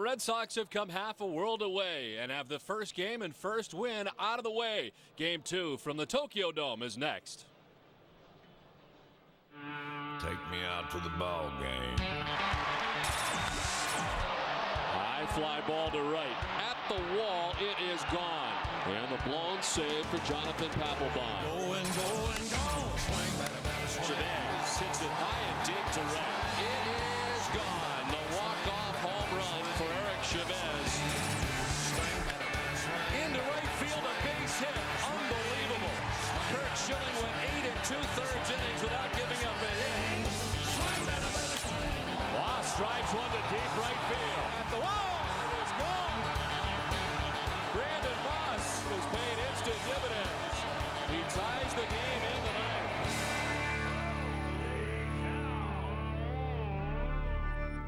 Red Sox have come half a world away and have the first game and first win out of the way. Game 2 from the Tokyo Dome is next. Take me out to the ball game. High fly ball to right. At the wall, it is gone. And the blown save for Jonathan Papelbon. Go and go and go. Swing, batter, batter, swing. Chavez hits it high and deep to right. It is gone. The walk-off home run for Eric Chavez. Into right field, a base hit. Unbelievable. Kurt Schilling went 8 2/3 innings without giving up a hit. Lost drives one to deep right field. At the wall, it is gone. Brandon Moss has paid instant dividends. He ties the game in the ninth.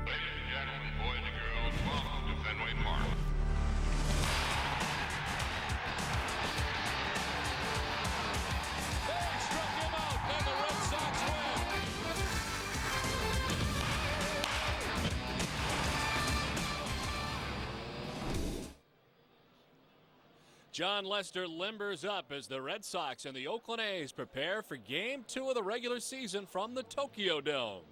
Ladies and gentlemen, boys and girls, welcome to Fenway Park. They struck him out, and the Red Sox win. John Lester limbers up as the Red Sox and the Oakland A's prepare for Game 2 of the regular season from the Tokyo Dome.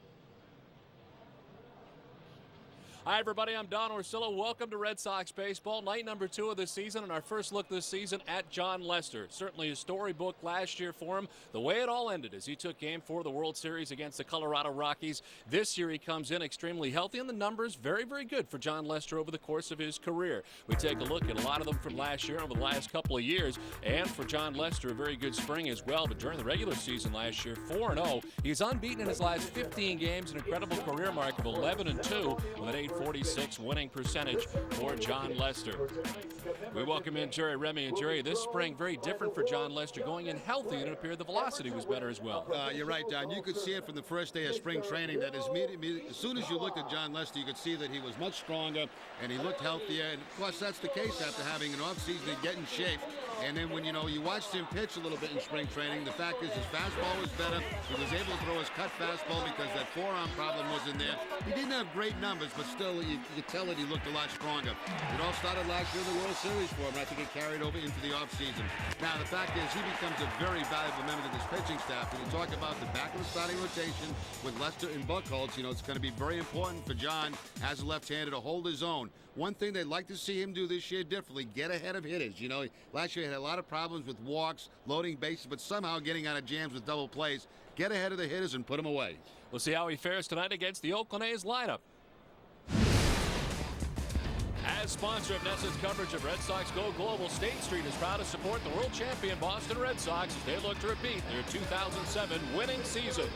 Hi, everybody. I'm Don Orsillo. Welcome to Red Sox Baseball, night number 2 of the season, and our first look this season at John Lester. Certainly a storybook last year for him. The way it all ended as he took Game 4 of the World Series against the Colorado Rockies. This year he comes in extremely healthy, and the numbers very, very good for John Lester over the course of his career. We take a look at a lot of them from last year over the last couple of years, and for John Lester, a very good spring as well. But during the regular season last year, 4-0. He's unbeaten in his last 15 games, an incredible career mark of 11-2 with an 846 winning percentage for John Lester. We welcome in Jerry Remy. And Jerry, this spring very different for John Lester. Going in healthy, and it appeared the velocity was better as well. You're right, Don. You could see it from the first day of spring training that as soon as you looked at John Lester, you could see that he was much stronger and he looked healthier. And of course, that's the case after having an offseason and getting shape. And then when you watched him pitch a little bit in spring training, the fact is his fastball was better. He was able to throw his cut fastball because that forearm problem was in there. He didn't have great numbers, but still you could tell that he looked a lot stronger. It all started last year in the World Series for him. I think it carried over into the offseason. Now, the fact is he becomes a very valuable member of this pitching staff. When you talk about the back of the starting rotation with Lester and Buchholz, it's going to be very important for John as a left-hander to hold his own. One thing they'd like to see him do this year differently, get ahead of hitters. Last year he had a lot of problems with walks, loading bases, but somehow getting out of jams with double plays. Get ahead of the hitters and put them away. We'll see how he fares tonight against the Oakland A's lineup. As sponsor of NESN's coverage of Red Sox Go Global, State Street is proud to support the world champion Boston Red Sox as they look to repeat their 2007 winning season.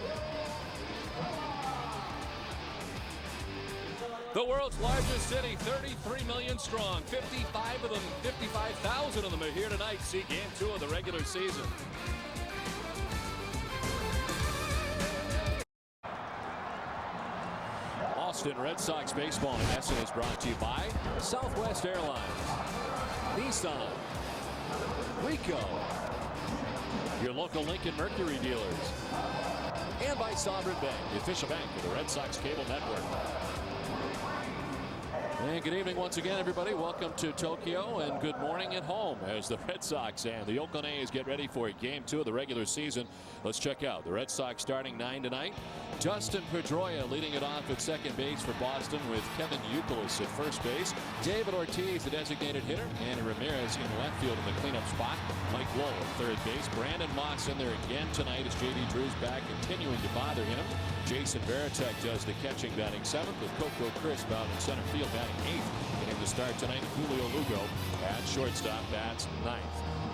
The world's largest city, 33 million strong. 55,000 of them are here tonight to see Game 2 of the regular season. Boston Red Sox baseball in Essen is brought to you by Southwest Airlines, Nissan, Ricoh, your local Lincoln Mercury dealers, and by Sovereign Bank, the official bank of the Red Sox Cable Network. And good evening once again, everybody. Welcome to Tokyo, and good morning at home as the Red Sox and the Oakland A's get ready for Game 2 of the regular season. Let's check out the Red Sox starting 9 tonight. Dustin Pedroia leading it off at second base for Boston with Kevin Youkilis at first base. David Ortiz, the designated hitter. Manny Ramirez in left field in the cleanup spot. Mike Lowell at third base. Brandon Moss in there again tonight as J.D. Drew's back, continuing to bother him. Jason Varitek does the catching, batting seventh, with Coco Crisp out in center field, batting eighth. Getting to start tonight, Julio Lugo at shortstop, bats ninth.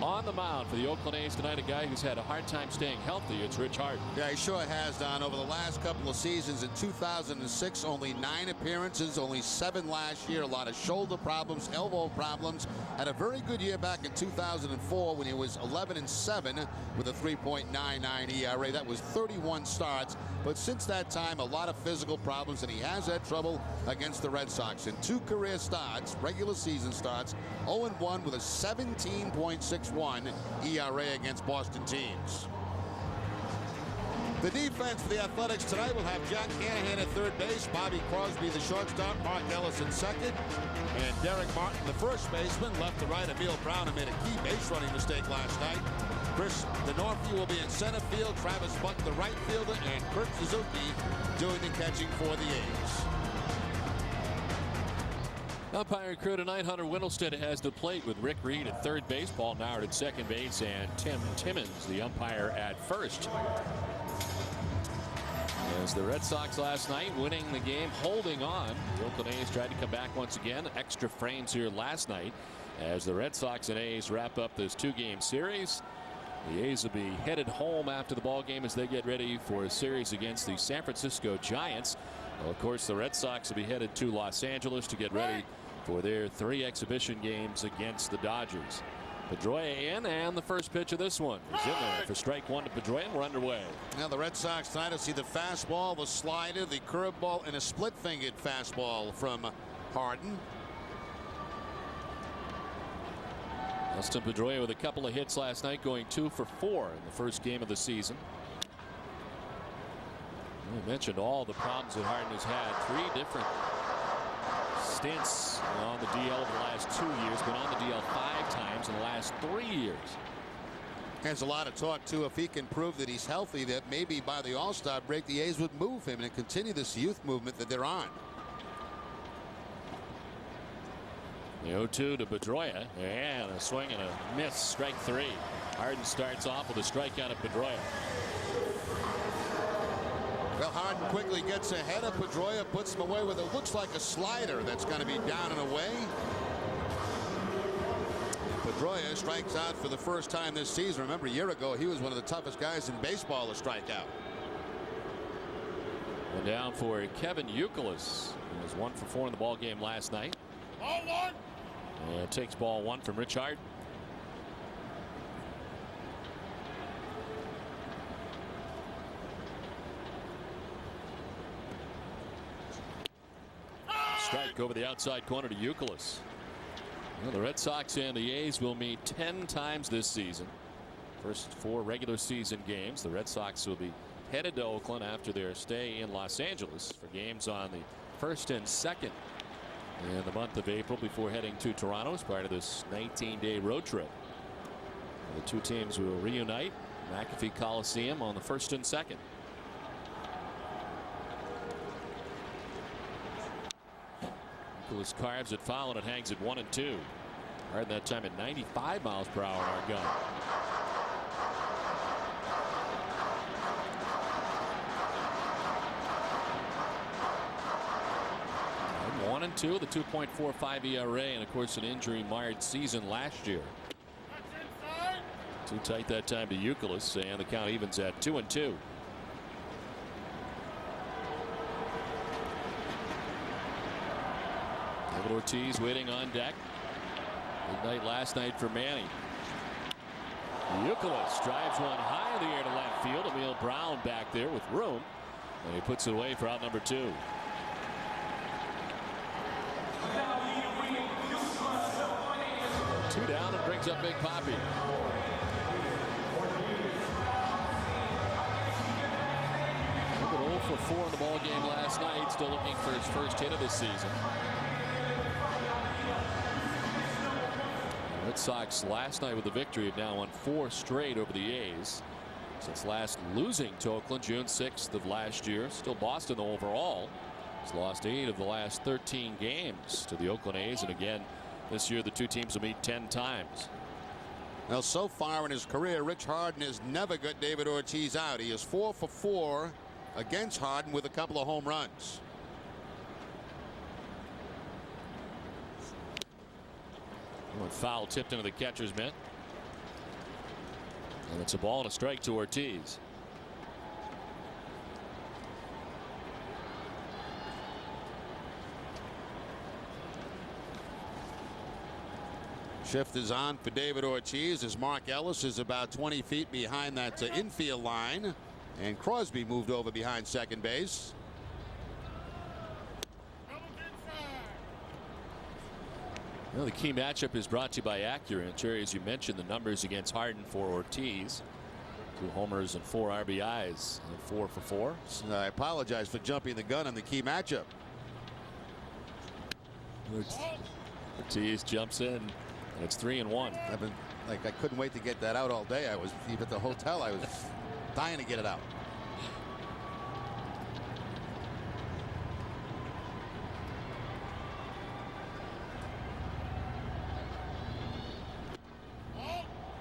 On the mound for the Oakland A's tonight, a guy who's had a hard time staying healthy. It's Rich Harden. Yeah, he sure has, Don. Over the last couple of seasons, in 2006, only 9 appearances, only 7 last year. A lot of shoulder problems, elbow problems. Had a very good year back in 2004 when he was 11-7 with a 3.99 ERA. That was 31 starts. But since that time, a lot of physical problems, and he has had trouble against the Red Sox. In 2 career starts, regular season starts, 0-1 with a 17.61 ERA against Boston teams. The defense for the Athletics tonight will have Jack Hanahan at third base, Bobby Crosby the shortstop, Mark Ellis in second, and Derek Martin the first baseman. Left to right, Emil Brown, who made a key base running mistake last night. Chris Denorfie will be in center field, Travis Buck the right fielder, and Kurt Suzuki doing the catching for the A's. Umpire crew tonight, Hunter Whittlestead has the plate with Rick Reed at third base, Paul Noward at second base, and Tim Timmons, the umpire, at first. As the Red Sox last night winning the game, holding on. The Oakland A's tried to come back once again. Extra frames here last night as the Red Sox and A's wrap up this two-game series. The A's will be headed home after the ball game as they get ready for a series against the San Francisco Giants. Well, of course, the Red Sox will be headed to Los Angeles to get ready for their 3 exhibition games against the Dodgers. Pedroia in, and the first pitch of this one is in there for strike 1 to Pedroia, and we're underway. Now the Red Sox tonight will see the fastball, the slider, the curveball, and a split-fingered fastball from Harden. Dustin Pedroia with a couple of hits last night, going 2 for 4 in the first game of the season. We mentioned all the problems that Harden has had. 3 different stints on the DL over the last 2 years, been on the DL 5 times in the last 3 years. There's a lot of talk too, if he can prove that he's healthy, that maybe by the All-Star break the A's would move him and continue this youth movement that they're on. The 0-2 to Pedroia, and a swing and a miss, strike 3. Harden starts off with a strikeout of Pedroia. Well, Harden quickly gets ahead of Pedroia, puts him away with it looks like a slider that's going to be down and away. Pedroia strikes out for the first time this season. Remember, a year ago, he was one of the toughest guys in baseball to strike out. And down for Kevin Youkilis, who was 1 for 4 in the ball game last night. Ball 1. And takes ball 1 from Rich Harden. Strike over the outside corner to Youkilis. Well, the Red Sox and the A's will meet 10 times this season. First 4 regular season games. The Red Sox will be headed to Oakland after their stay in Los Angeles for games on the 1st and 2nd in the month of April before heading to Toronto as part of this 19-day road trip. The 2 teams will reunite McAfee Coliseum on the 1st and 2nd. Nicholas carves it foul, and it hangs at 1 and 2. Harden that time at 95 miles per hour in our gun. And 1 and 2, the 2.45 ERA, and of course an injury-marred season last year. Too tight that time to Youkilis, and the count evens at 2 and 2. David Ortiz waiting on deck. Good night last night for Manny. Youkilis drives one high in the air to left field. Emil Brown back there with room, and he puts it away for out number 2. 2 down and brings up Big Papi. Look at 0 for 4 in the ball game last night. Still looking for his first hit of the season. Red Sox last night with the victory have now won 4 straight over the A's since last losing to Oakland June 6th of last year. Still Boston overall has lost 8 of the last 13 games to the Oakland A's, and again this year the 2 teams will meet 10 times. Now so far in his career, Rich Harden has never got David Ortiz out. He is 4 for 4 against Harden with a couple of home runs. Foul tipped into the catcher's mitt. And it's a ball and a strike to Ortiz. Shift is on for David Ortiz as Mark Ellis is about 20 feet behind that infield line, and Crosby moved over behind second base. Well, the key matchup is brought to you by Acura. And Jerry, as you mentioned, the numbers against Harden for Ortiz. 2 homers and 4 RBIs. 4 for 4. I apologize for jumping the gun on the key matchup. Ortiz jumps in, and it's 3-1. I've been like, I couldn't wait to get that out all day. I was even at the hotel. I was dying to get it out.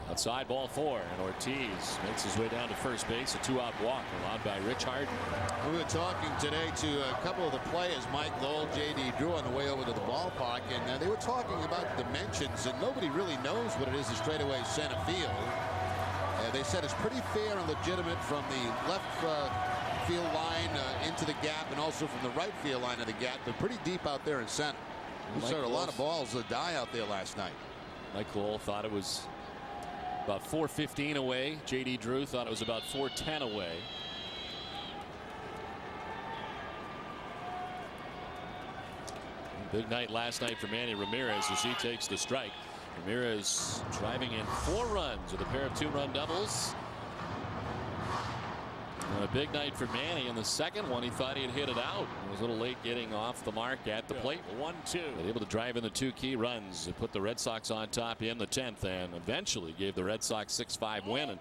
Outside, ball 4, and Ortiz makes his way down to first base. A 2-out walk allowed by Rich Harden. We were talking today to a couple of the players, Mike Lowell, J.D. Drew, on the way over to the ballpark, and they were talking about dimensions, and nobody really knows what it is to straightaway center field. They said it's pretty fair and legitimate from the left field line into the gap, and also from the right field line of the gap, but pretty deep out there in center. We saw a lot of balls die out there last night. Mike Lowell thought it was about 415 away. J.D. Drew thought it was about 410 away. Big night last night for Manny Ramirez as he takes the strike. Ramirez driving in 4 runs with a pair of 2-run doubles. And a big night for Manny. In the second one, he thought he had hit it out. He was a little late getting off the mark at the plate. 1-2. Able to drive in the 2 key runs and put the Red Sox on top in the 10th, and eventually gave the Red Sox 6-5 win. And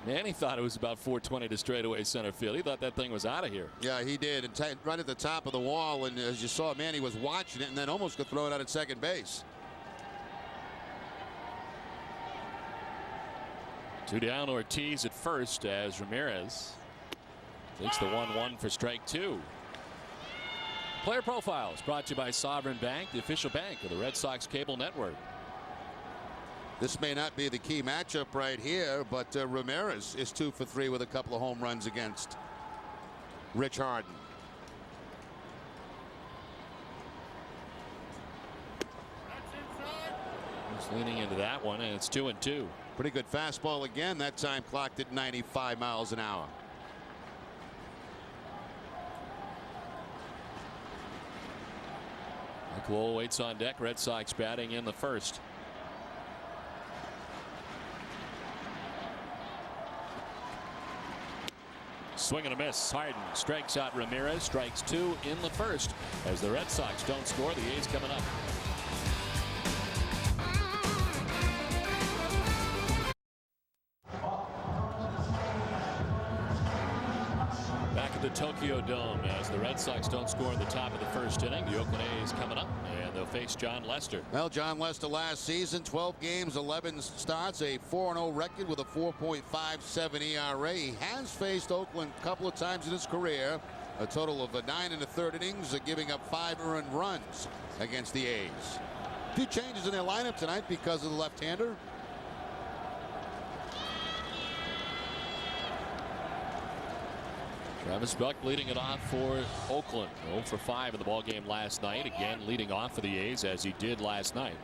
Manny thought it was about 420 to straightaway center field. He thought that thing was out of here. Yeah, he did. And right at the top of the wall, and as you saw, Manny was watching it and then almost could throw it out at second base. 2 down, Ortiz at first as Ramirez takes the 1-1 for strike 2. Player profiles brought to you by Sovereign Bank, the official bank of the Red Sox cable network. This may not be the key matchup right here, but Ramirez is 2 for 3 with a couple of home runs against Rich Harden. He's leaning into that one, and it's 2-2. Pretty good fastball again. That time clocked at 95 miles an hour. Mike Lowell waits on deck. Red Sox batting in the first. Swing and a miss. Harden strikes out Ramirez. Strikes 2 in the first. As the Red Sox don't score, the A's coming up. The Tokyo Dome as the Red Sox don't score in the top of the first inning. The Oakland A's coming up, and they'll face John Lester. Well, John Lester last season, 12 games, 11 starts, a 4-0 record with a 4.57 ERA. He has faced Oakland a couple of times in his career, a total of 9 1/3 innings, giving up 5 earned runs against the A's. A few changes in their lineup tonight because of the left-hander. Travis Buck leading it off for Oakland. 0 for 5 in the ballgame last night. Again, leading off for the A's as he did last night.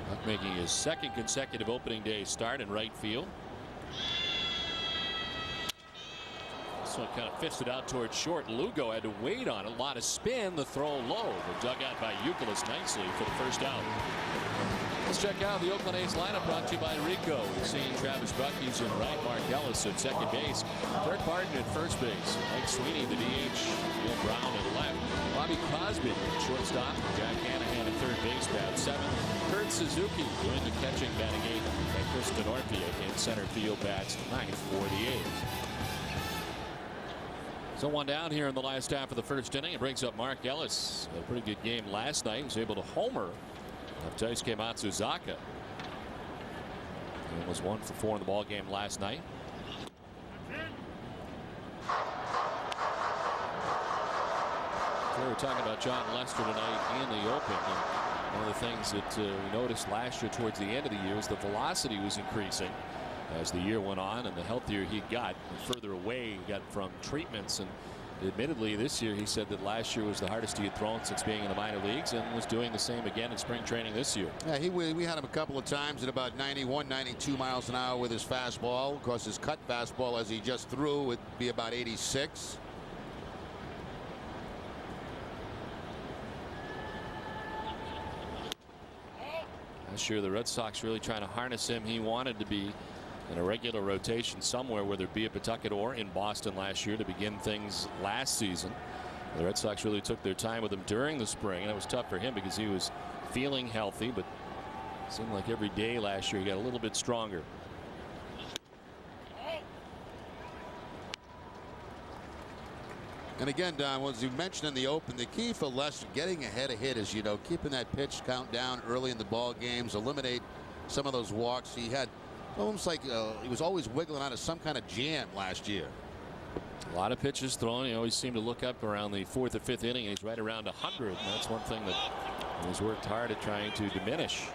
Buck making his 2nd consecutive opening day start in right field. This one kind of fisted out towards short. Lugo had to wait on it. A lot of spin. The throw low. But dug out by Youkilis nicely for the first out. Let's check out the Oakland A's lineup brought to you by Rico. We've seen Travis Bucky's in right, Mark Ellis at second base, Kirk Barton at first base, Mike Sweeney the DH, Neil Brown at left, Bobby Crosby at shortstop, Jack Hanahan at third base, bat 7, Kurt Suzuki doing the catching, batting 8, and Chris Denorfia in center field, bats 9th for the A's. So 1 down here in the last half of the first inning. It brings up Mark Ellis. Had a pretty good game last night. He was able to homer Taisuke Matsuzaka. He was 1 for 4 in the ball game last night. So we were talking about John Lester tonight in the open. And one of the things that we noticed last year towards the end of the year was the velocity was increasing as the year went on, and the healthier he got, the further away he got from treatments. And admittedly, this year he said that last year was the hardest he had thrown since being in the minor leagues, and was doing the same again in spring training this year. Yeah, we had him a couple of times at about 91, 92 miles an hour with his fastball. Of course, his cut fastball, as he just threw, would be about 86. Last year, the Red Sox really trying to harness him. He wanted to be in a regular rotation somewhere, whether it be at Pawtucket or in Boston last year to begin things last season. The Red Sox really took their time with him during the spring, and it was tough for him because he was feeling healthy, but it seemed like every day last year he got a little bit stronger. And again, Don, as you mentioned in the open, the key for Lester getting ahead of hitters, keeping that pitch count down early in the ball games, eliminate some of those walks. He had almost like he was always wiggling out of some kind of jam last year. A lot of pitches thrown. He always seemed to look up around the 4th or 5th inning, and he's right around 100. And that's one thing that he's worked hard at trying to diminish.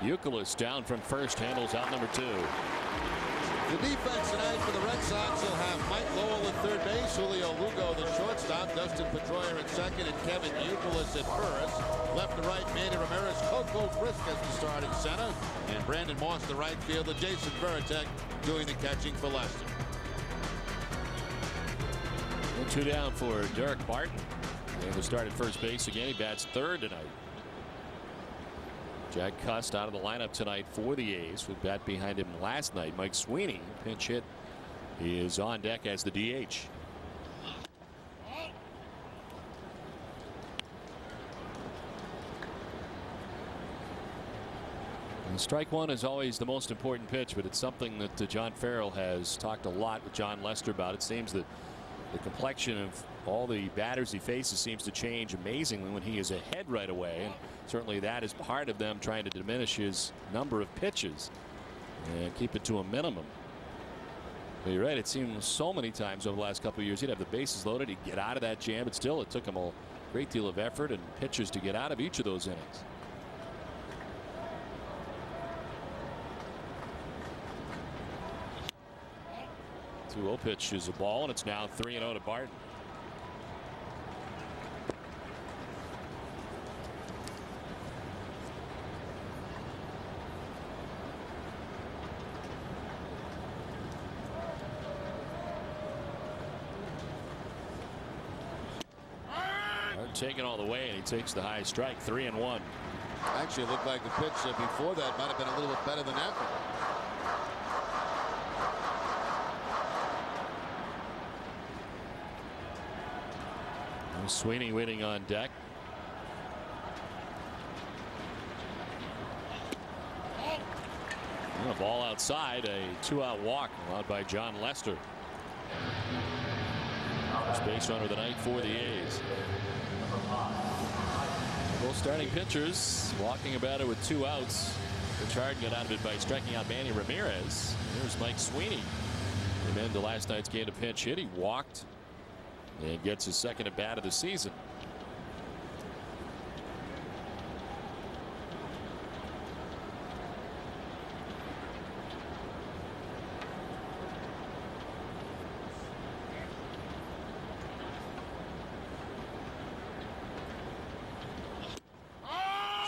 Youkilis down from first, handles out number 2. The defense tonight for the Red Sox will have Mike Lowell at third base, Julio Lugo the shortstop, Dustin Pedroia at second, and Kevin Youkilis at first. Left to right, Manny Ramirez, Coco Frisk as the starting center, and Brandon Moss the right fielder, Jason Veritek doing the catching for Lester. 2 down for Derek Barton. And will start at first base again. He bats third tonight. Jack Cust out of the lineup tonight for the A's, with bat behind him last night. Mike Sweeney, pinch hit, he is on deck as the DH. And strike one is always the most important pitch, but it's something that John Farrell has talked a lot with John Lester about. It seems that the complexion of all the batters he faces seems to change amazingly when he is ahead right away. And certainly that is part of them trying to diminish his number of pitches and keep it to a minimum. But you're right, it seems so many times over the last couple of years he'd have the bases loaded, he'd get out of that jam, but still it took him a great deal of effort and pitches to get out of each of those innings. 2-0 pitch is a ball, and it's now 3-0 to Barton. Taken all the way, and he takes the high strike. 3-1. Actually, it looked like the pitch before that might have been a little bit better than that. Sweeney waiting on deck. And a ball outside, a 2-out walk allowed by John Lester. First base runner of the night for the A's. Both starting pitchers walking about it with 2 outs. Rich Harden got out of it by striking out Manny Ramirez. Here's Mike Sweeney. Came into last night's game to pinch hit. He walked and gets his second at bat of the season.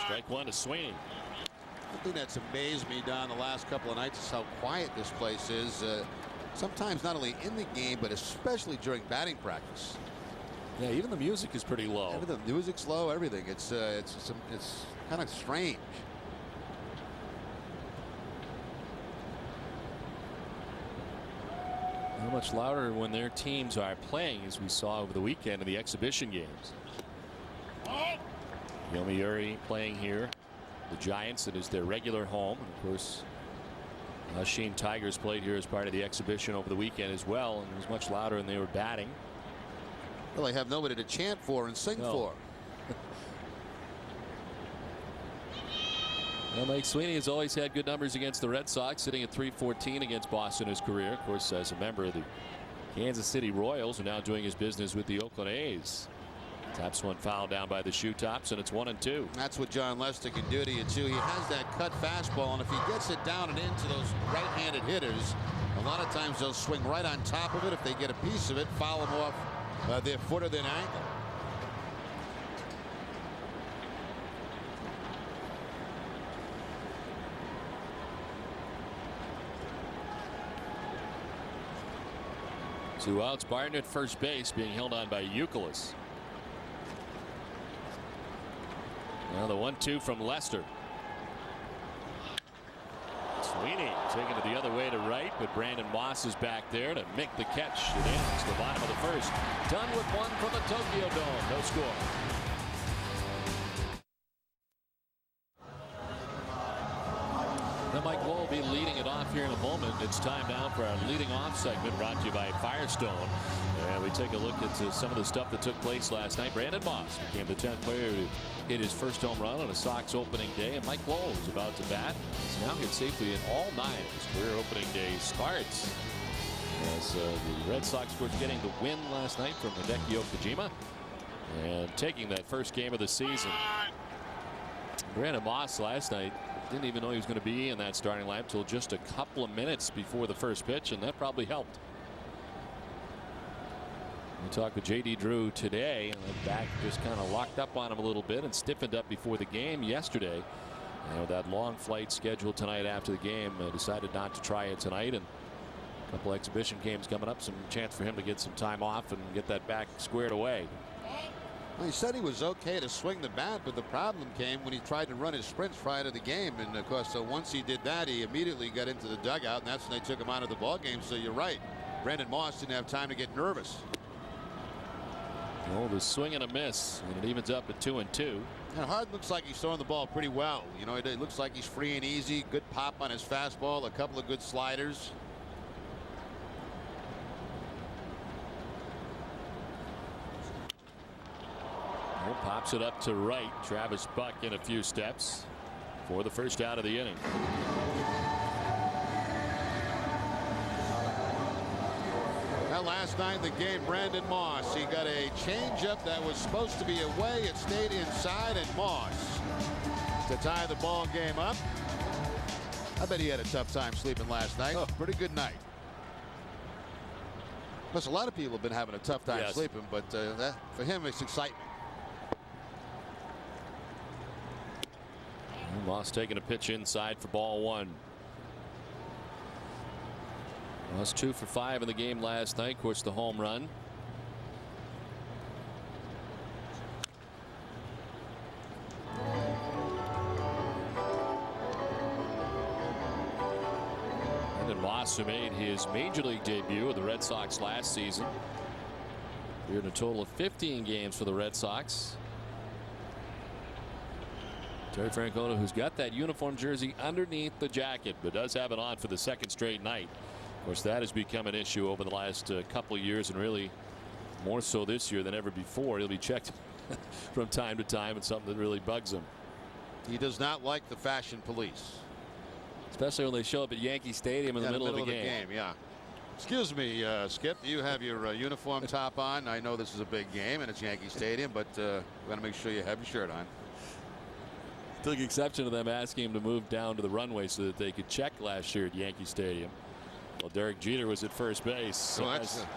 Strike one to Sweeney. The thing that's amazed me, Don, the last couple of nights is how quiet this place is. Sometimes not only in the game, but especially during batting practice. Yeah, even the music is pretty low. The music's low, everything. It's kind of strange. How much louder when their teams are playing, as we saw over the weekend in the exhibition games. Yomiuri playing here. The Giants, it is their regular home. And of course, Sheen Tigers played here as part of the exhibition over the weekend as well, and it was much louder than they were batting. Well, they have nobody to chant for and sing for. Well, Mike Sweeney has always had good numbers against the Red Sox, sitting at .314 against Boston in his career. Of course, as a member of the Kansas City Royals, and now doing his business with the Oakland A's. Taps one foul down by the shoe tops, and it's 1-2. That's what John Lester can do to you, too. He has that cut fastball, and if he gets it down and into those right-handed hitters, a lot of times they'll swing right on top of it. If they get a piece of it, foul them off their foot or their ankle. Two outs. Barton at first base, being held on by Youkilis. Now the 1-2 from Lester. Sweeney taking it the other way to right, but Brandon Moss is back there to make the catch. It ends the bottom of the first. Done with one from the Tokyo Dome. No score. Now Mike Lowe will be leading it off here in a moment. It's time now for our leading off segment brought to you by Firestone. And we take a look at some of the stuff that took place last night. Brandon Moss became the 10th player to hit his first home run on a Sox opening day. And Mike Lowe is about to bat. He's now hit safely in all 9 of his career opening day starts. As the Red Sox were getting the win last night from Hideki Okajima. And taking that first game of the season. Brandon Moss last night didn't even know he was going to be in that starting lineup until just a couple of minutes before the first pitch, and that probably helped. We talked with J.D. Drew today, and the back just kind of locked up on him a little bit and stiffened up before the game yesterday. And with that long flight scheduled tonight after the game, decided not to try it tonight. And a couple exhibition games coming up, some chance for him to get some time off and get that back squared away. Well, he said he was okay to swing the bat, but the problem came when he tried to run his sprints prior to the game. And of course, so once he did that, he immediately got into the dugout, and that's when they took him out of the ball game. So you're right, Brandon Moss didn't have time to get nervous. Well, the swing and a miss, and it evens up at 2-2. And Harden looks like he's throwing the ball pretty well. You know, it looks like he's free and easy. Good pop on his fastball, a couple of good sliders. Well, pops it up to right. Travis Buck in a few steps for the first out of the inning. Now, last night in the game, Brandon Moss, he got a changeup that was supposed to be away. It stayed inside, and Moss to tie the ball game up. I bet he had a tough time sleeping last night. Oh, pretty good night. Plus, a lot of people have been having a tough time sleeping, but for him, it's excitement. Moss taking a pitch inside for ball 1. Moss 2 for 5 in the game last night. Of course, the home run. Brandon Moss, who made his major league debut with the Red Sox last season, appeared in a total of 15 games for the Red Sox. Terry Francona, who's got that uniform jersey underneath the jacket, but does have it on for the second straight night. Of course, that has become an issue over the last couple of years, and really more so this year than ever before. He'll be checked from time to time. It's something that really bugs him. He does not like the fashion police, especially when they show up at Yankee Stadium in the middle of the game. Yeah. Excuse me, Skip, do you have your uniform top on? I know this is a big game and it's Yankee Stadium, but we got to make sure you have your shirt on. Took exception to them asking him to move down to the runway so that they could check last year at Yankee Stadium. Well, Derek Jeter was at first base. So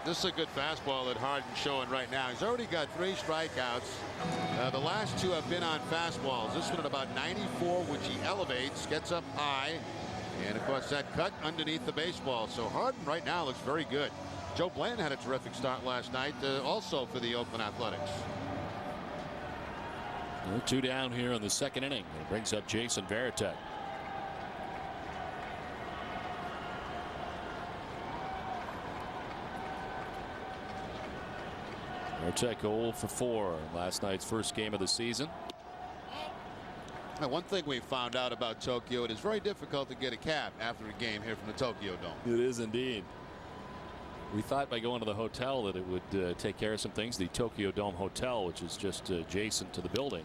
this is a good fastball that Harden's showing right now. He's already got 3 strikeouts. The last 2 have been on fastballs. This one at about 94, which he elevates, gets up high, and of course that cut underneath the baseball. So Harden right now looks very good. Joe Bland had a terrific start last night, also for the Oakland Athletics. 2 down here in the second inning. It brings up Jason Varitek. Varitek 0 for 4 last night's first game of the season. Now, one thing we found out about Tokyo, it is very difficult to get a cab after a game here from the Tokyo Dome. It is indeed. We thought by going to the hotel that it would take care of some things. The Tokyo Dome Hotel, which is just adjacent to the building.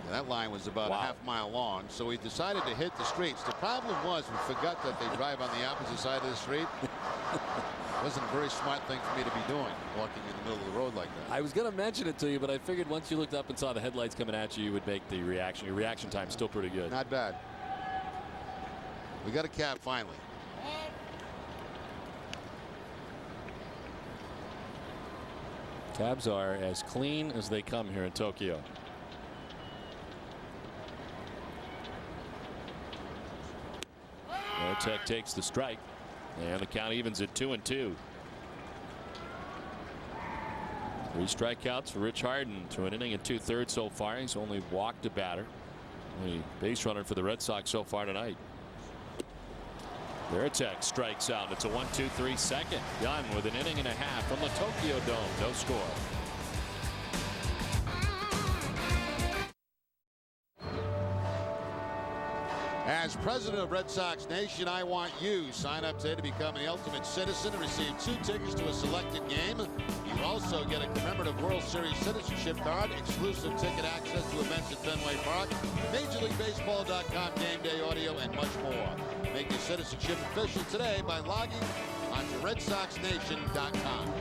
And that line was about a half-mile long, so we decided to hit the streets. The problem was we forgot that they drive on the opposite side of the street. It wasn't a very smart thing for me to be doing, walking in the middle of the road like that. I was going to mention it to you, but I figured once you looked up and saw the headlights coming at you, you would make the reaction. Your reaction time is still pretty good. Not bad. We got a cab finally. Cabs are as clean as they come here in Tokyo. Varitek takes the strike, and the count evens at 2-2. 3 strikeouts for Rich Harden to an inning and 2/3 so far. He's only walked a batter. Only base runner for the Red Sox so far tonight. Veritek strikes out. It's a 1-2-3 second. Done with an inning and a half from the Tokyo Dome. No score. As president of Red Sox Nation, I want you. Sign up today to become an ultimate citizen and receive 2 tickets to a selected game. You also get a commemorative World Series citizenship card, exclusive ticket access to events at Fenway Park, MajorLeagueBaseball.com game day audio, and much more. Make your citizenship official today by logging onto RedSoxNation.com.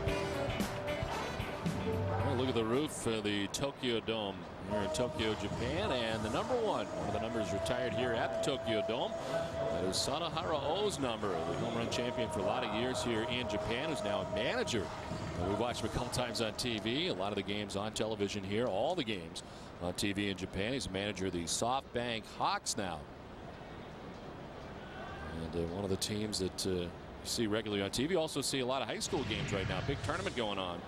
Well, look at the roof of the Tokyo Dome here in Tokyo, Japan, and the number one of the numbers retired here at the Tokyo Dome is Sanahara O's number, the home run champion for a lot of years here in Japan, who's now a manager. We've watched him a couple times on TV, a lot of the games on television here, all the games on TV in Japan. He's a manager of the SoftBank Hawks now. And one of the teams that you see regularly on TV. Also see a lot of high school games right now. Big tournament going on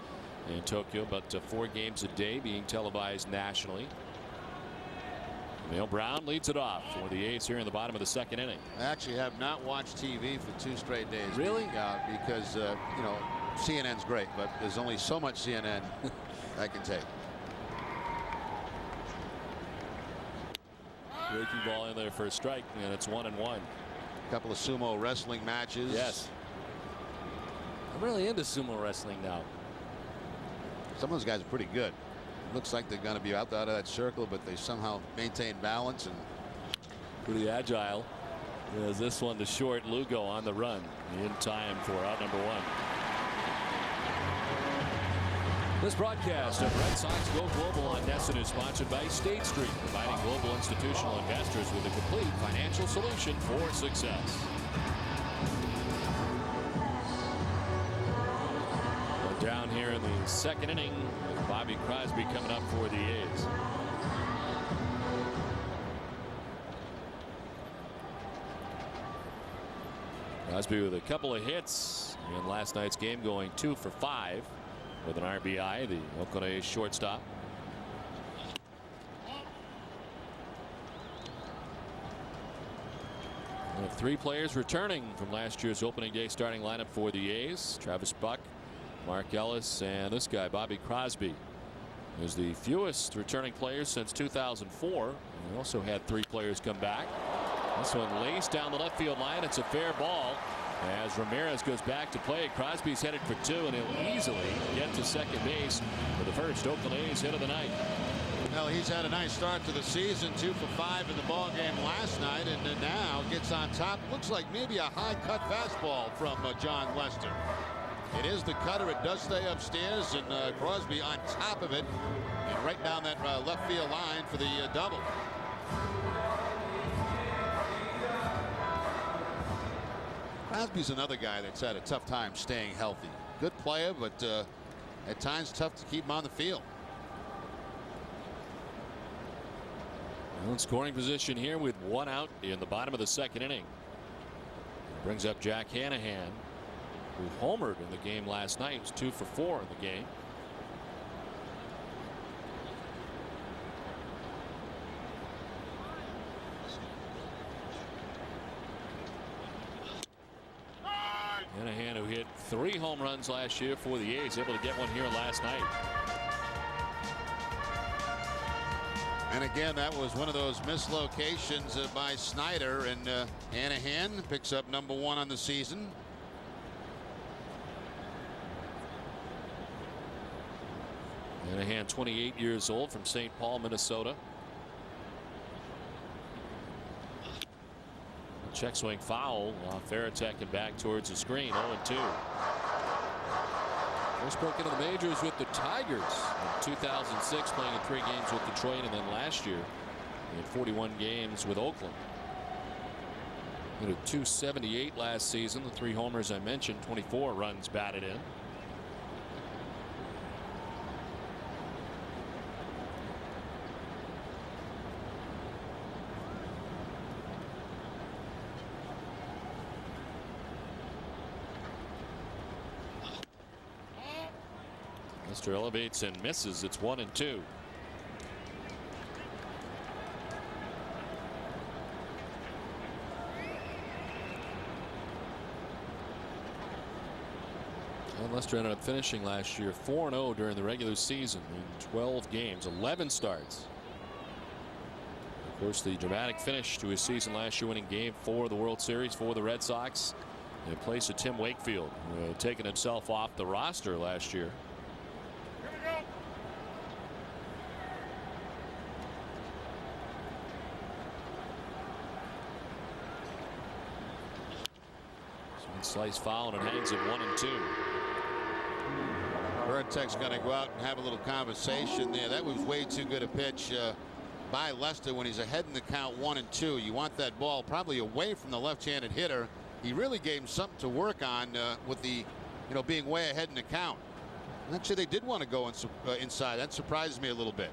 in Tokyo, but 4 games a day being televised nationally. Emil Brown leads it off for the A's here in the bottom of the 2nd inning. I actually have not watched TV for 2 straight days. Really? Because, you know, CNN's great, but there's only so much CNN I can take. Breaking ball in there for a strike, and it's 1-1. A couple of sumo wrestling matches. Yes. I'm really into sumo wrestling now. Some of those guys are pretty good. Looks like they're going to be out of that circle, but they somehow maintain balance and pretty agile. As this one to short, Lugo on the run in time for out number 1. This broadcast of Red Sox Go Global on NESN is sponsored by State Street, providing global institutional investors with a complete financial solution for success. We're down here in the 2nd inning with Bobby Crosby coming up for the A's. Crosby with a couple of hits in last night's game, going 2 for 5 with an RBI, the Oakland A's shortstop. We have 3 players returning from last year's opening day starting lineup for the A's. Travis Buck, Mark Ellis, and this guy Bobby Crosby is the fewest returning players since 2004. We also had 3 players come back. This one laced down the left field line. It's a fair ball as Ramirez goes back to play. Crosby's headed for 2, and he'll easily get to second base for the first Oakland A's hit of the night. Well, he's had a nice start to the season, 2 for 5 in the ball game last night, and now gets on top. Looks like maybe a high cut fastball from John Lester. It is the cutter. It does stay upstairs, and Crosby on top of it and right down that left field line for the double. Crosby's another guy that's had a tough time staying healthy. Good player, but at times tough to keep him on the field. Well, in scoring position here with 1 out in the bottom of the 2nd inning. Brings up Jack Hanahan, who homered in the game last night. He was 2 for 4 in the game. Hanahan, who hit 3 home runs last year for the A's, able to get one here last night. And again, that was one of those mislocations by Snyder, and Hanahan picks up number 1 on the season. Hanahan, 28 years old, from St. Paul, Minnesota. Check swing foul off Veritek and back towards the screen. 0-2. First broke into the majors with the Tigers in 2006, playing in 3 games with Detroit, and then last year in 41 games with Oakland. He had a .278 last season. The 3 homers I mentioned, 24 runs batted in. Mr. elevates and misses. It's 1-2. Lester ended up finishing last year 4-0 during the regular season in 12 games, 11 starts. Of course, the dramatic finish to his season last year, winning Game 4 of the World Series for the Red Sox in place of Tim Wakefield, who had taken himself off the roster last year. Slice foul and hangs it 1-2. Veritek's going to go out and have a little conversation there. That was way too good a pitch by Lester when he's ahead in the count 1-2. You want that ball probably away from the left-handed hitter. He really gave him something to work on with the, being way ahead in the count. Actually, they did want to go inside. That surprised me a little bit.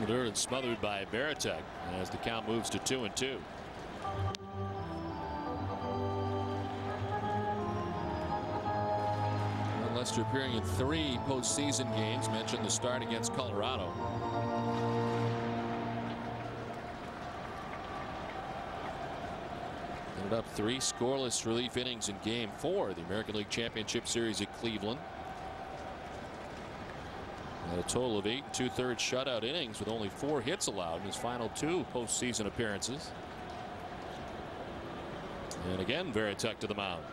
And smothered by Veritek as the count moves to 2-2. Lester appearing in 3 postseason games. Mentioned the start against Colorado. Ended up 3 scoreless relief innings in Game 4 of the American League Championship Series at Cleveland. A total of 8 2/3 shutout innings with only 4 hits allowed in his final 2 postseason appearances. And again, Veritek to the mound.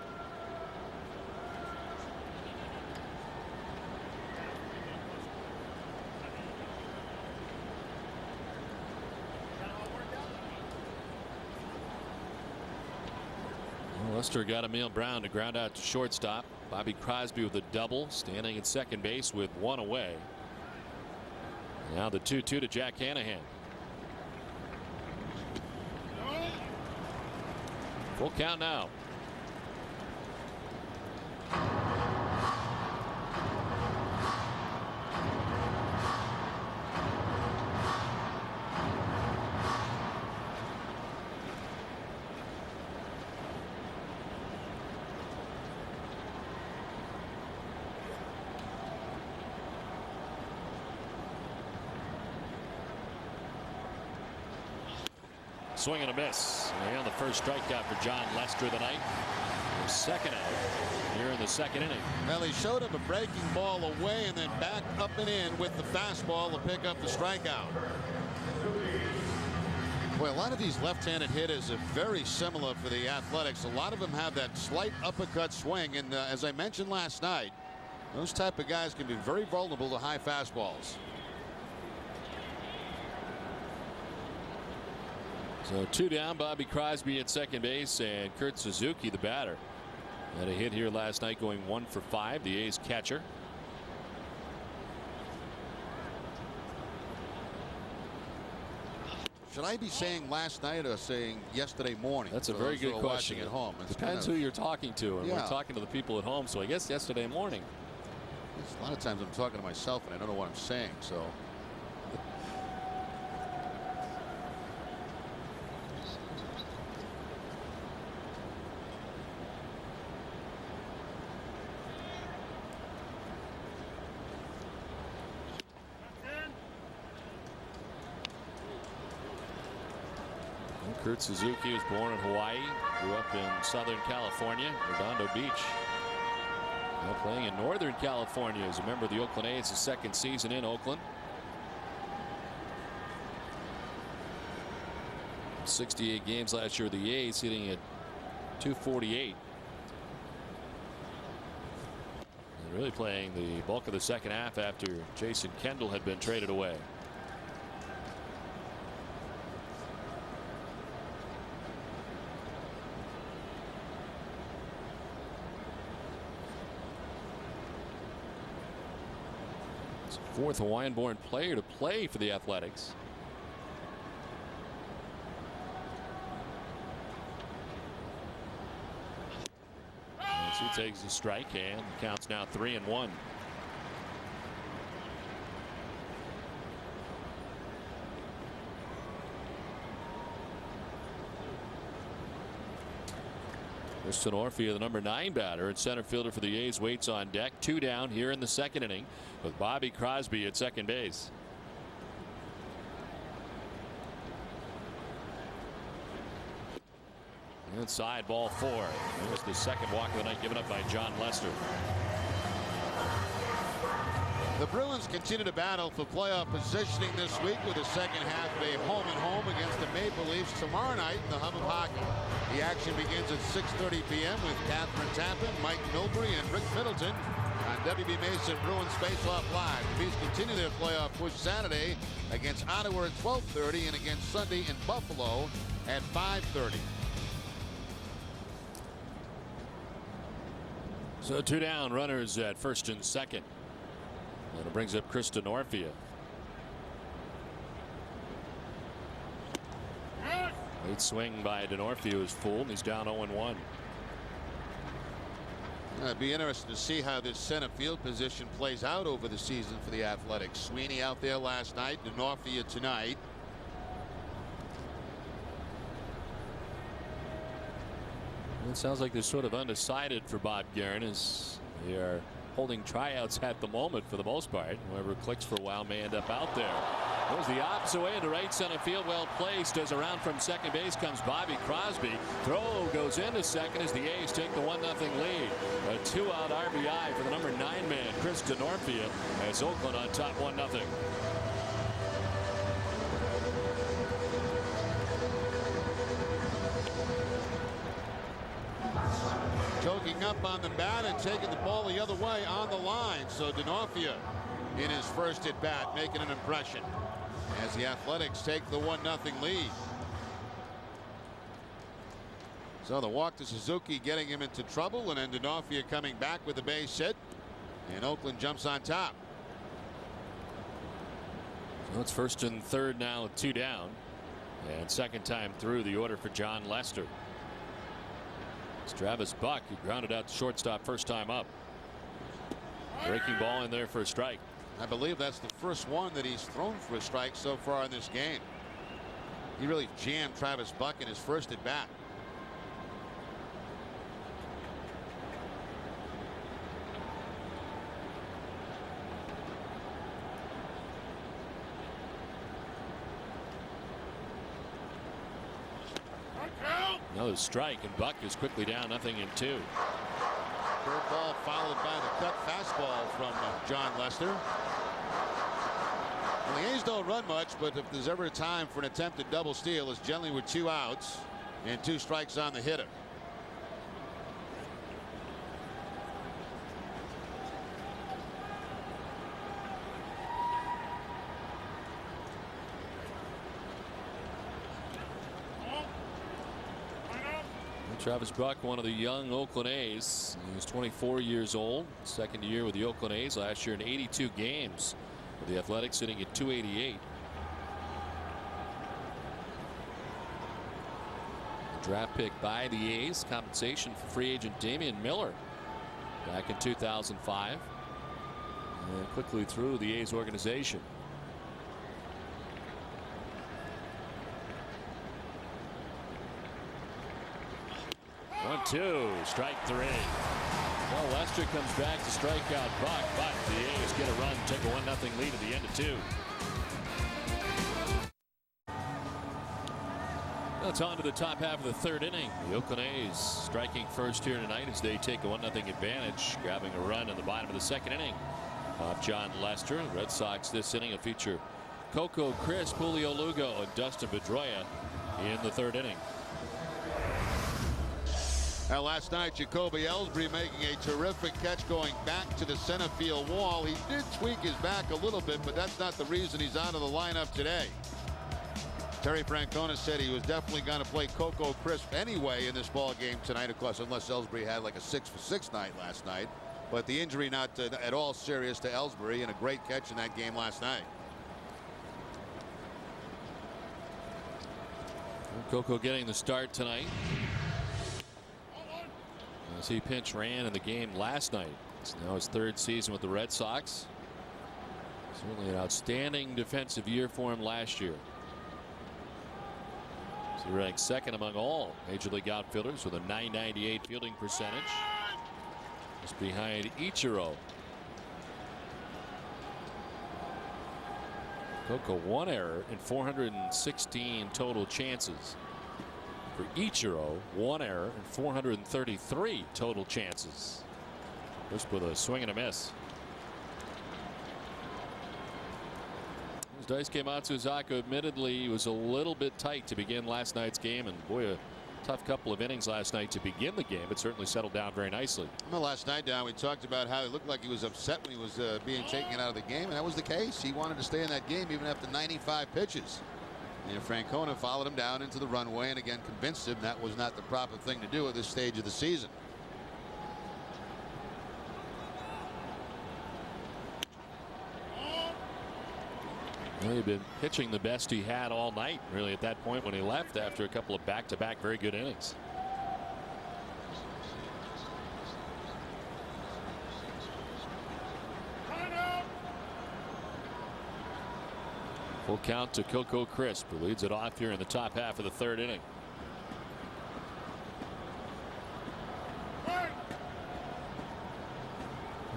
Lester got Emil Brown to ground out to shortstop. Bobby Crosby with a double, standing at second base with 1 away. Now the 2-2 to Jack Hanahan. Full count now. Swing and a miss. And on the first strikeout for John Lester tonight. His second out here in the second inning. Well, he showed him a breaking ball away and then back up and in with the fastball to pick up the strikeout. Boy, a lot of these left-handed hitters are very similar for the Athletics. A lot of them have that slight uppercut swing, and as I mentioned last night, those type of guys can be very vulnerable to high fastballs. So 2 down, Bobby Crosby at second base, and Kurt Suzuki, the batter, had a hit here last night, going 1 for 5, the A's catcher. Should I be saying last night or saying yesterday morning? That's a very good question. At home. Depends who you're talking to, and we're talking to the people at home, so I guess yesterday morning. A lot of times I'm talking to myself and I don't know what I'm saying, so. Kurt Suzuki was born in Hawaii, grew up in Southern California, Redondo Beach. Now playing in Northern California as a member of the Oakland A's, his second season in Oakland. 68 games last year with the A's, hitting at .248. And really playing the bulk of the second half after Jason Kendall had been traded away. Fourth Hawaiian-born player to play for the Athletics. As he takes a strike, and the count's now 3-1. Kristen Orfia, the number 9 batter and center fielder for the A's, waits on deck. 2 down here in the second inning. with Bobby Crosby at second base. Inside, ball 4. It was the second walk of the night given up by John Lester. The Bruins continue to battle for playoff positioning this week with the second half of a home-and-home against the Maple Leafs tomorrow night in the hub of hockey. The action begins at 6:30 p.m. with Catherine Tappan, Mike Milbury, and Rick Middleton on WB Mason Bruins Face-Off Live. The Bees continue their playoff push Saturday against Ottawa at 12:30 and against Sunday in Buffalo at 5:30. So 2 down, runners at first and second. And it brings up Chris Denorfia. Late swing by Denorfia is full, and he's down 0-1. It'd be interesting to see how this center field position plays out over the season for the Athletics. Sweeney out there last night, Denorfia tonight. It sounds like they're sort of undecided for Bob Guerin as they are holding tryouts at the moment for the most part. Whoever clicks for a while may end up out there. Goes the opposite way into right center field, well placed. As around from second base comes Bobby Crosby. Throw goes into second as the A's take the 1-0 lead. A 2-out RBI for the number 9 man, Chris Denorfia, as Oakland on top 1-0. Choking up on the bat and taking the ball the other way on the line. So Denorfia in his first at bat making an impression as the Athletics take the 1-0 lead. So the walk to Suzuki getting him into trouble, and then Denorfia coming back with the base hit, and Oakland jumps on top. So it's first and third now, 2 down, and second time through the order for John Lester. It's Travis Buck who grounded out to shortstop first time up. Breaking ball in there for a strike. I believe that's the first one that he's thrown for a strike so far in this game. He really jammed Travis Buck in his first at bat. Another strike, and Buck is quickly down 0-2. Curveball followed by the cut fastball from John Lester. Well, the A's don't run much, but if there's ever a time for an attempted double steal, it's generally with 2 outs and 2 strikes on the hitter. Travis Buck, one of the young Oakland A's. He was 24 years old, second year with the Oakland A's, last year in 82 games with the Athletics, sitting at 288. A draft pick by the A's, compensation for free agent Damian Miller back in 2005, and quickly through the A's organization. One-two, strike 3. Well, Lester comes back to strike out Buck, but the A's get a run, take a 1-0 lead at the end of 2. Now it's on to the top half of the third inning. The Oakland A's striking first here tonight as they take a 1-0 advantage, grabbing a run in the bottom of the second inning off John Lester. The Red Sox this inning will feature Coco Crisp, Julio Lugo, and Dustin Pedroia in the third inning. Last night, Jacoby Ellsbury making a terrific catch going back to the center field wall. He did tweak his back a little bit, but that's not the reason he's out of the lineup today. Terry Francona said he was definitely going to play Coco Crisp anyway in this ball game tonight, of course, unless Ellsbury had like a 6-for-6 night last night. But the injury not at all serious to Ellsbury, and a great catch in that game last night. Coco getting the start tonight, as he pinch ran in the game last night. It's now his third season with the Red Sox. Certainly an outstanding defensive year for him last year. So he ranked second among all Major League outfielders with a .998 fielding percentage, just behind Ichiro. Coco 1 error in 416 total chances. For Ichiro, 1 error and 433 total chances. Just with a swing and a miss. As Daisuke Matsuzaka admittedly was a little bit tight to begin last night's game, and boy, a tough couple of innings last night to begin the game, but certainly settled down very nicely. Well, last night, Don, we talked about how it looked like he was upset when he was being taken out of the game, and that was the case. He wanted to stay in that game even after 95 pitches. And Francona followed him down into the runway and again convinced him that was not the proper thing to do at this stage of the season. Well, he'd been pitching the best he had all night, really, at that point when he left after a couple of back-to-back very good innings. Full count to Coco Crisp, who leads it off here in the top half of the third inning.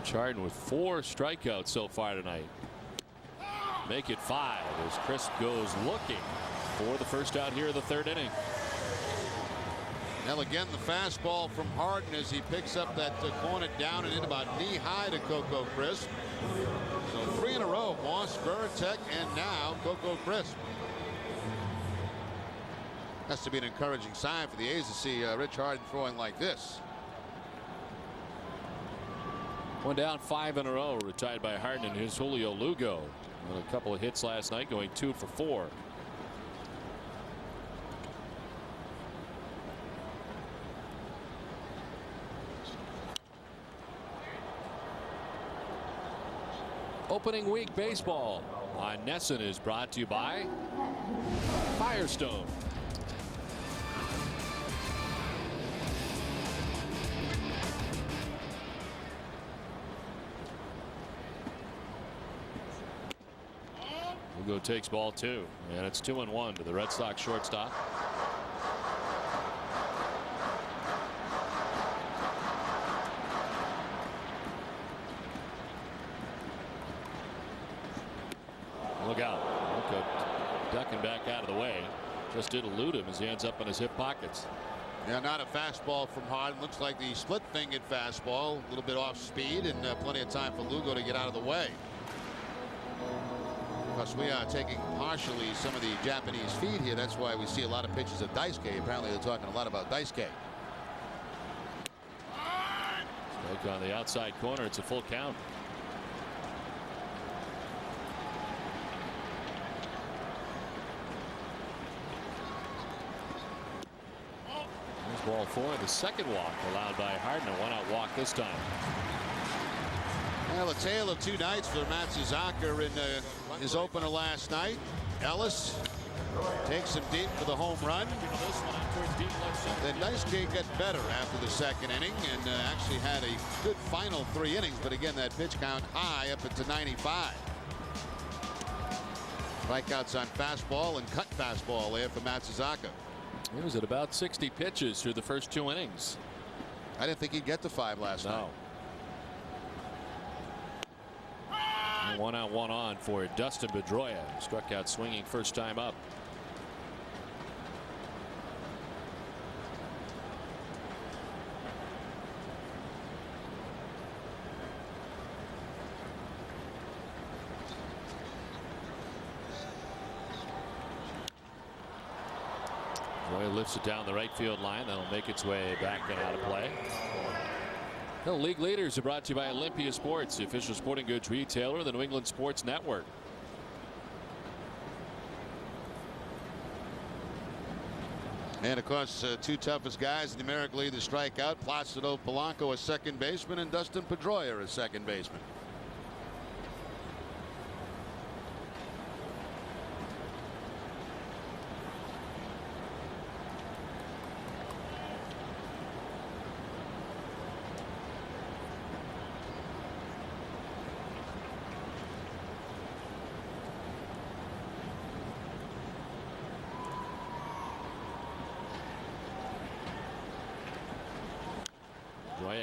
Harden with 4 strikeouts so far tonight. Make it 5 as Crisp goes looking for the first out here of the third inning. Now again, the fastball from Harden as he picks up that corner down and in about knee high to Coco Crisp. So 3 in a row, Moss, Veritek, and now Coco Crisp. Has to be an encouraging sign for the A's to see Rich Harden throwing like this. One down, 5 in a row, retired by Harden and his Julio Lugo. And a couple of hits last night, going 2 for 4. Opening week baseball on Nesson is brought to you by Firestone. Lugo takes ball 2, and it's 2-1 to the Red Sox shortstop. Look out. Lugo ducking back out of the way. Just did elude him as he ends up in his hip pockets. Yeah, not a fastball from Harden. Looks like the split-fingered fastball. A little bit off speed and plenty of time for Lugo to get out of the way. Because we are taking partially some of the Japanese feed here. That's why we see a lot of pitches of Daisuke. Apparently they're talking a lot about Daisuke. Strike on the outside corner. It's a full count. There's ball 4. The second walk allowed by Harden. A 1-out walk this time. Well, a tale of 2 nights for Matsuzaka in his opener last night. Ellis takes him deep for the home run. Then Daisuke got better after the second inning and actually had a good final 3 innings. But again, that pitch count high up into 95. Strikeouts on fastball and cut fastball there for Matsuzaka. He was at about 60 pitches through the first 2 innings. I didn't think he'd get to 5 last night. 1 out, 1 on for Dustin Pedroia. Struck out swinging first time up. Pedroia lifts it down the right field line. That'll make its way back and out of play. The league leaders are brought to you by Olympia Sports, the official sporting goods retailer of the New England Sports Network. And of course, 2 toughest guys in the American League to strike out. Placido Polanco, a second baseman, and Dustin Pedroia, a second baseman.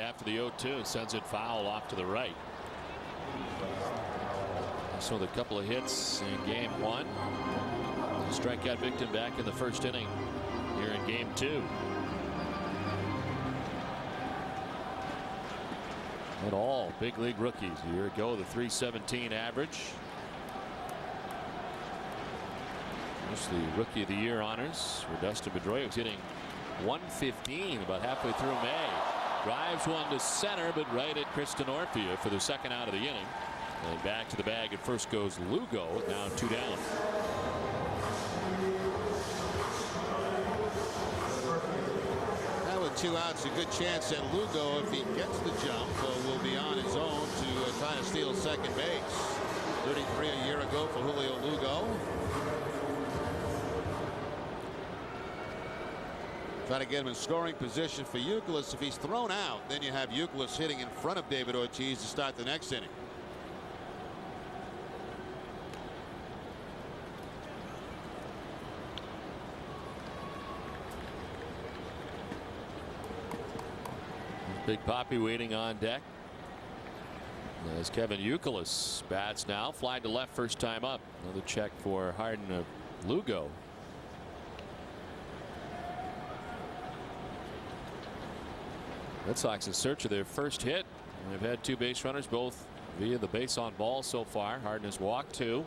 After the 0-2 sends it foul off to the right. Also with a couple of hits in game 1. Strikeout victim back in the first inning here in game 2. And all big league rookies. A year ago, the .317 average. Just the Rookie of the Year honors for Dustin Pedroia, who's hitting .115 about halfway through May. Drives one to center, but right at Kristen Orphea for the second out of the inning. And back to the bag at first goes Lugo. Now 2 down. Now with 2 outs, a good chance that Lugo, if he gets the jump, will be on his own to try to steal second base. 33 a year ago for Julio Lugo. Try to get him in scoring position for Youkilis. If he's thrown out, then you have Youkilis hitting in front of David Ortiz to start the next inning. Big Papi waiting on deck. As Kevin Youkilis bats now. Fly to left first time up. Another check for Harden of Lugo. Red Sox in search of their first hit. They've had 2 base runners, both via the base on ball so far. Harden has walked 2.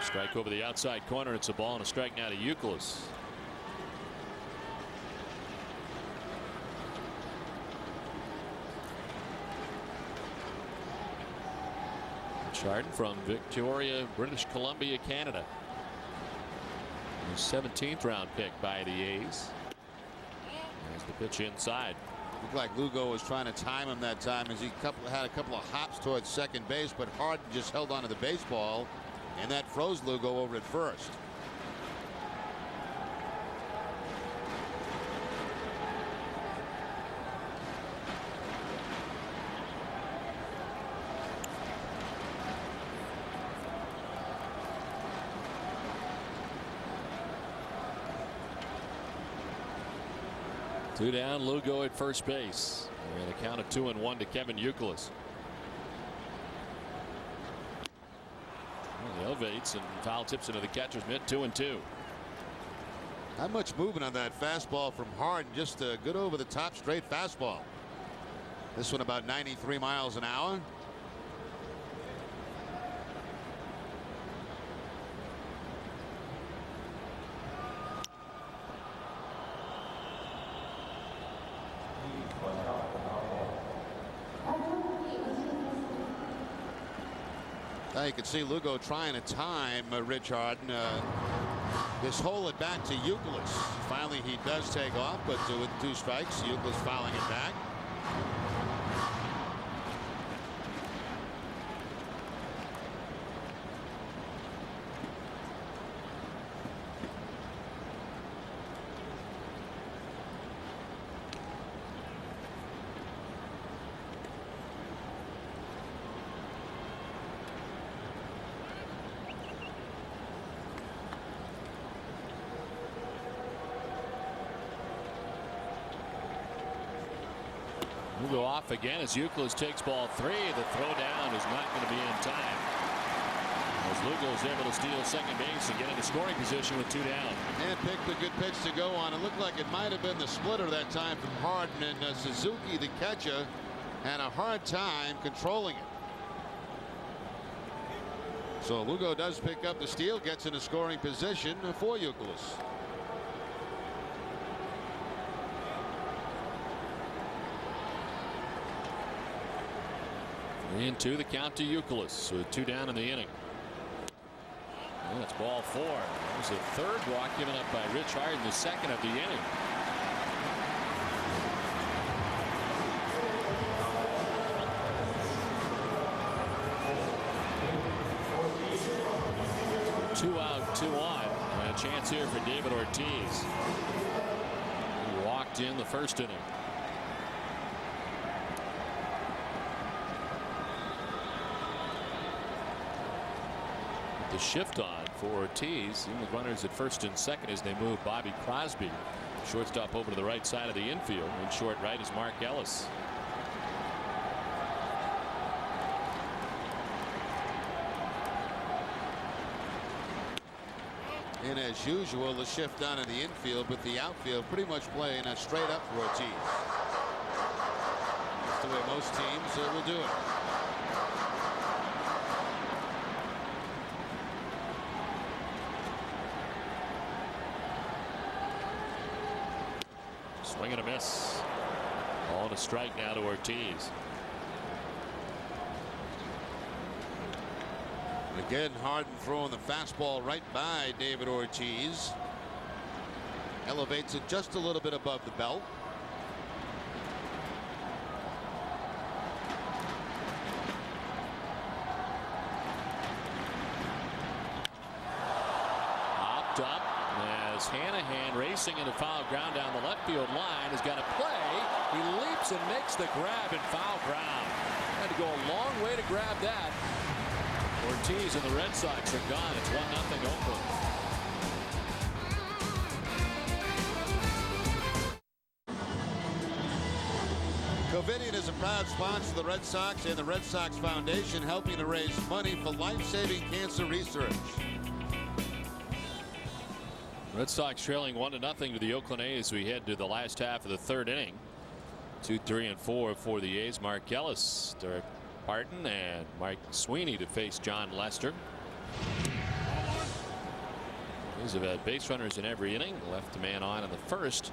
Strike over the outside corner. It's a ball and a strike now to Youkilis. Harden from Victoria, British Columbia, Canada. The 17th round pick by the A's. There's the pitch inside. Looked like Lugo was trying to time him that time as he had a couple of hops towards second base, but Harden just held onto the baseball. And that froze Lugo over at first. Two down, Lugo at first base. And a count of 2-1 to Kevin Youkilis. He elevates and foul tips into the catcher's mitt. 2-2. Not much movement on that fastball from Harden. Just a good over the top straight fastball. This one about 93 miles an hour. Now you can see Lugo trying to time Rich Harden. Just hold it back to Youkilis. Finally, he does take off, but with 2 strikes, Youkilis fouling it back. Lugo off again as Youkilis takes ball 3. The throw down is not going to be in time. As Lugo is able to steal second base and get into scoring position with 2 down. And picked a good pitch to go on. It looked like it might have been the splitter that time from Harden, and Suzuki, the catcher, had a hard time controlling it. So Lugo does pick up the steal, gets into scoring position for Youkilis. Into the count to Youkilis with 2 down in the inning. And it's ball 4. That was the 3rd walk given up by Rich Harden, the 2nd of the inning. Two out, 2 on. And a chance here for David Ortiz. He walked in the first inning. the shift on for Ortiz. Even with runners at first and second as they move Bobby Crosby. Shortstop over to the right side of the infield. In short right is Mark Ellis. And as usual, the shift down in the infield, with the outfield pretty much playing straight up for Ortiz. That's the way most teams will do it. Swing and a miss. Ball and a strike now to Ortiz. Again, Harden throwing the fastball right by David Ortiz. Elevates it just a little bit above the belt. Popped up as Hanahan, racing into foul ground down the left field line, has got a play. He leaps and makes the grab in foul ground. Had to go a long way to grab that. Ortiz and the Red Sox are gone. It's 1-0 Oakland. Covidien is a proud sponsor of the Red Sox and the Red Sox Foundation, helping to raise money for life-saving cancer research. Red Sox trailing 1-0 to the Oakland A's as we head to the last half of the third inning. 2, 3, and 4 for the A's. Mark Ellis, Derek Harden, and Mike Sweeney to face John Lester. A's have had base runners in every inning. Left a man on in the first,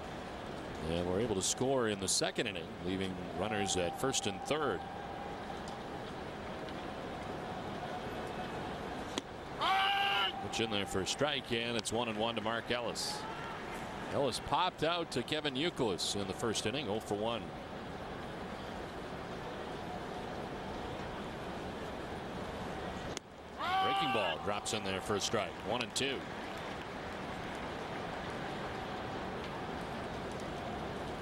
and were able to score in the second inning, leaving runners at first and third. Pitch in there for a strike, and it's 1-1 to Mark Ellis. Ellis popped out to Kevin Youkilis in the first inning, 0 for 1. Breaking ball drops in there for a strike. 1-2.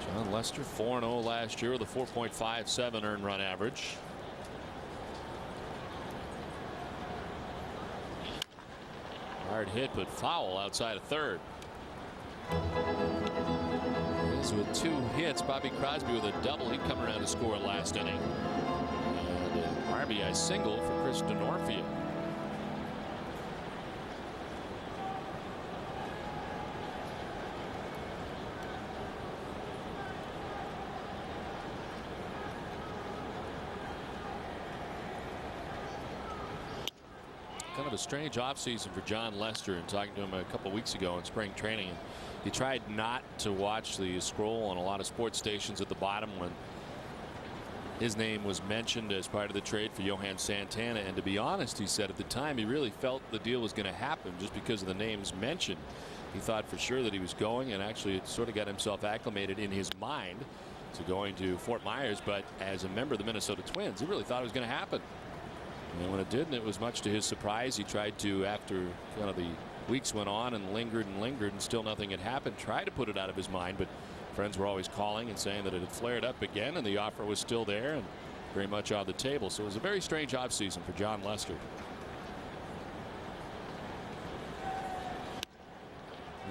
John Lester 4-0 last year with a 4.57 earned run average. Hard hit, but foul outside of third. This with 2 hits. Bobby Crosby with a double. He'd come around to score last inning. And an RBI single for Chris Denorfia. Kind of a strange offseason for John Lester, and talking to him a couple weeks ago in spring training. He tried not to watch the scroll on a lot of sports stations at the bottom when his name was mentioned as part of the trade for Johan Santana. And to be honest, he said at the time he really felt the deal was going to happen just because of the names mentioned. He thought for sure that he was going, and actually it sort of got himself acclimated in his mind to going to Fort Myers. But as a member of the Minnesota Twins, he really thought it was going to happen. And when it didn't, it was much to his surprise. He tried to, after kind of the weeks went on and lingered, and still nothing had happened, tried to put it out of his mind, but friends were always calling and saying that it had flared up again, and the offer was still there and very much on the table. So it was a very strange offseason for John Lester.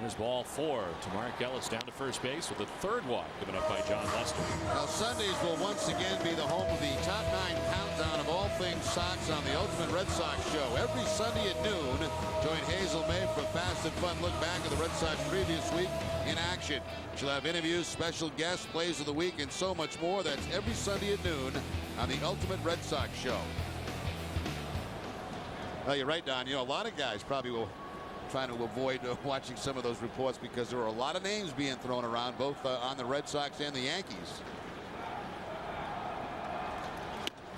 There's ball 4 to Mark Ellis down to first base with the third walk given up by John Lester. Now Sundays will once again be the home of the top 9 countdown of all things Sox on the Ultimate Red Sox Show. Every Sunday at noon, join Hazel May for a fast and fun look back at the Red Sox previous week in action. She'll have interviews, special guests, plays of the week, and so much more. That's every Sunday at noon on the Ultimate Red Sox Show. Well, you're right, Don. You know, a lot of guys probably will trying to avoid watching some of those reports because there are a lot of names being thrown around, both on the Red Sox and the Yankees.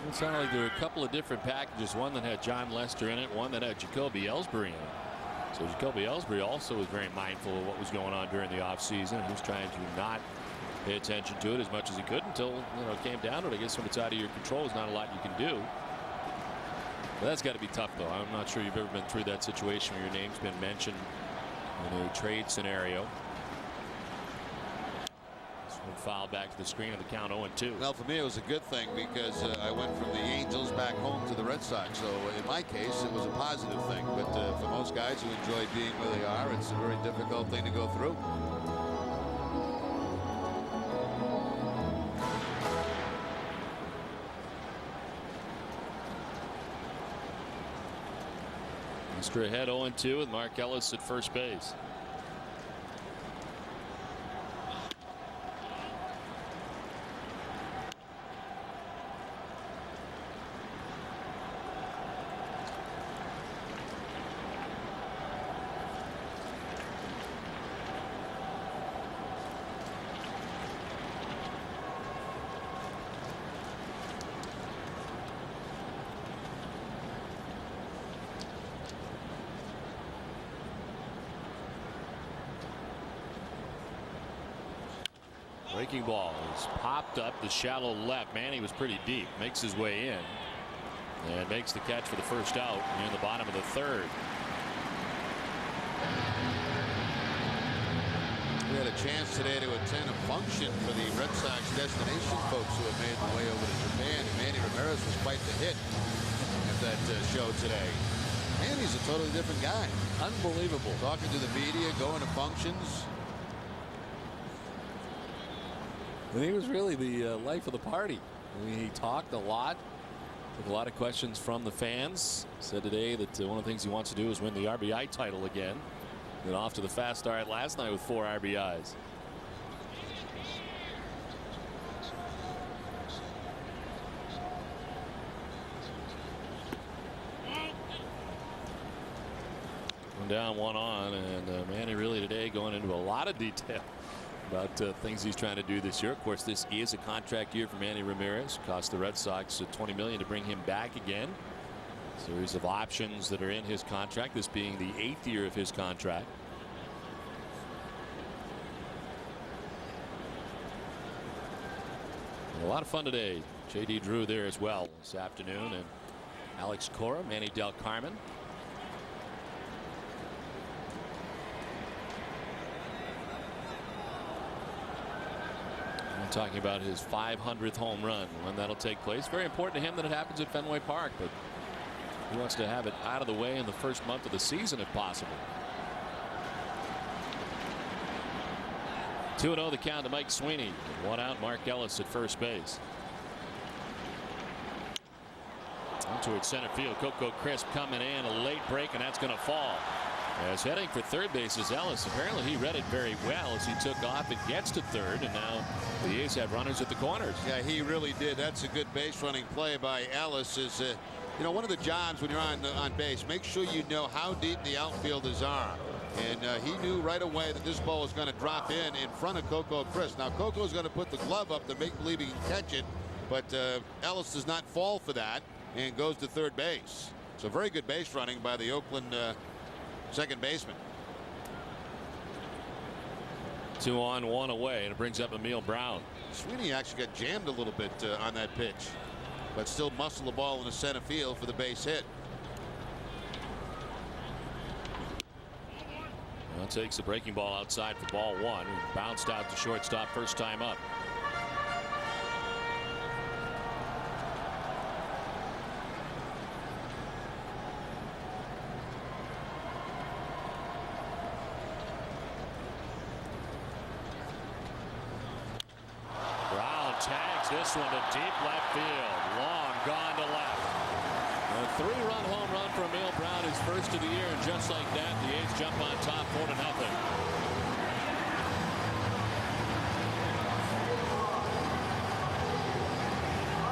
It sounded like there were a couple of different packages, one that had John Lester in it, one that had Jacoby Ellsbury in it. So Jacoby Ellsbury also was very mindful of what was going on during the offseason. He was trying to not pay attention to it as much as he could until it came down to it. I guess when it's out of your control, there's not a lot you can do. But that's got to be tough, though. I'm not sure you've ever been through that situation where your name's been mentioned in a trade scenario. And foul back to the screen of the count 0-2. Well, for me, it was a good thing because I went from the Angels back home to the Red Sox. So in my case, it was a positive thing. But for most guys who enjoy being where they are, it's a very difficult thing to go through. Lester ahead 0-2 with Mark Ellis at first base. Breaking ball is popped up the shallow left. Manny was pretty deep. Makes his way in and makes the catch for the first out in the bottom of the third. We had a chance today to attend a function for the Red Sox destination folks who have made their way over to Japan. And Manny Ramirez was quite the hit at that show today. Manny's a totally different guy. Unbelievable. Talking to the media, going to functions. And he was really the life of the party. I mean, he talked a lot. Took a lot of questions from the fans. Said today that one of the things he wants to do is win the RBI title again. Then off to the fast start last night with 4 RBIs. One down, one on, and Manny really today going into a lot of detail about things he's trying to do this year. Of course, this is a contract year for Manny Ramirez. Cost the Red Sox $20 million to bring him back again. Series of options that are in his contract, this being the 8th year of his contract. And a lot of fun today. J.D. Drew there as well this afternoon, and Alex Cora, Manny Del Carmen. Talking about his 500th home run, when that'll take place. Very important to him that it happens at Fenway Park, but he wants to have it out of the way in the first month of the season if possible. 2-0 the count to Mike Sweeney. One out, Mark Ellis at first base. On towards center field. Coco Crisp coming in, a late break, and that's going to fall. As heading for third base is Ellis. Apparently he read it very well as he took off and gets to third, and now the A's have runners at the corners. Yeah, he really did. That's a good base running play by Ellis. Is you know, one of the jobs when you're on base, make sure you know how deep the outfielders are. And he knew right away that this ball was going to drop in front of Coco Crisp. Now Coco's going to put the glove up to make believe he can catch it, but Ellis does not fall for that and goes to third base. So very good base running by the Oakland second baseman. 2 on, 1 away, and it brings up Emil Brown. Sweeney actually got jammed a little bit on that pitch, but still muscled the ball in the center field for the base hit. Well, takes the breaking ball outside for ball 1. Bounced out to shortstop first time up. This one to deep left field. Long gone to left. A 3-run home run for Emil Brown, his first of the year, and just like that, the A's jump on top 4-0.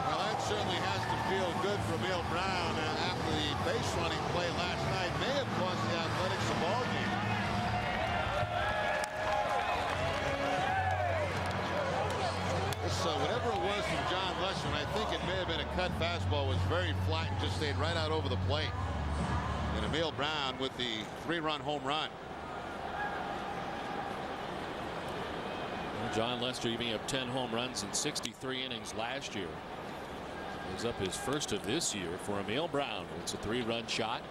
Well, that certainly has to feel good for Emil Brown after the base running play last night may have cost the Athletics a ball game. Whatever it was from John Lester, and I think it may have been a cut fastball, was very flat and just stayed right out over the plate. And Emil Brown with the 3-run home run. Well, John Lester giving up 10 home runs in 63 innings last year. He's up his first of this year for Emil Brown. It's a 3-run shot.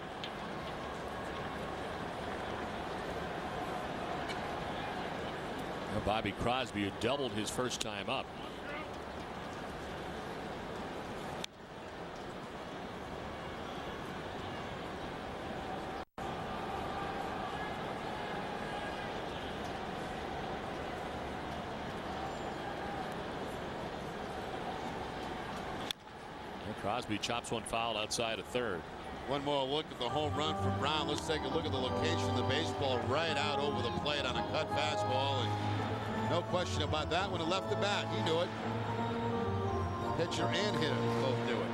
Bobby Crosby had doubled his first time up. Crosby chops one foul outside of third. One more look at the home run from Brown. Let's take a look at the location of the baseball right out over the plate on a cut fastball. And no question about that one. It left the bat. He knew it. Pitcher and hitter both knew it.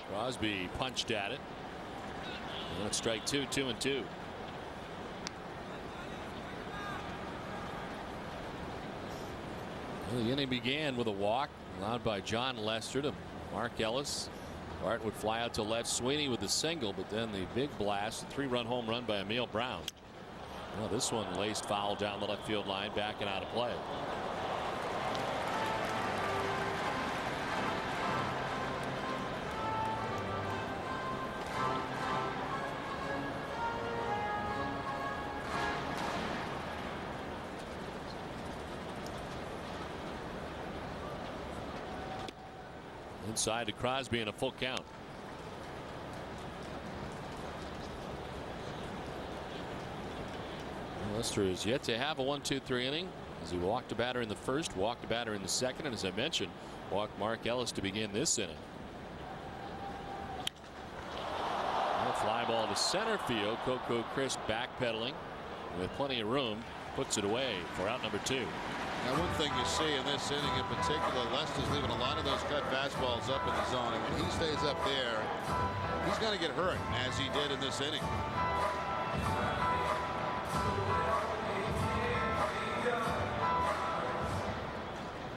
Crosby punched at it. And it's strike two, 2-2. Well, the inning began with a walk allowed by John Lester to Mark Ellis. Bart would fly out to left. Sweeney with the single, but then the big blast, a 3-run home run by Emil Brown. Well, this one laced foul down the left field line, back and out of play. Inside to Crosby in a full count. Lester is yet to have a 1-2-3 inning as he walked a batter in the first, walked a batter in the second, and as I mentioned, walked Mark Ellis to begin this inning. A fly ball to center field. Coco Crisp backpedaling with plenty of room, puts it away for out number 2. Now, one thing you see in this inning in particular, Lester's leaving a lot of those cut fastballs up in the zone, and when he stays up there, he's going to get hurt, as he did in this inning.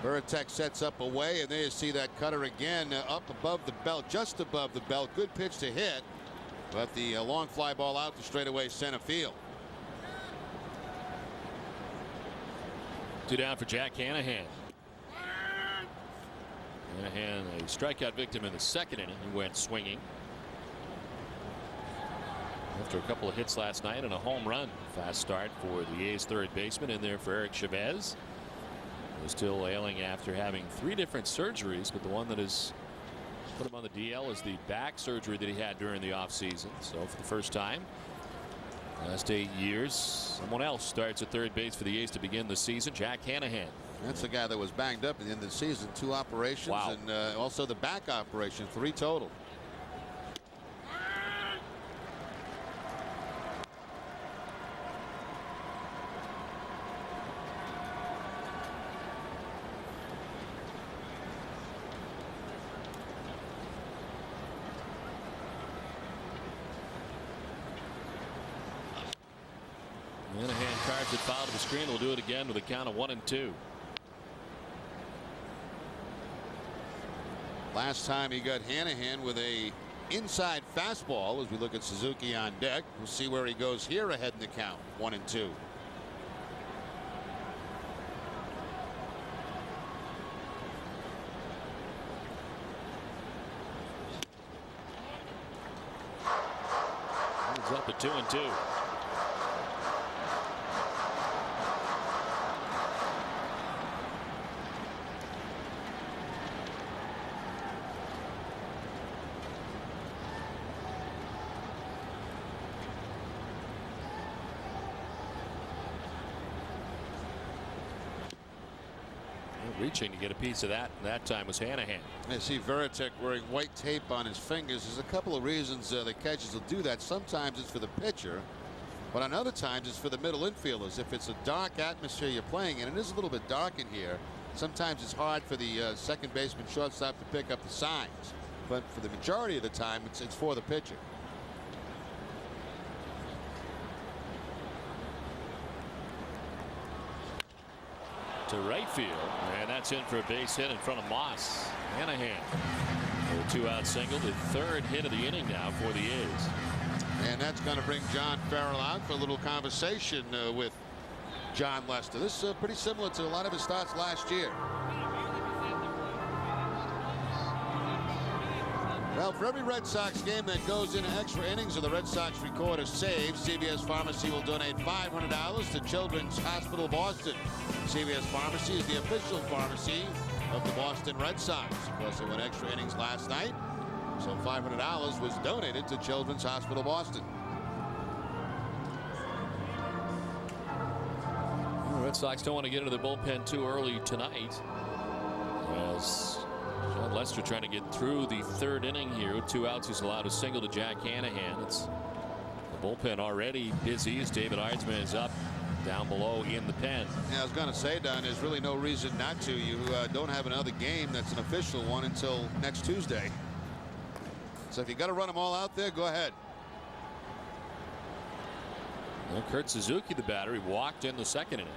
Veritek sets up away, and there you see that cutter again up above the belt, just above the belt. Good pitch to hit, but the long fly ball out to straightaway center field. 2 down for Jack Hanahan. Hanahan, a strikeout victim in the second inning. He went swinging after a couple of hits last night and a home run. Fast start for the A's third baseman in there for Eric Chavez. He was still ailing after having 3 different surgeries, but the one that has put him on the DL is the back surgery that he had during the offseason. So for the first time last 8 years, someone else starts at third base for the A's to begin the season. Jack Hanahan. That's the guy that was banged up at the end of the season. 2 operations. Wow. And also the back operation, 3 total. Hanahan carves it foul to the screen. Will do it again with a count of 1-2. Last time he got Hanahan with a inside fastball. As we look at Suzuki on deck, we'll see where he goes here ahead in the count. 1-2. He's up at 2-2. Reaching to get a piece of that, and that time was Hanahan. I see Veritek wearing white tape on his fingers. There's a couple of reasons the catchers will do that. Sometimes it's for the pitcher, but on other times it's for the middle infielders. If it's a dark atmosphere you're playing in, and it is a little bit dark in here, sometimes it's hard for the second baseman, shortstop to pick up the signs. But for the majority of the time, it's for the pitcher. To right field, and that's in for a base hit in front of Moss. Hanahan, a 2-out single, the third hit of the inning now for the A's. And that's going to bring John Farrell out for a little conversation with John Lester. This is pretty similar to a lot of his starts last year. Well, for every Red Sox game that goes into extra innings or the Red Sox record a save, CVS Pharmacy will donate $500 to Children's Hospital Boston. CVS Pharmacy is the official pharmacy of the Boston Red Sox. Of course, they went extra innings last night, so $500 was donated to Children's Hospital Boston. The Red Sox don't want to get into the bullpen too early tonight, as John Lester trying to get through the third inning here. With 2 outs, he's allowed a single to Jack Hanahan. It's the bullpen already busy as David Eidsman is up down below in the pen. Yeah, I was going to say, Don, there's really no reason not to. You don't have another game that's an official one until next Tuesday. So if you got to run them all out there, go ahead. Well, Kurt Suzuki, the batter, he walked in the second inning.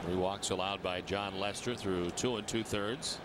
Three walks allowed by John Lester through 2 2/3.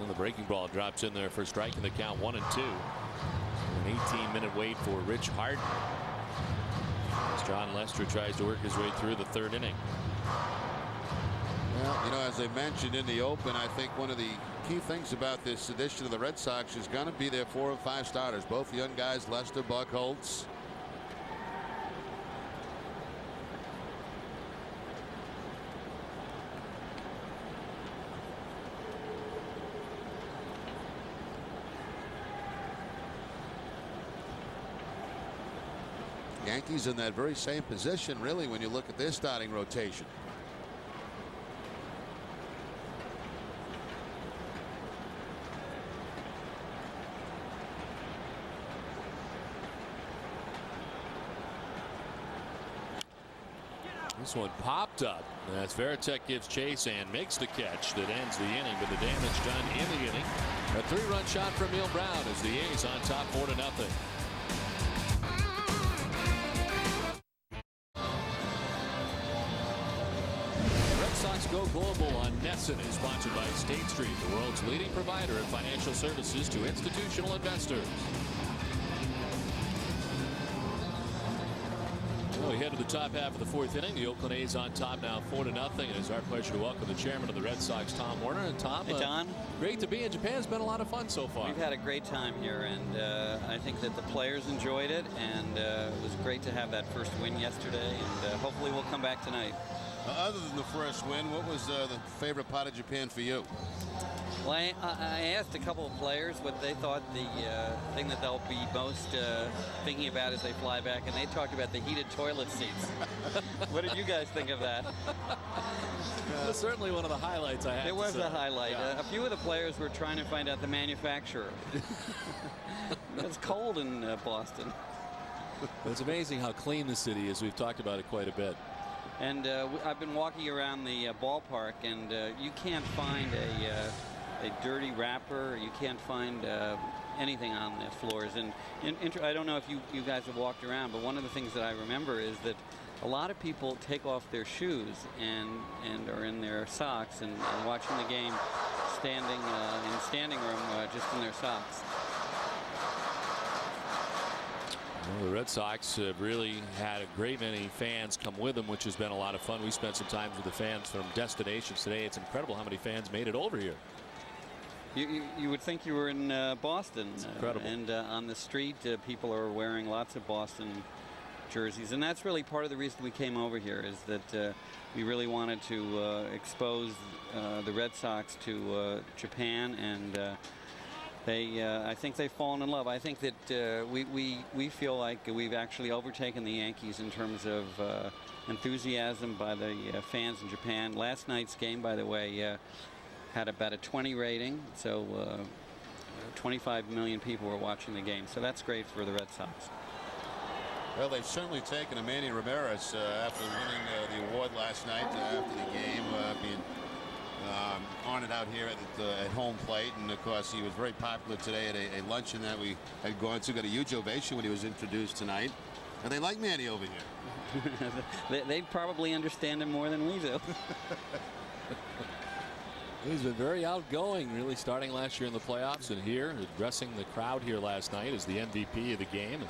The breaking ball drops in there for striking the count 1-2. An 18-minute wait for Rich Harden as John Lester tries to work his way through the third inning. Well, you know, as I mentioned in the open, I think one of the key things about this edition of the Red Sox is going to be their 4 and 5 starters. Both young guys, Lester, Buckholz. Yankees in that very same position, really, when you look at their starting rotation. This one popped up as Veritek gives chase and makes the catch that ends the inning, but the damage done in the inning. A 3-run shot from Neil Brown as the A's on top 4-0. Go global on Nesson is sponsored by State Street, the world's leading provider of financial services to institutional investors. Well, we head to the top half of the 4th inning. The Oakland A's on top now 4-0. And it's our pleasure to welcome the chairman of the Red Sox, Tom Werner. And Tom, hey, Don. Great to be in Japan. It's been a lot of fun so far. We've had a great time here, and I think that the players enjoyed it, and it was great to have that first win yesterday, and hopefully we'll come back tonight. Other than the first win, what was the favorite part of Japan for you? Well, I asked a couple of players what they thought the thing that they'll be most thinking about as they fly back, and they talked about the heated toilet seats. What did you guys think of that? Certainly one of the highlights I had. It was a highlight. Yeah. A few of the players were trying to find out the manufacturer. It's cold in Boston. It's amazing how clean the city is. We've talked about it quite a bit. And I've been walking around the ballpark, and you can't find a dirty wrapper. You can't find anything on the floors. And I don't know if you guys have walked around, but one of the things that I remember is that a lot of people take off their shoes and are in their socks and watching the game standing in standing room just in their socks. Well, the Red Sox have really had a great many fans come with them, which has been a lot of fun. We spent some time with the fans from destinations today. It's incredible how many fans made it over here. You would think you were in Boston. It's incredible. And on the street, people are wearing lots of Boston jerseys. And that's really part of the reason we came over here, is that we really wanted to expose the Red Sox to Japan, and I think they've fallen in love. I think that we feel like we've actually overtaken the Yankees in terms of enthusiasm by the fans in Japan. Last night's game, by the way, had about a 20 rating, so 25 million people were watching the game, so that's great for the Red Sox. Well, they've certainly taken a Manny Ramirez after winning the award last night after the game, being honored out here at home plate. And of course, he was very popular today at a luncheon that we had gone to. Got a huge ovation when he was introduced tonight. And they like Manny over here. They probably understand him more than we do. He's been very outgoing, really, starting last year in the playoffs, and here addressing the crowd here last night as the MVP of the game.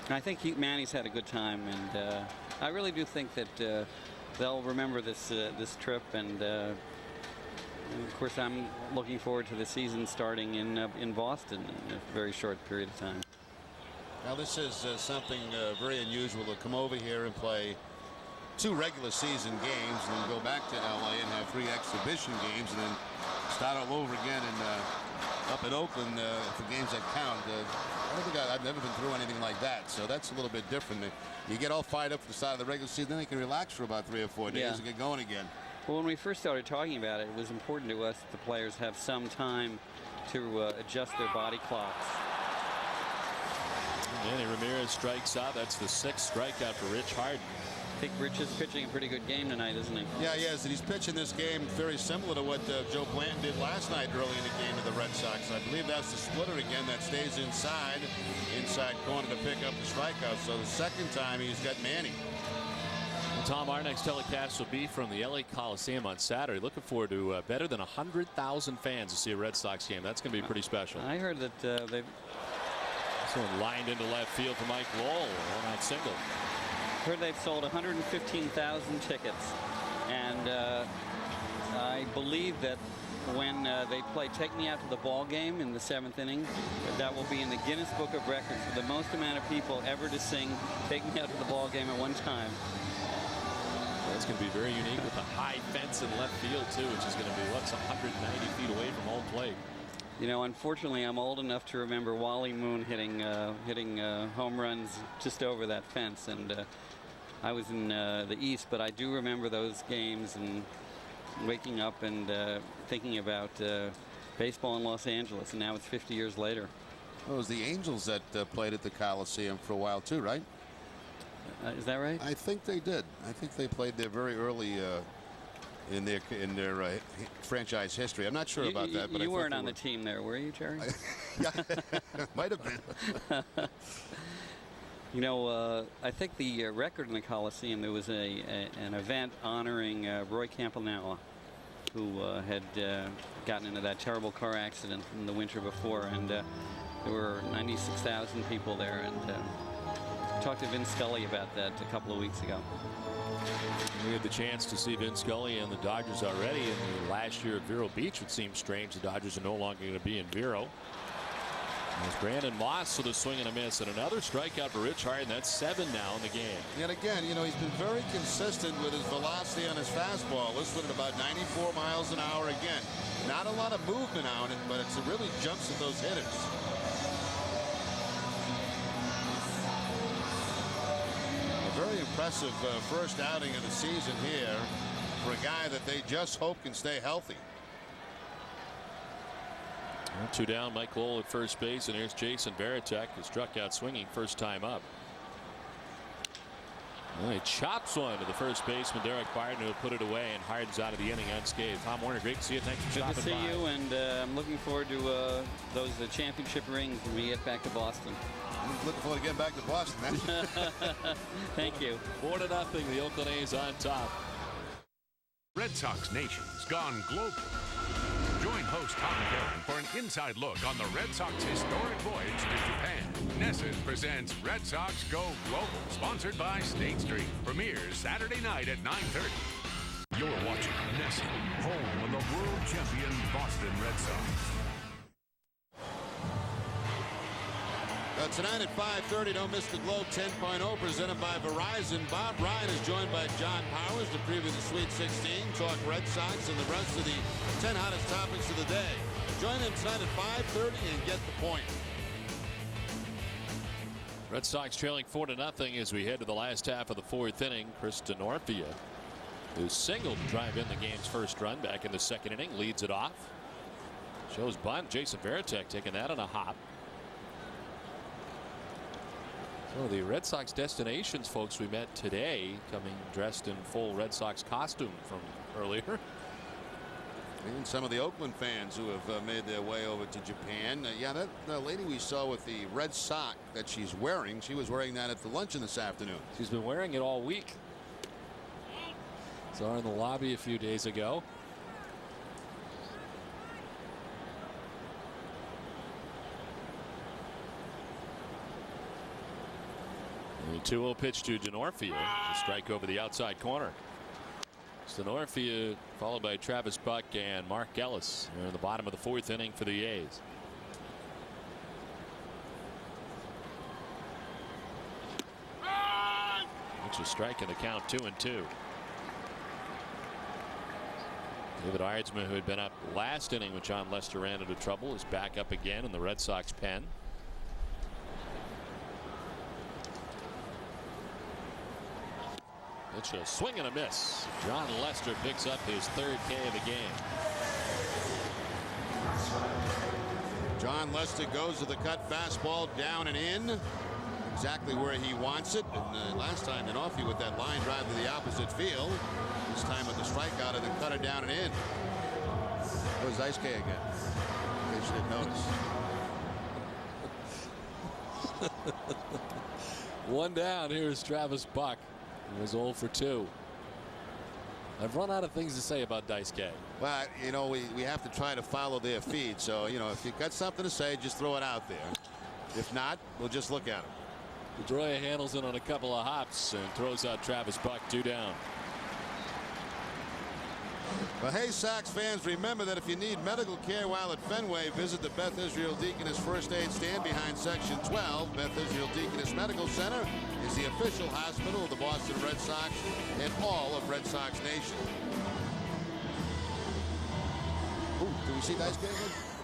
I think Manny's had a good time, and I really do think that they'll remember this trip, and of course I'm looking forward to the season starting in Boston in a very short period of time. Now this is something very unusual to come over here and play 2 regular season games and then go back to LA and have 3 exhibition games and then start all over again up in Oakland for games that count. I don't think I've never been through anything like that, so that's a little bit different. You get all fired up for the start of the regular season, then you can relax for about 3 or 4 days and get going again. Well, when we first started talking about it, it was important to us that the players have some time to adjust their body clocks. Manny Ramirez strikes out. That's the 6th strikeout for Rich Harden. I think Rich is pitching a pretty good game tonight, isn't he? Yeah, he is. And he's pitching this game very similar to what Joe Blanton did last night early in the game of the Red Sox. I believe that's the splitter again that stays inside corner to pick up the strikeout. So the second time he's got Manny. Tom, our next telecast will be from the LA Coliseum on Saturday. Looking forward to better than 100,000 fans to see a Red Sox game. That's going to be pretty special. I heard that they've... Someone lined into left field for Mike Lowell. One-out single. Heard they've sold 115,000 tickets, and I believe that when they play Take Me Out to the Ball Game in the 7th inning, that will be in the Guinness Book of Records for the most amount of people ever to sing Take Me Out to the Ball Game at one time. That's going to be very unique with the high fence in left field too, which is going to be 190 feet away from home plate. You know, unfortunately, I'm old enough to remember Wally Moon hitting home runs just over that fence, and I was in the East, but I do remember those games and waking up and thinking about baseball in Los Angeles, and now it's 50 years later. Well, it was the Angels that played at the Coliseum for a while too, right? Is that right? I think they did. I think they played there very early in their franchise history. I'm not sure about that, but you weren't on the team there, were you, Jerry? Might have been. You know, I think the record in the Coliseum, there was an event honoring Roy Campanella, who had gotten into that terrible car accident in the winter before, and there were 96,000 people there, and talked to Vin Scully about that a couple of weeks ago. We had the chance to see Vin Scully and the Dodgers already in the last year at Vero Beach. It seems strange the Dodgers are no longer going to be in Vero. There's Brandon Moss with a swing and a miss, and another strikeout for Rich Harden. That's 7 now in the game. And again, you know, he's been very consistent with his velocity on his fastball, listed at about 94 miles an hour again. Not a lot of movement on it, but it really jumps at those hitters. A very impressive first outing of the season here for a guy that they just hope can stay healthy. 2 down, Mike Lowell at first base, and here's Jason Varitek, who struck out swinging first time up. Well, he chops one to the first baseman, Derek Barton, who put it away, and Harden's out of the inning unscathed. Tom Warner, great to see you. Thanks for stopping by. Good to see you, and I'm looking forward to those championship rings when we get back to Boston. I'm looking forward to getting back to Boston. Thank you. 4-0, the Oakland A's on top. Red Sox Nation's gone global. Join host Tom Karen for an inside look on the Red Sox historic voyage to Japan. Nessus presents Red Sox Go Global, sponsored by State Street. Premieres Saturday night at 9:30. You're watching Nessus, home of the world champion Boston Red Sox. Tonight at 5:30, don't miss the Globe 10.0 presented by Verizon. Bob Ryan is joined by John Powers to preview the Sweet 16, talk Red Sox, and the rest of the 10 hottest topics of the day. Join them tonight at 5:30 and get the point. Red Sox trailing 4-0 as we head to the last half of the fourth inning. Chris Denorfia, who singled to drive in the game's first run back in the second inning, leads it off. Shows bunt. Jason Varitek taking that on a hop. So the Red Sox destinations folks we met today coming dressed in full Red Sox costume from earlier. Even some of the Oakland fans who have made their way over to Japan. Yeah, that lady we saw with the red sock that she's wearing, she was wearing that at the luncheon this afternoon. She's been wearing it all week. Saw her in the lobby a few days ago. The 2-0 pitch to Denorfia. A strike over the outside corner. Denorfia followed by Travis Buck and Mark Ellis. They're in the bottom of the fourth inning for the A's. It's a strike in the count, 2-2. David Eidsman, who had been up last inning when John Lester ran into trouble, is back up again in the Red Sox pen. It's a swing and a miss. John Lester picks up his third K of the game. John Lester goes to the cut fastball down and in. Exactly where he wants it. And last time Denorfia with that line drive to the opposite field. This time with the strikeout and the cutter down and in. There's Dice K again. In case you didn't notice. One down. Here's Travis Buck. He was 0 for 2. I've run out of things to say about Dice K. Well, you know, we have to try to follow their feed. So, you know, if you've got something to say, just throw it out there. If not, we'll just look at him. Pedroia handles it on a couple of hops and throws out Travis Buck, 2 down. Well, hey, Sox fans, remember that if you need medical care while at Fenway, visit the Beth Israel Deaconess First Aid Stand behind Section 12. Beth Israel Deaconess Medical Center is the official hospital of the Boston Red Sox and all of Red Sox Nation. Ooh, do we see Dice K?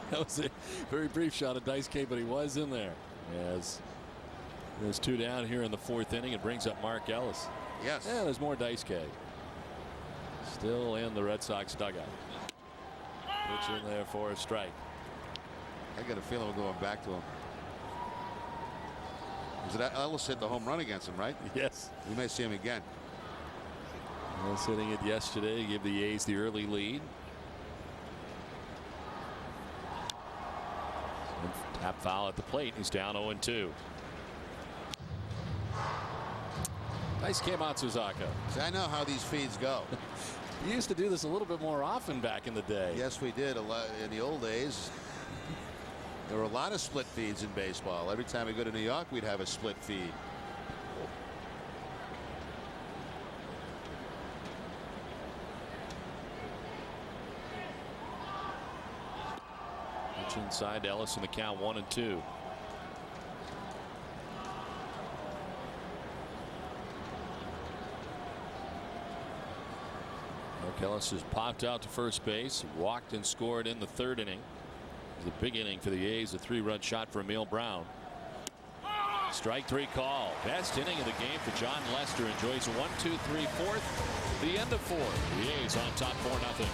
That was a very brief shot of Dice K, but he was in there. As there's 2 down here in the fourth inning, it brings up Mark Ellis. Yes. Yeah, there's more Dice K. Still in the Red Sox dugout. Pitch in there for a strike. I got a feeling we're going back to him. Ellis hit the home run against him, right? Yes. We may see him again. Ellis hitting it yesterday to give the A's the early lead. Tap foul at the plate. He's down 0-2. Nice came out Suzaka. See, I know how these feeds go. We used to do this a little bit more often back in the day. Yes, we did. A lot in the old days. There were a lot of split feeds in baseball. Every time we go to New York, we'd have a split feed. Pitch inside to Ellis in the count, 1-2. Ellis has popped out to first base, walked and scored in the third inning. It was a big inning for the A's, a 3-run shot for Emil Brown. Strike 3 call. Best inning of the game for John Lester. Enjoys a 1-2-3 fourth. The end of 4. The A's on top 4-0.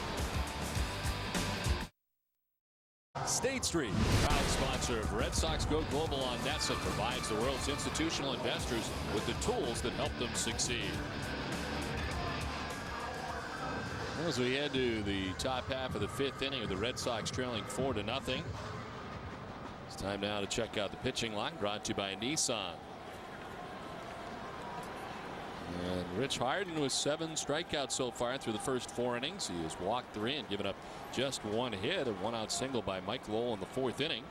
State Street, proud sponsor of Red Sox Go Global on NESN, provides the world's institutional investors with the tools that help them succeed. As we head to the top half of the 5th inning of the Red Sox trailing 4-0. It's time now to check out the pitching line, brought to you by Nissan. And Rich Harden with 7 strikeouts so far through the first 4 innings. He has walked 3 and given up just 1 hit, a 1-out single by Mike Lowell in the 4th inning.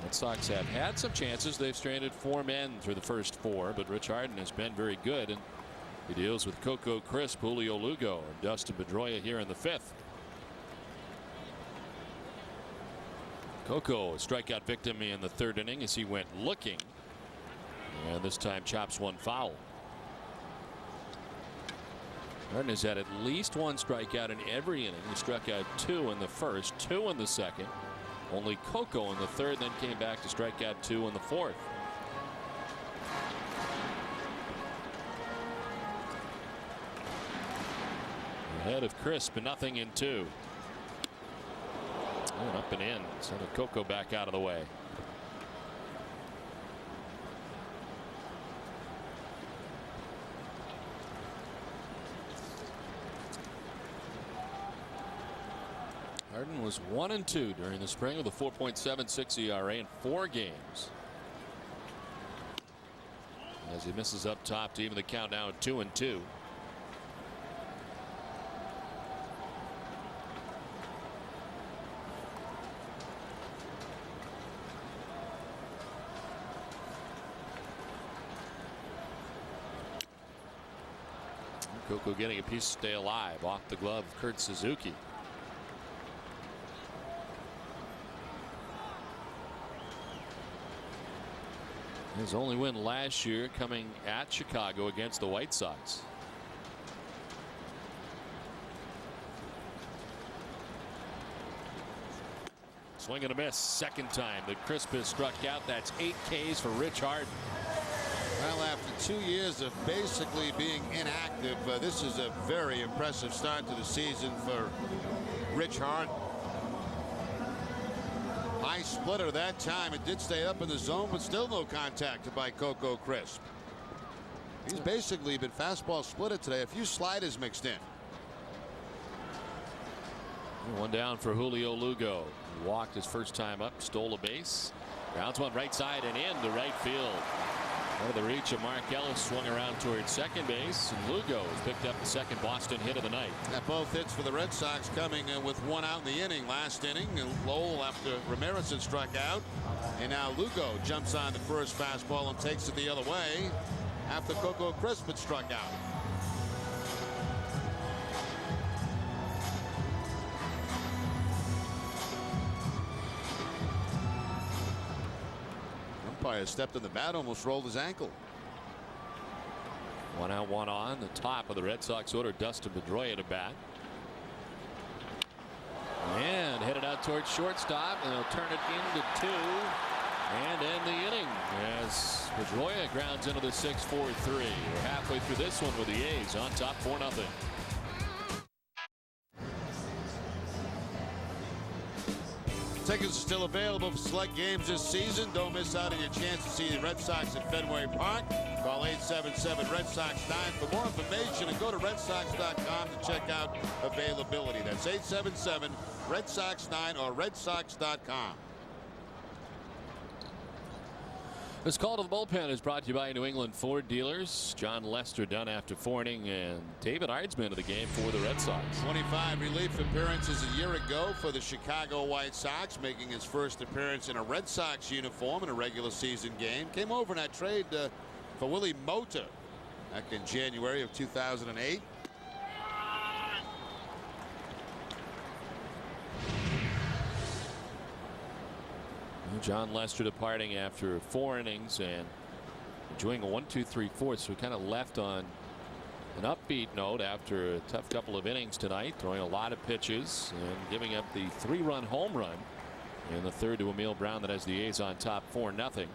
Red Sox have had some chances. They've stranded 4 men through the first 4, but Rich Harden has been very good, and he deals with Coco Crisp, Julio Lugo, and Dustin Pedroia here in the 5th. Coco, a strikeout victim in the 3rd inning as he went looking, and this time chops 1 foul. Harden has had at least one strikeout in every inning. He struck out 2 in the first, 2 in the second. Only Coco in the third, then came back to strike out 2 in the fourth. Ahead of Crisp, 0-2. And up and in. Send a Coco back out of the way. Harden was 1-2 during the spring with a 4.76 ERA in 4 games. As he misses up top to even the count now at 2-2. Coco getting a piece to stay alive off the glove of Kurt Suzuki. His only win last year coming at Chicago against the White Sox. Swing and a miss. Second time that Crisp has struck out. That's 8 Ks for Rich Harden. Well, after 2 years of basically being inactive, this is a very impressive start to the season for Rich Harden. High splitter that time. It did stay up in the zone, but still no contact by Coco Crisp. He's basically been fastball splitted today. A few sliders mixed in. One down for Julio Lugo. He walked his first time up, stole a base. Grounds one right side and into right field. Out of the reach of Mark Ellis, swung around towards second base, and Lugo has picked up the second Boston hit of the night. Now both hits for the Red Sox coming with 1 out in the inning. Last inning, and Lowell after Ramirez had struck out, and now Lugo jumps on the first fastball and takes it the other way after Coco Crisp had struck out. Umpire stepped in the bat, almost rolled his ankle. 1 out, 1 on. The top of the Red Sox order, Dustin Pedroia to bat. And headed out towards shortstop, and they'll turn it into 2 and end the inning as Pedroia grounds into the 6-4-3. We're halfway through this one with the A's on top 4-0. Tickets are still available for select games this season. Don't miss out on your chance to see the Red Sox at Fenway Park. Call 877 Red Sox 9 for more information, and go to redsox.com to check out availability. That's 877 Red Sox 9 or redsox.com. This call to the bullpen is brought to you by New England Ford dealers. John Lester done after 4 innings, and David Ardsman of the game for the Red Sox. 25 relief appearances a year ago for the Chicago White Sox, making his first appearance in a Red Sox uniform in a regular season game. Came over in that trade for Willie Mota back in January of 2008. John Lester departing after 4 innings and enjoying a 1-2-3-4. So kind of left on an upbeat note after a tough couple of innings tonight, throwing a lot of pitches and giving up the 3-run home run in the third to Emil Brown that has the A's on top 4-0. And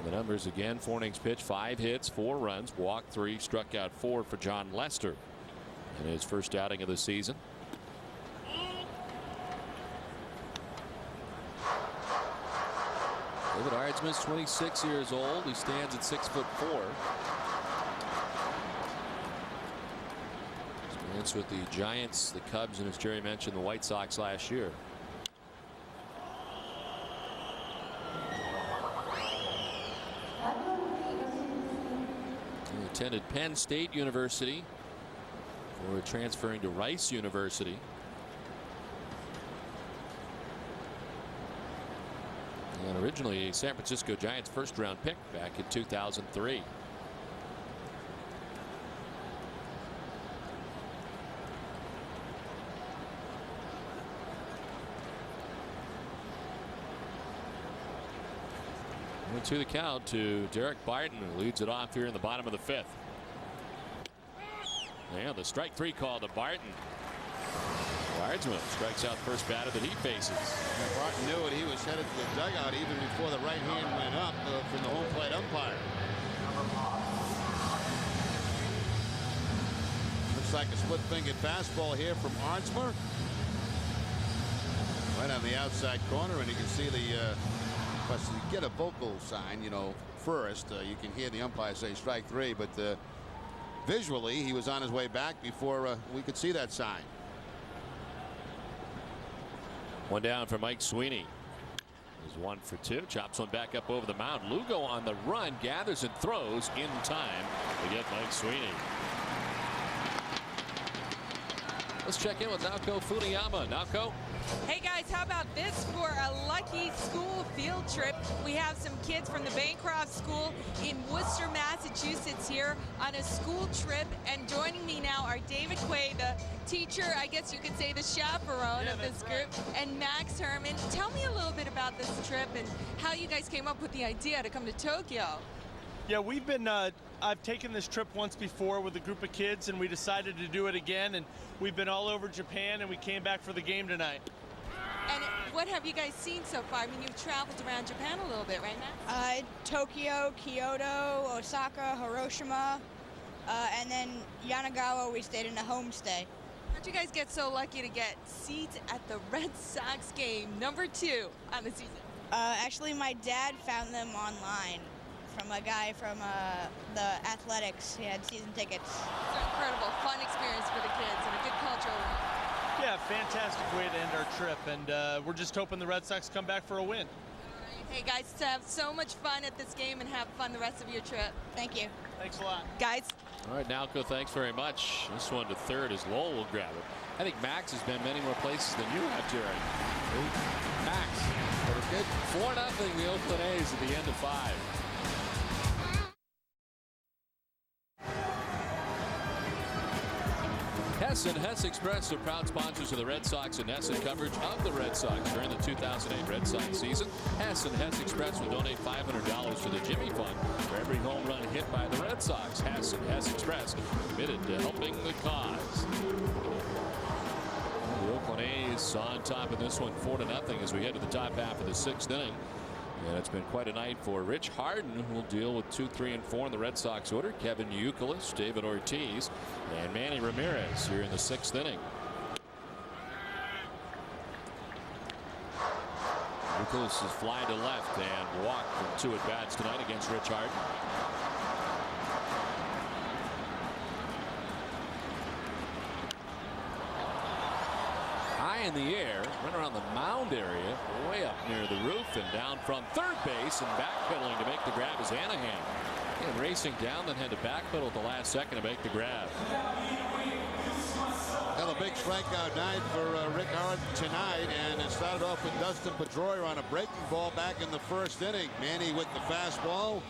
the numbers again: 4 innings pitched, 5 hits, 4 runs, walked 3, struck out 4 for John Lester in his first outing of the season. David Ardsman is 26 years old. He stands at 6'4". Experience with the Giants, the Cubs, and as Jerry mentioned, the White Sox last year. He attended Penn State University before transferring to Rice University. And originally a San Francisco Giants first-round pick back in 2003. To the count to Derek Barton, who leads it off here in the bottom of the 5th. Yeah, the strike 3 call to Barton. Guardsman strikes out first batter that he faces. And Barton knew it. He was headed to the dugout even before the right hand went up from the home plate umpire. Looks like a split-fingered fastball here from Arnsmer. Right on the outside corner, and you can see the get a vocal sign, first. You can hear the umpire say strike 3, but visually he was on his way back before we could see that sign. One down for Mike Sweeney. He's 1 for 2. Chops one back up over the mound. Lugo on the run, gathers and throws in time to get Mike Sweeney. Let's check in with Naoko Funiyama. Naoko. Hey guys, how about this for a lucky school field trip? We have some kids from the Bancroft School in Worcester, Massachusetts here on a school trip, and joining me now are David Quay, the teacher, I guess you could say the chaperone of this group, and Max Herman. Tell me a little bit about this trip and how you guys came up with the idea to come to Tokyo. Yeah, we've been, I've taken this trip once before with a group of kids, and we decided to do it again, and we've been all over Japan, and we came back for the game tonight. And what have you guys seen so far? I mean, you've traveled around Japan a little bit, right now? Tokyo, Kyoto, Osaka, Hiroshima, and then Yanagawa, we stayed in a homestay. How'd you guys get so lucky to get seats at the Red Sox game #2 on the season? Actually, my dad found them online from a guy from the athletics. He had season tickets. It's an incredible, fun experience for the kids and a good cultural one. Yeah, fantastic way to end our trip, and we're just hoping the Red Sox come back for a win. Hey guys, have so much fun at this game and have fun the rest of your trip. Thank you. Thanks a lot. Guys. All right, Naoko, thanks very much. This one to third as Lowell will grab it. I think Max has been many more places than you have, Jerry. Max. 4-0 the Oakland A's at the end of 5. Hess and Hess Express are proud sponsors of the Red Sox and Hess coverage of the Red Sox during the 2008 Red Sox season. Hess and Hess Express will donate $500 to the Jimmy Fund for every home run hit by the Red Sox. Hess and Hess Express committed to helping the cause. The Oakland A's on top of this one 4-0 as we head to the top half of the 6th inning. And it's been quite a night for Rich Harden, who will deal with 2, 3, and 4 in the Red Sox order. Kevin Youkilis, David Ortiz, and Manny Ramirez here in the 6th inning. Youkilis is flying to left and walked from 2 at-bats tonight against Rich Harden. High in the air, right around the mound area, way up near the roof, and down from third base and backpedaling to make the grab is Hanahan. And racing down, then had to backpedal at the last second to make the grab. Well, a big strikeout night for Rick Harden tonight, and it started off with Dustin Pedroia on a breaking ball back in the 1st inning. Manny with the fastball,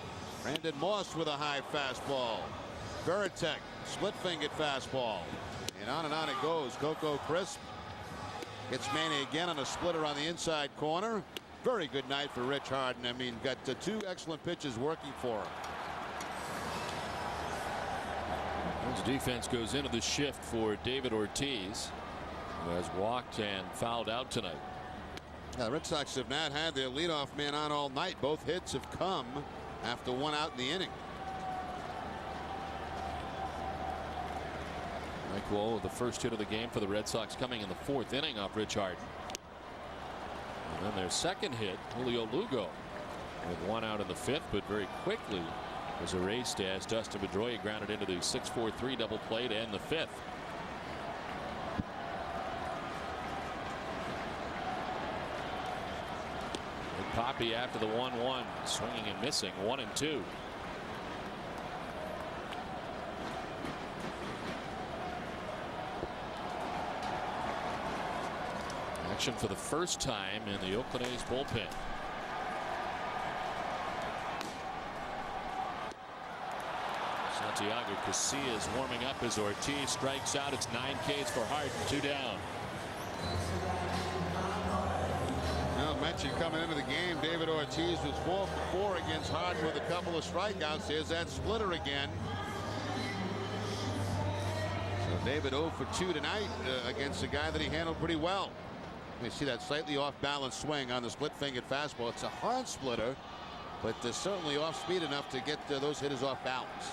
Brandon Moss with a high fastball, Veritek split-fingered fastball, and on it goes. Coco Crisp gets Manny again on a splitter on the inside corner. Very good night for Rich Harden. I mean, got 2 excellent pitches working for him. His defense goes into the shift for David Ortiz, who has walked and fouled out tonight. Now, the Red Sox have not had their leadoff man on all night. Both hits have come after 1 out in the inning. Mike Lowell with the first hit of the game for the Red Sox coming in the 4th inning off Rich Harden. And then their second hit, Julio Lugo, with 1 out in the 5th, but very quickly was erased as Dustin Pedroia grounded into the 6-4-3 double play to end the 5th. And Poppy after the 1-1, swinging and missing, 1-2. Action for the first time in the Oakland A's bullpen. Santiago Casillas warming up as Ortiz strikes out. It's 9 Ks for Harden, 2 down. Now, mentioned coming into the game, David Ortiz was 4 for 4 against Harden with a couple of strikeouts. Here's that splitter again. David 0 for 2 tonight against a guy that he handled pretty well. You see that slightly off balance swing on the split-fingered fastball. It's a hard splitter, but they're certainly off speed enough to get those hitters off balance.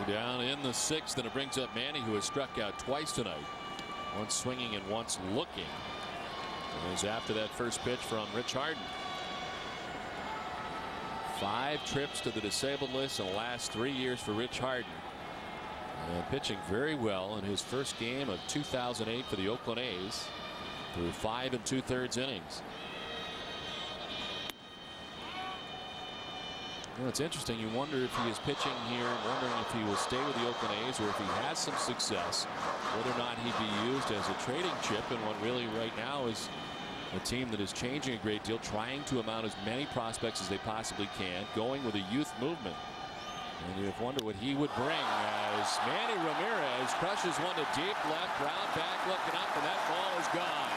2 down in the 6th, and it brings up Manny, who has struck out twice tonight. Once swinging and once looking. It was after that first pitch from Rich Harden. 5 trips to the disabled list in the last 3 years for Rich Harden. And pitching very well in his first game of 2008 for the Oakland A's through 5 2/3 innings. You know, it's interesting. You wonder if he is pitching here, wondering if he will stay with the Oakland A's or if he has some success, whether or not he'd be used as a trading chip in what really right now is a team that is changing a great deal, trying to amount as many prospects as they possibly can, going with a youth movement. And you wonder what he would bring as Manny Ramirez crushes one to deep left, Brown back looking up, and that ball is gone.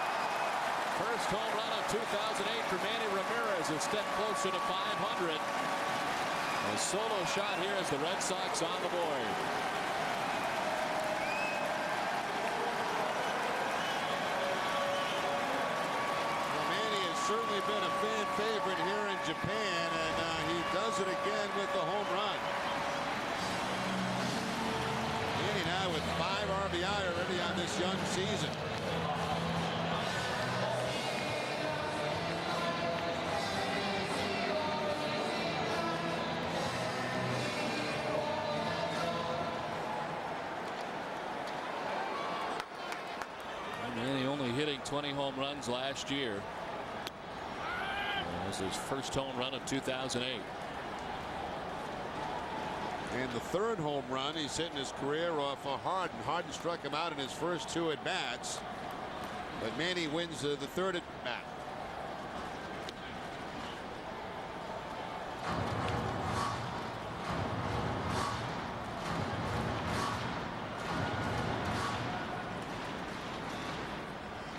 First home run of 2008 for Manny Ramirez, a step closer to 500. A solo shot here as the Red Sox on the board. Well, Manny has certainly been a fan favorite here in Japan, and he does it again with the home run. Manny now with 5 RBI already on this young season. Manny only hitting 20 home runs last year. That was his first home run of 2008. And the 3rd home run he's hitting his career off of Harden. Harden struck him out in his first 2 at-bats. But Manny wins the 3rd at-bat.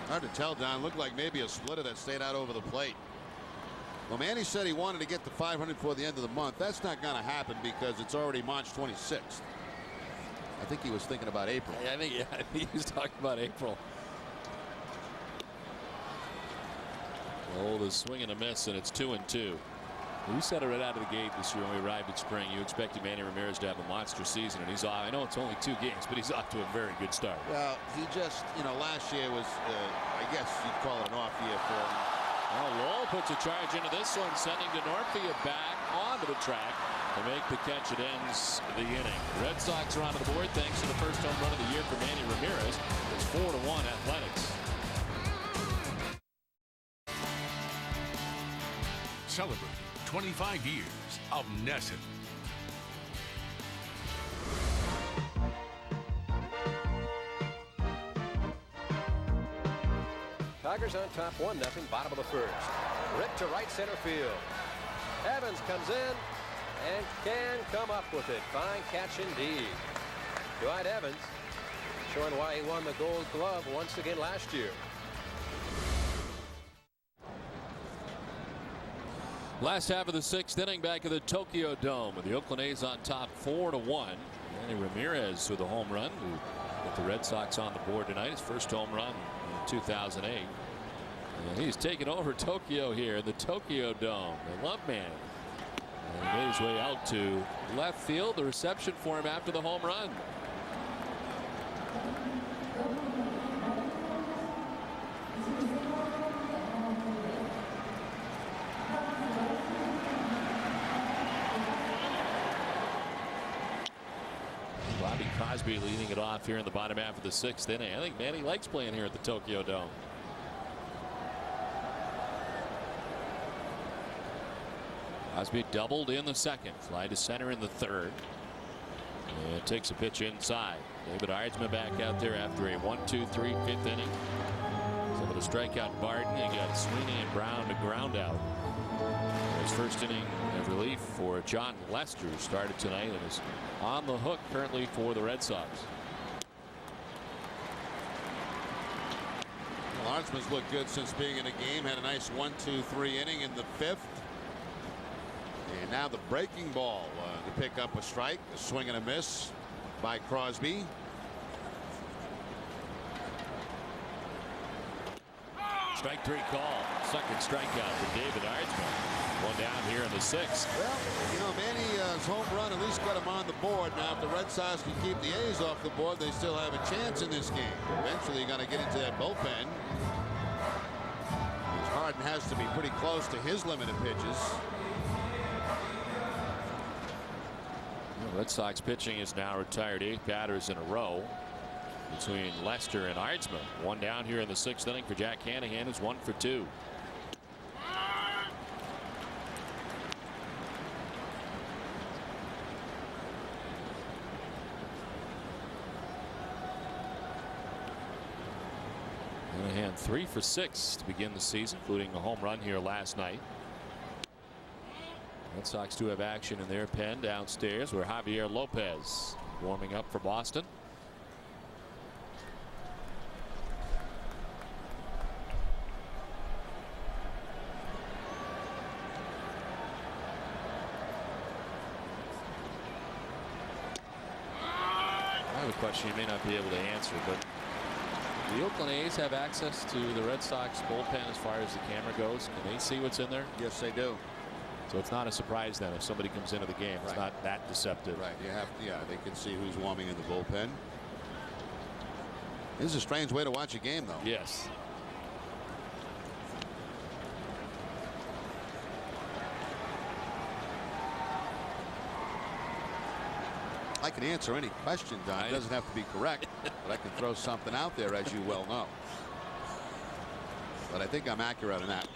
Hard to tell, Don. Looked like maybe a splitter that stayed out over the plate. Well, Manny said he wanted to get to 500 before the end of the month. That's not going to happen because it's already March 26th. I think he was thinking about April. I think he was talking about April. Oh, the swing and a miss, and it's 2-2. We said it right out of the gate this year when we arrived at spring. You expected Manny Ramirez to have a monster season, and he's off. I know it's only 2 games, but he's off to a very good start. Well, he just, last year was, I guess you'd call it an off year for him. Well, Lowell puts a charge into this one, sending Denorfia back onto the track to make the catch. It ends the inning. Red Sox are onto the board thanks to the first home run of the year for Manny Ramirez. It's 4-1 Athletics. Celebrate 25 years of NESN. Tigers on top 1-0, bottom of the 1st. Ripped to right center field. Evans comes in and can come up with it. Fine catch indeed. Dwight Evans showing why he won the Gold Glove once again last year. Last half of the 6th inning back at the Tokyo Dome with the Oakland A's on top 4-1. Manny Ramirez with a home run to get the Red Sox on the board tonight. His first home run in 2008. And he's taken over Tokyo here in the Tokyo Dome. They love Manny. And he made his way out to left field. The reception for him after the home run. Bobby Crosby leading it off here in the bottom half of the 6th inning. I think Manny likes playing here at the Tokyo Dome. Crosby doubled in the 2nd. Fly to center in the 3rd. And takes a pitch inside. David Ardsma back out there after a 1-2-3 5th inning. Able to strike out Barton. He got Sweeney and Brown to ground out. His first inning of relief for John Lester started tonight and is on the hook currently for the Red Sox. Well, Ardsman's looked good since being in the game. Had a nice 1-2-3 inning in the 5th. And now the breaking ball to pick up a strike, a swing and a miss. by Crosby. Strike 3 call. Second strikeout for David Ardsman. One down here in the 6th. Well, you know, Manny's home run at least got him on the board. Now, if the Red Sox can keep the A's off the board, they still have a chance in this game. Eventually, you're going to get into that bullpen. Harden has to be pretty close to his limited pitches. The Red Sox pitching is now retired 8 batters in a row between Lester and Ardsman. One down here in the 6th inning for Jack Hanahan, who's 1 for 2. Hanahan 3 for 6 to begin the season, including a home run here last night. Red Sox do have action in their pen downstairs where Javier Lopez warming up for Boston. I have a question you may not be able to answer, but the Oakland A's have access to the Red Sox bullpen as far as the camera goes. Can they see what's in there? Yes, they do. So it's not a surprise then if somebody comes into the game. It's not that deceptive. Right. You have to, yeah, they can see who's warming in the bullpen. This is a strange way to watch a game, though. Yes. I can answer any question, Don. It doesn't have to be correct, but I can throw something out there, as you well know. But I think I'm accurate on that.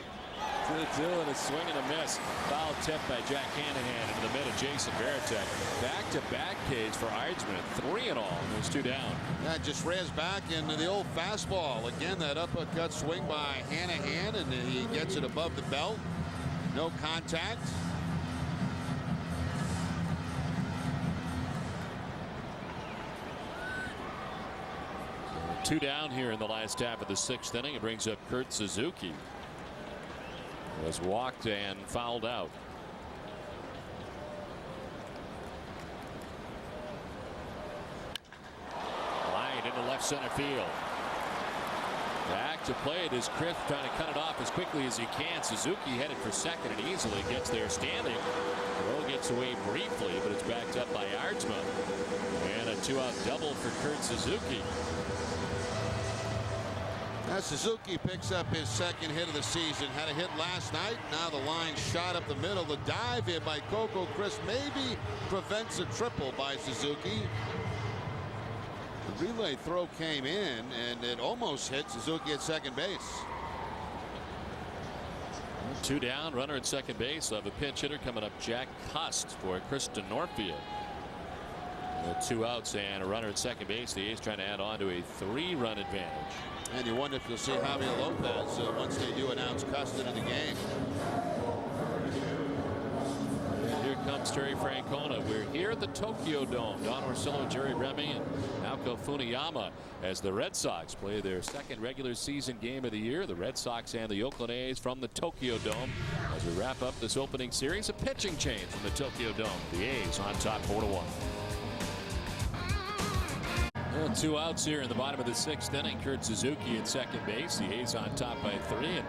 2-2 and a swing and a miss. Foul tip by Jack Hanahan into the mid of Jason Varitek. Back-to-back Ks for Ardsman. 3 in all. There's 2 down. That just raised back into the old fastball. Again, that uppercut swing by Hanahan, and he gets it above the belt. No contact. Two down here in the last half of the 6th inning. It brings up Kurt Suzuki. Was walked and fouled out. Line into left center field. Back to play it is Chris trying to cut it off as quickly as he can. Suzuki headed for second and easily gets there standing. Throw gets away briefly, but it's backed up by Ardsman. And a 2-out double for Kurt Suzuki. Now Suzuki picks up his second hit of the season. Had a hit last night. Now the line shot up the middle. The dive here by Coco Chris maybe prevents a triple by Suzuki. The relay throw came in and it almost hit Suzuki at second base. 2 down, runner at second base. Of a pinch hitter coming up, Jack Cust for Kristen Norfield. 2 outs and a runner at second base. The A's trying to add on to a 3-run advantage. And you wonder if you'll see Javier Lopez once they do announce Cust into the game. And here comes Terry Francona. We're here at the Tokyo Dome. Don Orsillo, Jerry Remy, and Naoko Funiyama as the Red Sox play their second regular season game of the year. The Red Sox and the Oakland A's from the Tokyo Dome. As we wrap up this opening series, a pitching change from the Tokyo Dome. The A's on top 4-1. 2 outs here in the bottom of the 6th inning. Kurt Suzuki at second base. The A's on top by 3. And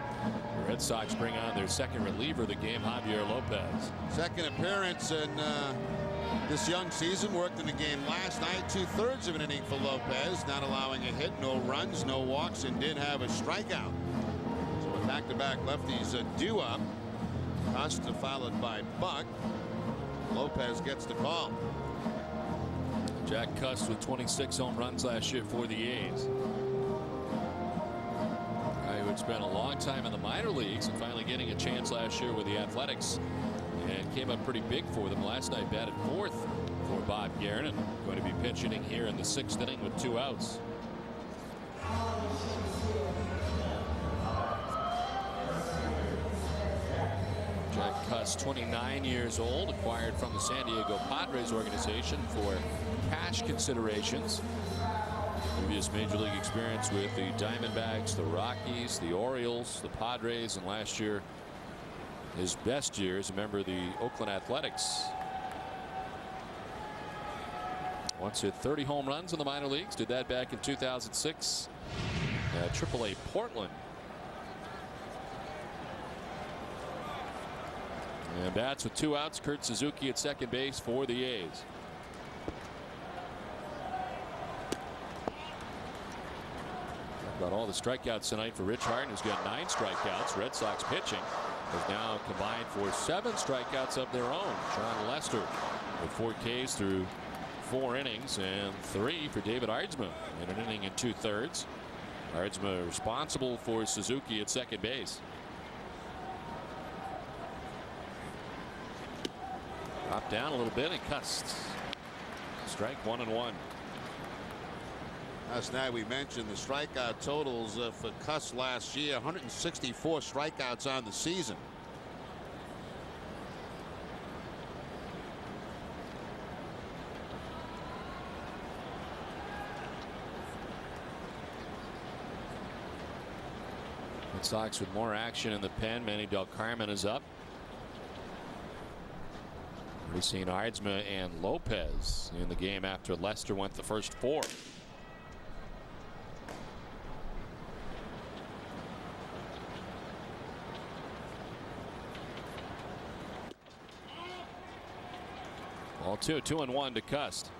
the Red Sox bring on their second reliever of the game, Javier Lopez. Second appearance in this young season. Worked in the game last night. 2/3 of an inning for Lopez. Not allowing a hit, no runs, no walks, and did have a strikeout. So a back-to-back lefties due up. Costa followed by Buck. Lopez gets the call. Jack Cust with 26 home runs last year for the A's. Guy who had spent a long time in the minor leagues and finally getting a chance last year with the Athletics and came up pretty big for them. Last night batted 4th for Bob Guerin and going to be pinch hitting here in the 6th inning with 2 outs. Jack Cust, 29 years old, acquired from the San Diego Padres organization for cash considerations. Previous major league experience with the Diamondbacks, the Rockies, the Orioles, the Padres, and last year his best year as a member of the Oakland Athletics. Once hit 30 home runs in the minor leagues. Did that back in 2006 at AAA Portland. And bats with 2 outs. Kurt Suzuki at second base for the A's. About all the strikeouts tonight for Rich Harden, who's got 9 strikeouts. Red Sox pitching has now combined for 7 strikeouts of their own. John Lester with 4 Ks through 4 innings, and 3 for David Aardsma in an inning and 2/3. Aardsma responsible for Suzuki at second base. Dropped down a little bit and cuts. Strike 1-1. Last night we mentioned the strikeout totals for Cuss last year. 164 strikeouts on the season. Red Sox with more action in the pen. Manny Del Carmen is up. We've seen Aardsma and Lopez in the game after Lester went the first 4. All 2-1 to Cust.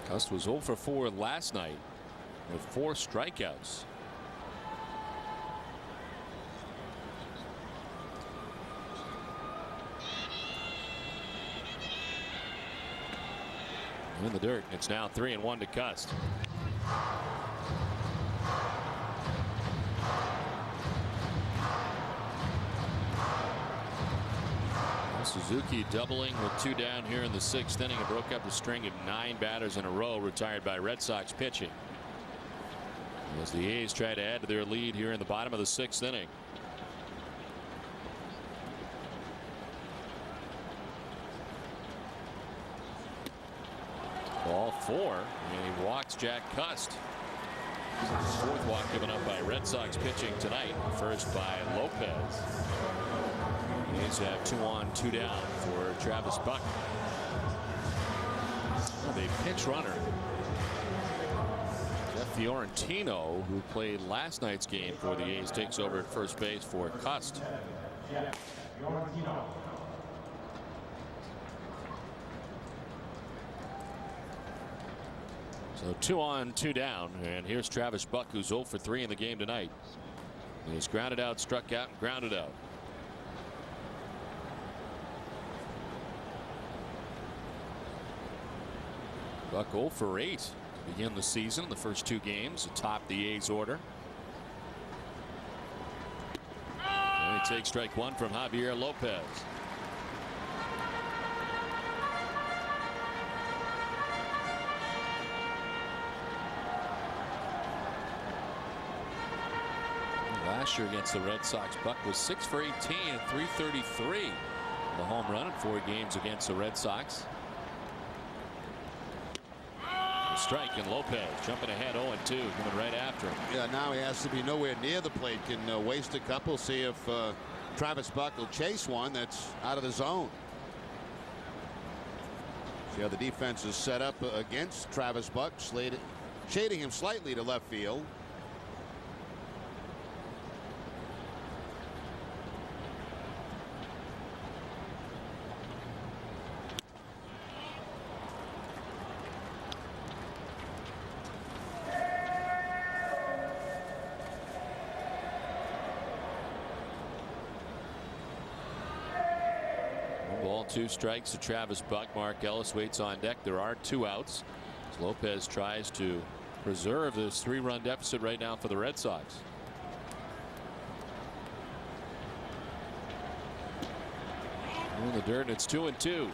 Cust was 0 for 4 last night with 4 strikeouts. In the dirt. It's now 3-1 to Cust. Suzuki doubling with 2 down here in the 6th inning and broke up the string of 9 batters in a row retired by Red Sox pitching. As the A's try to add to their lead here in the bottom of the 6th inning. Ball 4, and he walks Jack Cust. 4th walk given up by Red Sox pitching tonight. First by Lopez. A's have 2 on, 2 down for Travis Buck. The pinch runner, Jeff Fiorentino, who played last night's game for the A's, takes over at first base for Cust. So 2 on, 2 down, and here's Travis Buck, who's 0 for 3 in the game tonight. He's grounded out, struck out, and grounded out. Buck 0 for 8 to begin the season. The first 2 games atop the A's order. And he takes strike 1 from Javier Lopez. Last year against the Red Sox, Buck was 6 for 18 and 333. The home run in 4 games against the Red Sox. Strike, and Lopez jumping ahead 0-2, coming right after him. Yeah, now he has to be nowhere near the plate. Can waste a couple. See if Travis Buck will chase one that's out of the zone. See how the defense is set up against Travis Buck, shading him slightly to left field. Ball 2 strikes to Travis Buck. Mark Ellis waits on deck. There are 2 outs. As Lopez tries to preserve this 3-run deficit right now for the Red Sox. In the dirt, and it's 2-2.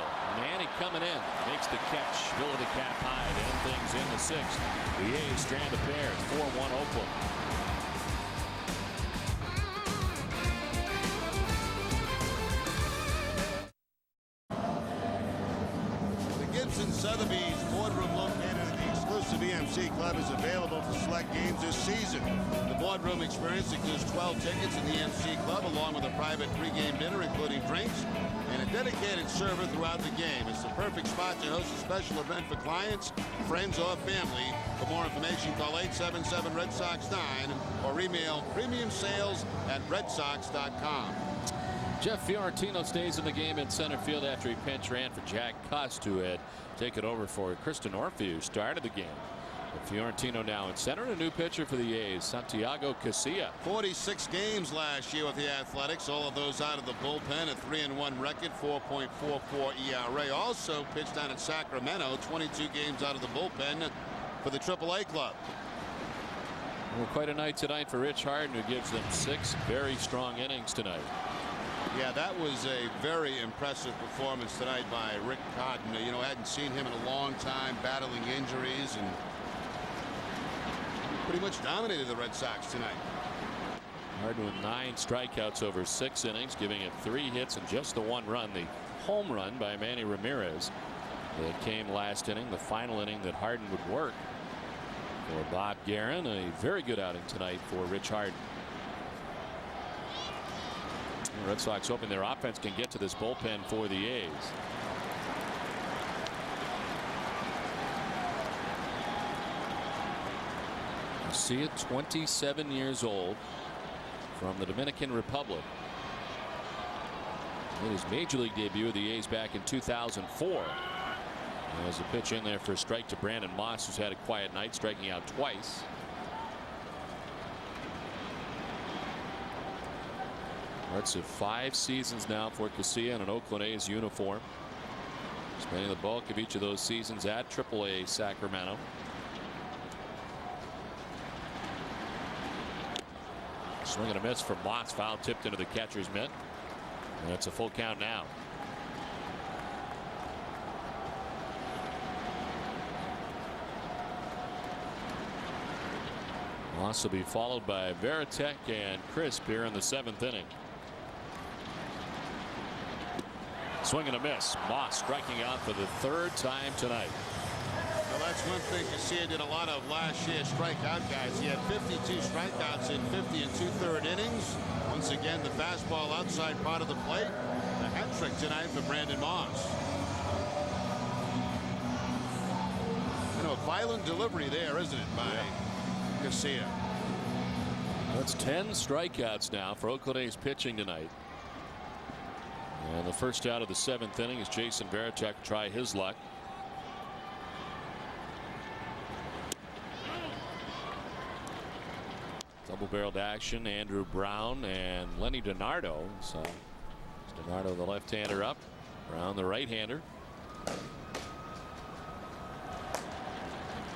field. Manny coming in, makes the catch, middle of the cap high to end things in the 6th. The A's strand a pair, 4-1 Oakland. Sotheby's boardroom located at the exclusive EMC Club is available for select games this season. The boardroom experience includes 12 tickets in the EMC Club along with a private pregame dinner including drinks and a dedicated server throughout the game. It's the perfect spot to host a special event for clients, friends, or family. For more information, call 877 Red Sox 9 or email premiumsales@redsox.com. Jeff Fiorentino stays in the game in center field after he pinch ran for Jack Cust, who had taken over for Kristen Orphy, who started the game. But Fiorentino now in center, and a new pitcher for the A's, Santiago Casilla. 46 games last year with the Athletics, all of those out of the bullpen, a 3-1 record, 4.44 ERA. Also pitched down at Sacramento, 22 games out of the bullpen for the AAA club. Well, quite a night tonight for Rich Harden, who gives them 6 very strong innings tonight. Yeah, that was a very impressive performance tonight by Rick Harden. You know, I hadn't seen him in a long time, battling injuries, and pretty much dominated the Red Sox tonight. Harden with 9 strikeouts over 6 innings, giving it 3 hits and just the 1 run. The home run by Manny Ramirez that came last inning, the final inning that Harden would work for Bob Guerin. A very good outing tonight for Rich Harden. The Red Sox hoping their offense can get to this bullpen for the A's. You see it, 27 years old, from the Dominican Republic. Made his major league debut of the A's back in 2004. There's a pitch in there for a strike to Brandon Moss, who's had a quiet night, striking out twice. Parts of 5 seasons now for Casilla in an Oakland A's uniform. Spending the bulk of each of those seasons at AAA Sacramento. Swing and a miss from Moss, foul tipped into the catcher's mitt. And that's a full count now. Moss will be followed by Veritek and Crisp here in the 7th inning. Swing and a miss. Moss striking out for the 3rd time tonight. Well, that's one thing Casilla did a lot of last year, strikeout guys. He had 52 strikeouts in 50 and 2/3 innings. Once again, the fastball outside part of the plate. A hat trick tonight for Brandon Moss. You know, a violent delivery there, isn't it, by Casilla? That's 10 strikeouts now for Oakland A's pitching tonight. And the first out of the 7th inning is Jason Veritek to try his luck. Double-barreled action, Andrew Brown and Lenny DiNardo. So DiNardo the left-hander up, Brown the right-hander.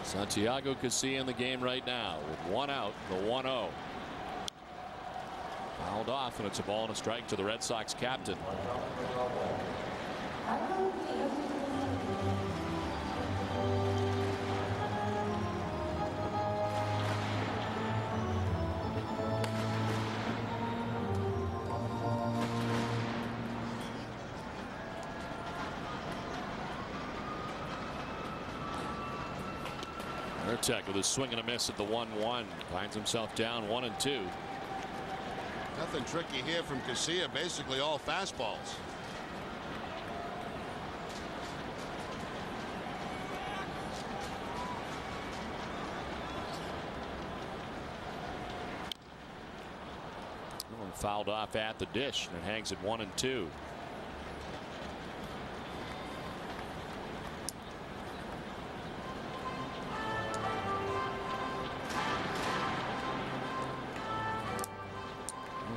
Santiago Casilla in the game right now with 1 out, the 1-0. Fouled off, and it's a ball and a strike to the Red Sox captain. Veritek with a swing and a miss at the 1-1. Finds himself down 1-2. Nothing tricky here from Casilla. Basically all fastballs. Fouled off at the dish, and it hangs at 1-2.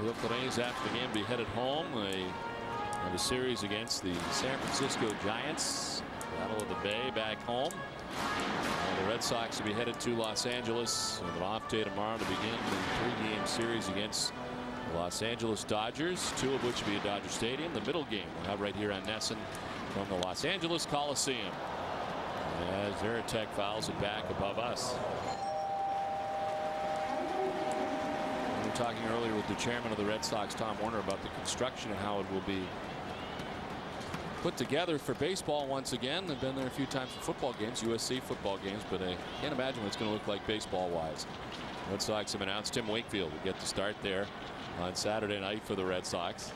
The Oakland A's after the game be headed home. They have a series against the San Francisco Giants. Battle of the Bay back home. And the Red Sox will be headed to Los Angeles with an off day tomorrow to begin the 3-game series against Los Angeles Dodgers, 2 of which will be at Dodger Stadium. The middle game we'll have right here on NESN from the Los Angeles Coliseum. As Veritek fouls it back above us. We were talking earlier with the chairman of the Red Sox, Tom Werner, about the construction and how it will be put together for baseball once again. They've been there a few times for football games, USC football games, but I can't imagine what it's going to look like baseball-wise. Red Sox have announced Tim Wakefield will get to start there on Saturday night for the Red Sox.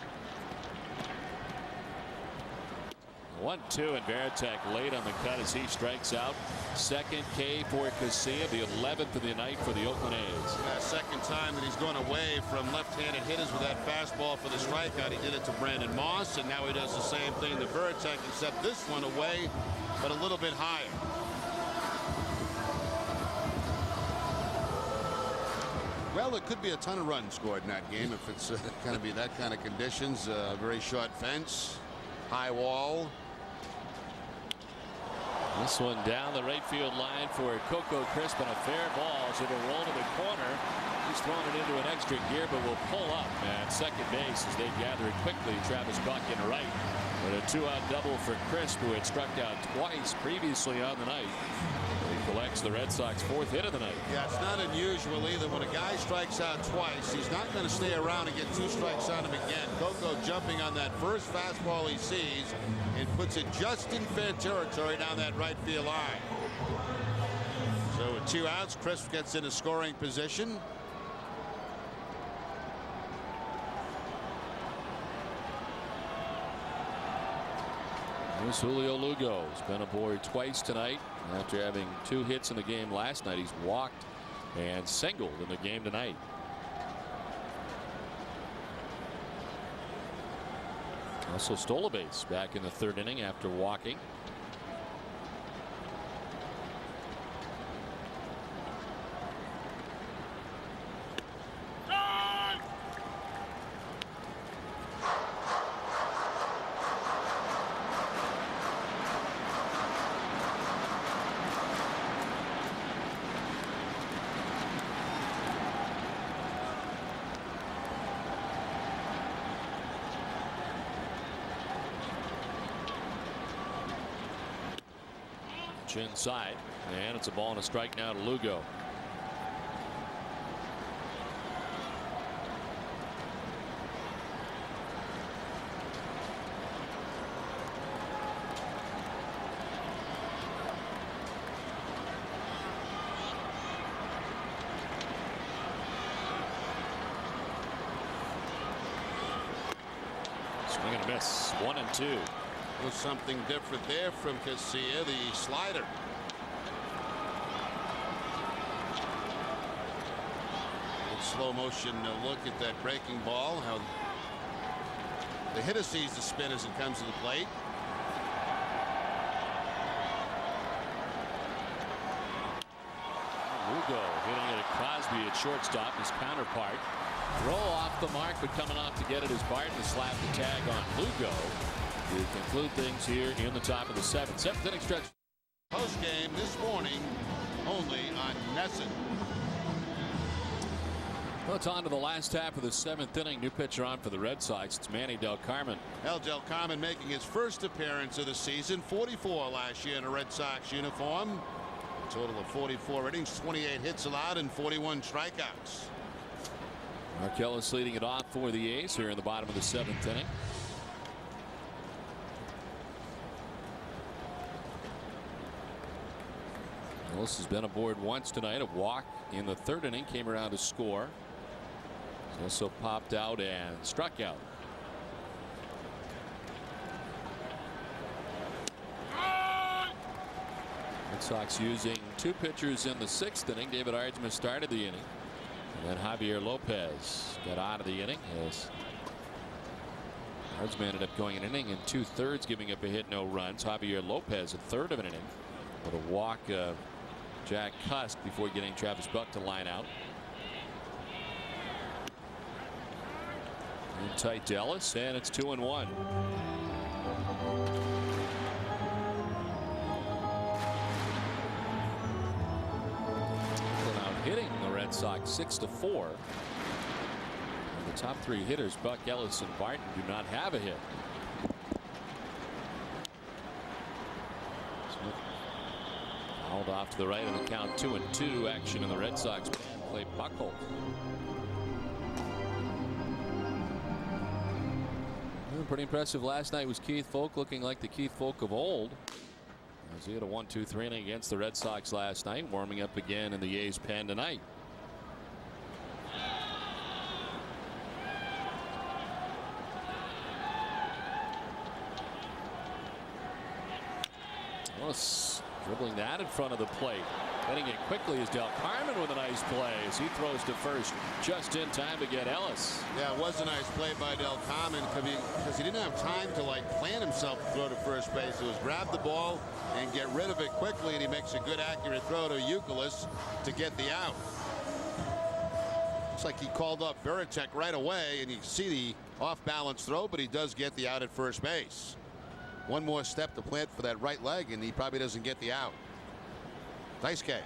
1-2, and Veritek late on the cut as he strikes out. Second K for Casilla, the 11th of the night for the Oakland A's. Second time that he's gone away from left-handed hitters with that fastball for the strikeout. He did it to Brandon Moss, and now he does the same thing to Veritek, except this one away, but a little bit higher. Well, it could be a ton of runs scored in that game if it's going to be that kind of conditions. Very short fence, high wall. This one down the right field line for Coco Crisp, and a fair ball. So it'll roll to the corner. He's throwing it into an extra gear, but will pull up at second base as they gather it quickly. Travis Buck in right. But a 2-out double for Crisp, who had struck out twice previously on the night. He collects the Red Sox 4th hit of the night. Yeah, it's not unusual either. When a guy strikes out twice, he's not going to stay around and get 2 strikes on him again. Coco jumping on that first fastball he sees and puts it just in fair territory down that right field line. So with 2 outs, Crisp gets into scoring position. Here's Julio Lugo. He's been aboard twice tonight. After having 2 hits in the game last night, he's walked and singled in the game tonight. Also stole a base back in the 3rd inning after walking. Inside, and it's a ball and a strike now to Lugo. Swing and a miss. 1-2. Was something different there from Casilla, the slider. Slow motion look at that breaking ball, how the hitter sees the spin as it comes to the plate. Lugo hitting it at Crosby at shortstop, his counterpart. Throw off the mark, but coming off to get it is Barton to slap the tag on Lugo to conclude things here in the top of the 7th. 7th inning stretch. Post game this morning only on NESN. Well, it's on to the last half of the 7th inning. New pitcher on for the Red Sox. It's Manny Del Carmen. Del Carmen making his first appearance of the season. 44 last year in a Red Sox uniform. A total of 44 innings, 28 hits allowed, and 41 strikeouts. Markellis leading it off for the A's here in the bottom of the 7th inning. Ellis has been aboard once tonight. A walk in the 3rd inning, came around to score. He's also popped out and struck out. Red Sox using 2 pitchers in the 6th inning. David Ardsma started the inning, and then Javier Lopez got out of the inning as Ardsma ended up going an inning and 2/3, giving up a hit, no runs. Javier Lopez, a 1/3 of an inning, with a walk of Jack Cusk before getting Travis Buck to line out. In tight to Ellis, and it's 2-1. Out hitting the Red Sox 6-4. The top three hitters, Buck, Ellis, and Barton, do not have a hit. Smith fouled off to the right of the count. 2-2. Action in the Red Sox pen. Play Buckle. Pretty impressive last night was Keith Folk, looking like the Keith Folk of old. As he had a 1-2-3 inning against the Red Sox last night, warming up again in the A's pen tonight. Dribbling that in front of the plate. Getting it quickly is Del Carmen with a nice play as he throws to first just in time to get Ellis. Yeah, it was a nice play by Del Carmen because he didn't have time to plan himself to throw to first base. It was grab the ball and get rid of it quickly, and he makes a good accurate throw to Youkilis to get the out. Looks like he called up Veritek right away, and you see the off-balance throw, but he does get the out at first base. One more step to plant for that right leg, and he probably doesn't get the out. Daisuke.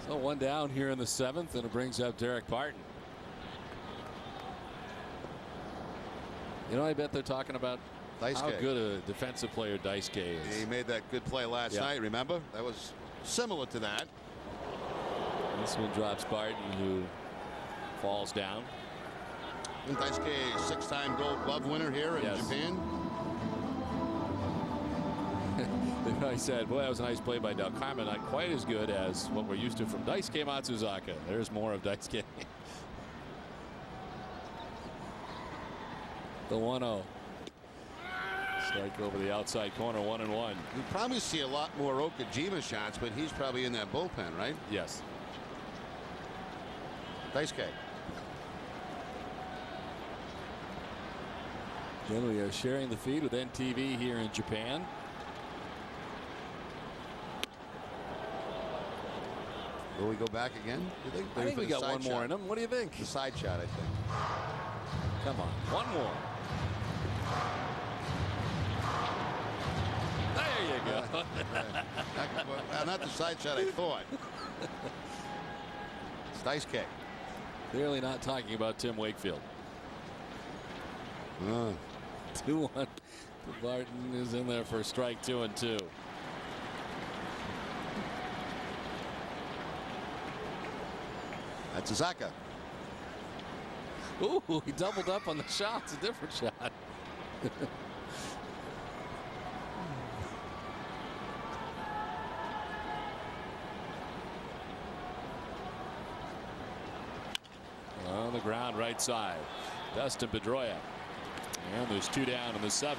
So one down here in the 7th, and it brings up Derek Barton. You know, I bet they're talking about Daisuke. How good a defensive player Daisuke is. He made that good play last night, remember? That was similar to that. This one drops Barton, who falls down. And Daisuke, a 6-time Gold Glove winner here in Japan. I said, boy, that was a nice play by Del Carmen. Not quite as good as what we're used to from Daisuke Matsuzaka. There's more of Daisuke. The 1-0. Strike over the outside corner, 1-1. You probably see a lot more Okajima shots, but he's probably in that bullpen, right? Yes. Daisuke. Again, we are sharing the feed with NTV here in Japan. Will we go back again? Do you think? I think we got one more in them. What do you think? The side shot, I think. Come on, one more. There you go. Not the side shot I thought. It's Daisuke. Clearly not talking about Tim Wakefield. 2-1. Barton is in there for strike 2 and 2. That's Azaka. Ooh, he doubled up on the shot. It's a different shot. On the ground, right side. Dustin Pedroia. And there's 2 down in the 7th.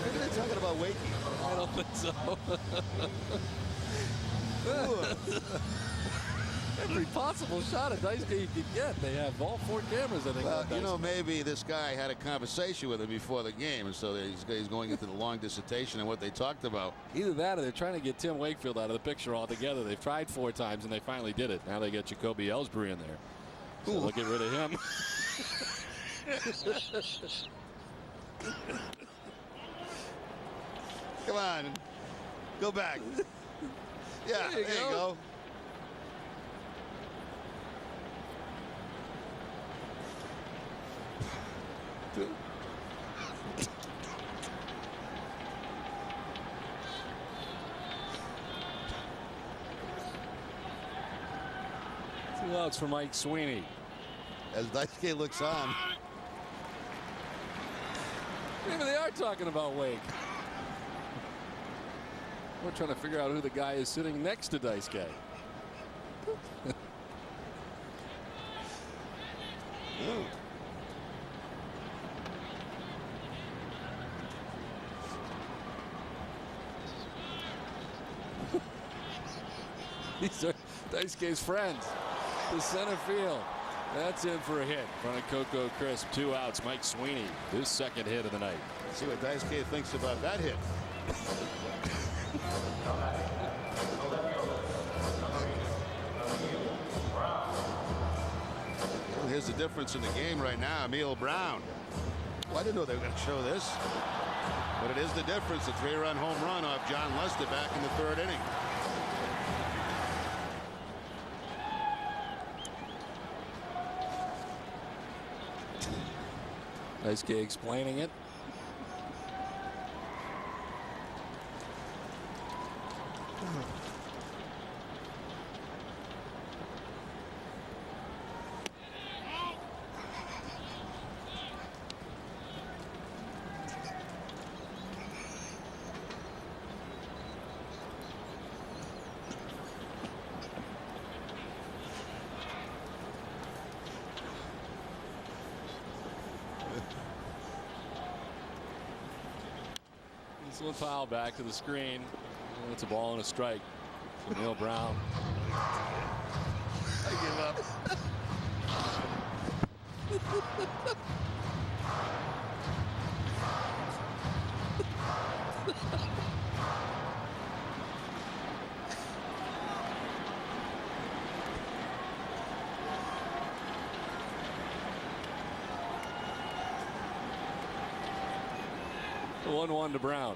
Maybe they're talking about Wakey. I don't think so. Every possible shot at Daisuke you could get. They have all 4 cameras, I think. Well, you know, maybe this guy had a conversation with him before the game, and so he's going into the long dissertation on what they talked about. Either that or they're trying to get Tim Wakefield out of the picture altogether. They've tried 4 times, and they finally did it. Now they get Jacoby Ellsbury in there. So they'll get rid of him. Come on. Go back. Yeah, there you go. Two outs for Mike Sweeney. As Daisuke looks on. Maybe they are talking about Wake. We're trying to figure out who the guy is sitting next to Daisuke. These are Daisuke's friends. The center field. That's in for a hit. In front of Coco Crisp. 2 outs. Mike Sweeney. His 2nd hit of the night. Let's see what Daisuke thinks about that hit. Well, here's the difference in the game right now. Emil Brown I didn't know they were going to show this. But it is the difference. A 3-run home run off John Lester back in the 3rd inning. Nice guy explaining it. One foul back to the screen. It's a ball and a strike. So Neil Brown. I give up. The 1-1 to Brown.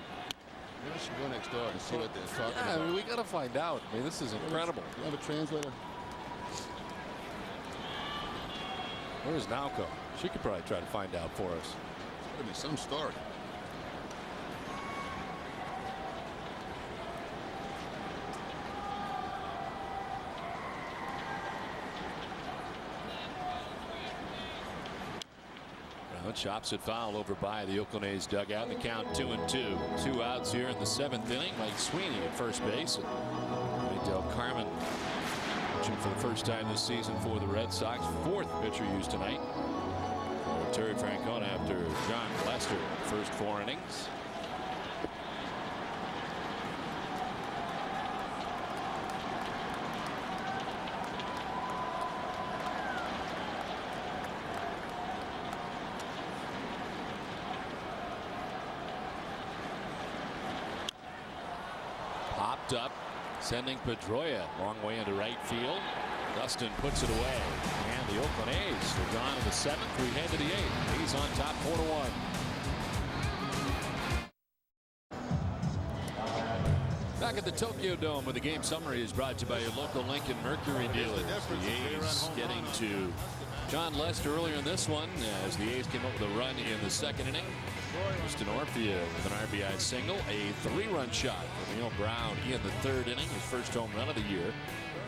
Maybe we should go next door and see what they're talking Yeah, about. I mean, we got to find out. I mean, this is incredible. You have a translator? Where's Nauko? She could probably try to find out for us. There's got to be some story. Brown chops it foul over by the Oakland A's dugout. The count 2-2. 2 outs here in the 7th inning. Mike Sweeney at first base. Del Carmen pitching for the first time this season for the Red Sox. 4th pitcher used tonight. Terry Francona after John Lester first 4 innings. Popped up, sending Pedroia long way into right field. Dustin puts it away, and the Oakland A's are gone in the 7th. We head to the 8th. A's on top 4-1. Back at the Tokyo Dome, where the game summary is brought to you by your local Lincoln Mercury dealers. The A's getting to John Lester earlier in this one as the A's came up with a run in the 2nd inning. Kristen Orphea with an RBI single, a 3-run shot for Neil Brown in the 3rd inning, his first home run of the year.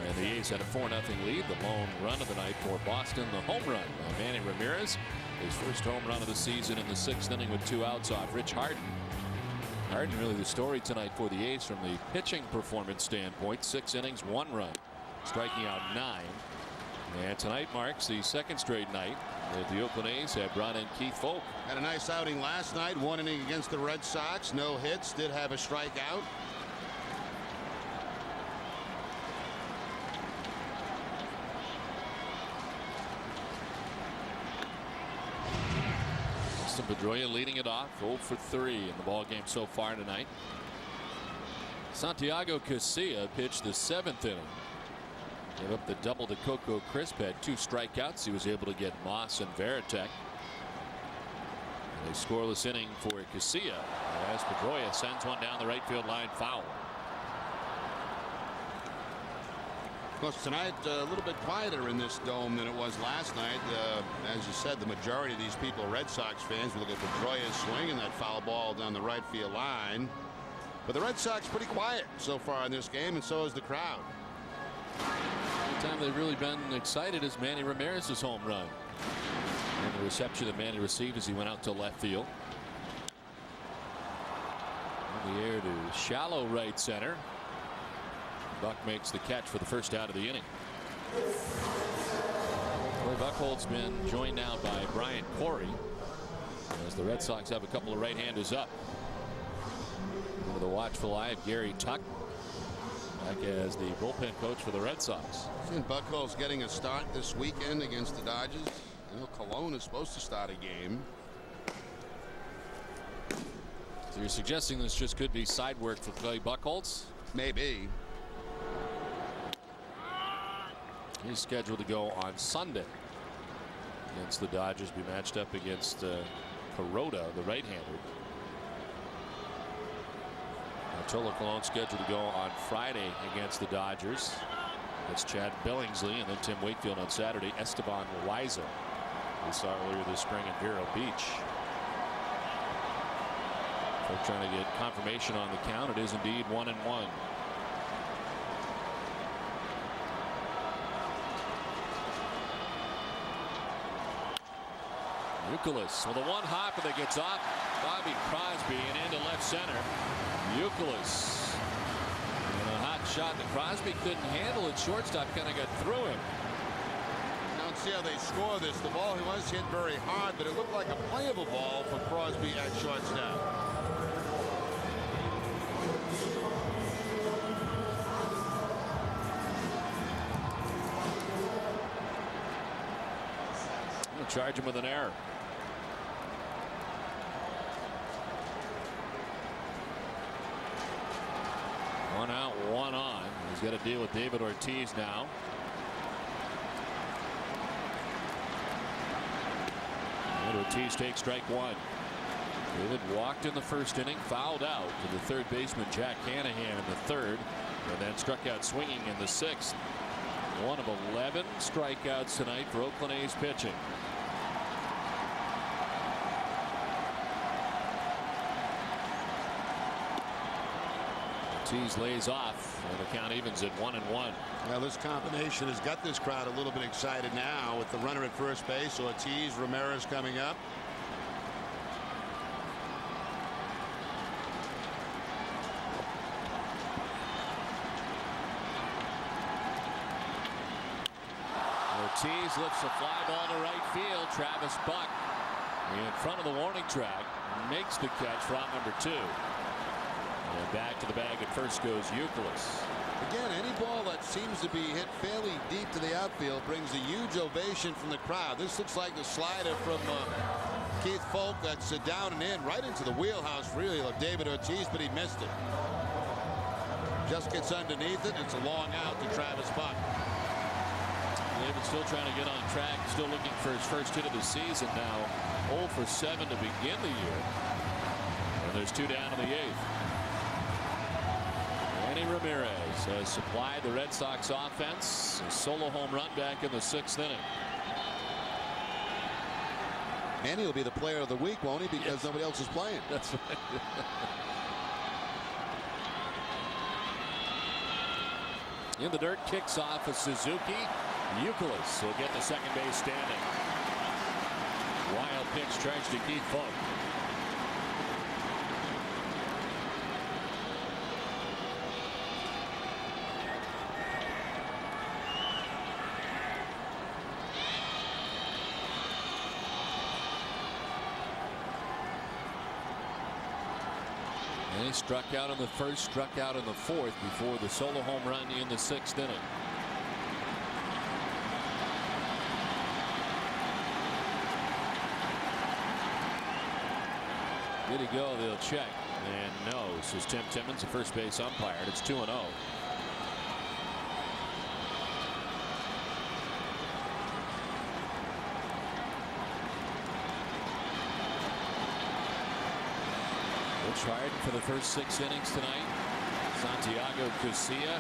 And the A's had a 4-0 lead. The lone run of the night for Boston. The home run by Manny Ramirez. His first home run of the season in the 6th inning with 2 outs off Rich Harden. Harden really the story tonight for the A's from the pitching performance standpoint. 6 innings, 1 run, striking out 9. And tonight marks the 2nd straight night that the Oakland A's have brought in Keith Folk. Had a nice outing last night. 1 inning against the Red Sox. No hits. Did have a strikeout. Pedroia leading it off, 0 for 3 in the ball game so far tonight. Santiago Casilla pitched the 7th inning. Gave up the double to Coco Crisp, had 2 strikeouts. He was able to get Moss and Veritek. A scoreless inning for Casilla as Pedroia sends one down the right field line, foul. Of course, tonight a little bit quieter in this dome than it was last night. As you said, the majority of these people, Red Sox fans, will look at Pedroia swinging that foul ball down the right field line. But the Red Sox pretty quiet so far in this game, and so is the crowd. The time they've really been excited is Manny Ramirez's home run. And the reception that Manny received as he went out to left field. In the air to shallow right center. Buck makes the catch for the first out of the inning. Troy Buchholz's been joined now by Brian Corey as the Red Sox have a couple of right-handers up. Under the watchful eye of Gary Tuck, back as the bullpen coach for the Red Sox. And Buchholz getting a start this weekend against the Dodgers. You know, Cologne is supposed to start a game. So you're suggesting this just could be side work for Clay Buchholz? Maybe. He's scheduled to go on Sunday against the Dodgers, be matched up against Kuroda, the right-hander. Turlock alone scheduled to go on Friday against the Dodgers. That's Chad Billingsley, and then Tim Wakefield on Saturday. Esteban Loaiza, we saw earlier this spring in Vero Beach. They're trying to get confirmation on the count. It is indeed 1-1. Youkilis with a one hopper that gets off Bobby Crosby and into left center. Youkilis and a hot shot that Crosby couldn't handle at shortstop, kind of got through him. Now let's see how they score this. The ball he was hit very hard, but it looked like a playable ball for Crosby at shortstop. We'll charge him with an error. One out, one on. He's got to deal with David Ortiz now. And Ortiz takes strike one. David walked in the first inning, fouled out to the third baseman Jack Hanahan in the third, and then struck out swinging in the sixth. One of 11 strikeouts tonight for Oakland A's pitching. Ortiz lays off, and the count evens at 1-1. Now this combination has got this crowd a little bit excited now with the runner at first base. Ortiz, Ramirez coming up. Ortiz lifts a fly ball to right field. Travis Buck in front of the warning track makes the catch for out number 2. And back to the bag at first goes Youkilis. Again, any ball that seems to be hit fairly deep to the outfield brings a huge ovation from the crowd. This looks like the slider from Keith Folk that's down and in right into the wheelhouse really of David Ortiz, but he missed it. Just gets underneath it. It's a long out to Travis Buck. David still trying to get on track, still looking for his first hit of the season now. 0 for 7 to begin the year. And there's 2 down in the 8th. Manny Ramirez has supplied the Red Sox offense. A solo home run back in the 6th inning. Manny will be the player of the week, won't he? Because nobody else is playing. That's right. In the dirt, kicks off a Suzuki. Youkilis will get the second base standing. Wild pitch charged to Keith Folk. And he struck out in the first, struck out in the fourth before the solo home run in the 6th inning. Did he go? They'll check. And no, says Tim Timmons, the first base umpire. And it's 2-0. Rich Harden for the first 6 innings tonight. Santiago Casilla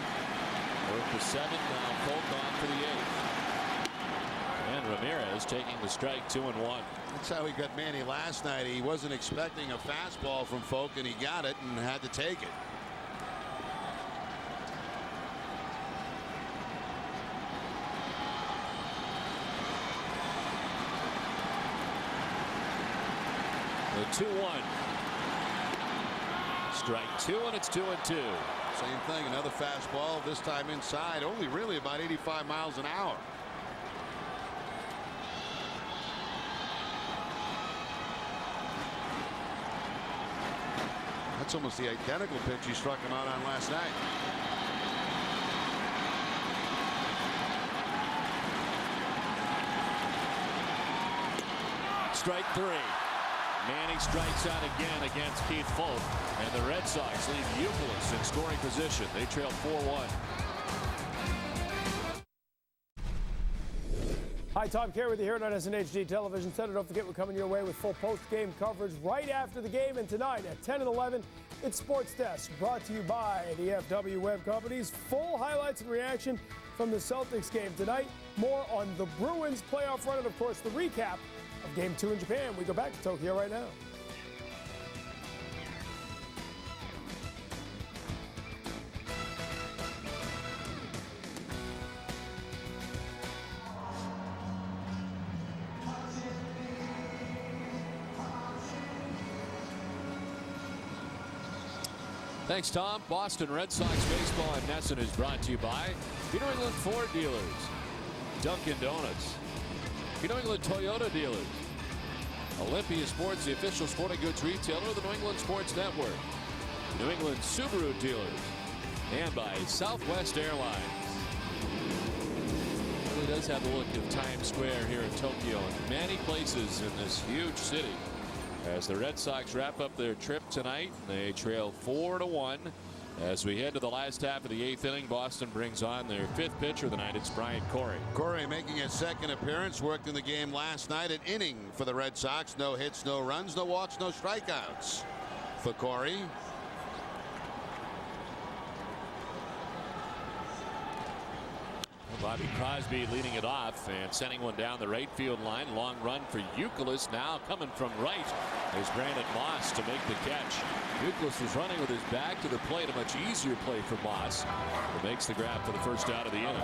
worked the 7th. Now Folk on for the 8th. And Ramirez taking the strike, 2-1. That's how he got Manny last night. He wasn't expecting a fastball from Folk, and he got it and had to take it. The 2-1. Strike 2, and it's 2-2. Same thing, another fastball, this time inside, only really about 85 miles an hour. That's almost the identical pitch he struck him out on last night. Strike 3. Manny strikes out again against Keith Folk, and the Red Sox leave Youkilis in scoring position. They trail 4-1. Hi, Tom Kerr with you here on SNHD Television Center. Don't forget we're coming your way with full post-game coverage right after the game. And tonight at 10 and 11, it's Sports Desk, brought to you by the FW Web Companies. Full highlights and reaction from the Celtics game tonight. More on the Bruins playoff run and, of course, the recap of Game 2 in Japan. We go back to Tokyo right now. Thanks, Tom. Boston Red Sox baseball and Nesson is brought to you by New England Ford dealers, Dunkin' Donuts, New England Toyota dealers, Olympia Sports, the official sporting goods retailer of the New England Sports Network, New England Subaru dealers, and by Southwest Airlines. It really does have the look of Times Square here in Tokyo and many places in this huge city. As the Red Sox wrap up their trip tonight, they trail 4-1. As we head to the last half of the 8th inning, Boston brings on their 5th pitcher of the night. It's Brian Corey. Corey making his 2nd appearance, worked in the game last night. An inning for the Red Sox. No hits, no runs, no walks, no strikeouts for Corey. Bobby Crosby leading it off and sending one down the right field line. Long run for Youkilis. Now coming from right is Brandon Moss to make the catch. Youkilis was running with his back to the plate. A much easier play for Moss, who makes the grab for the first out of the inning.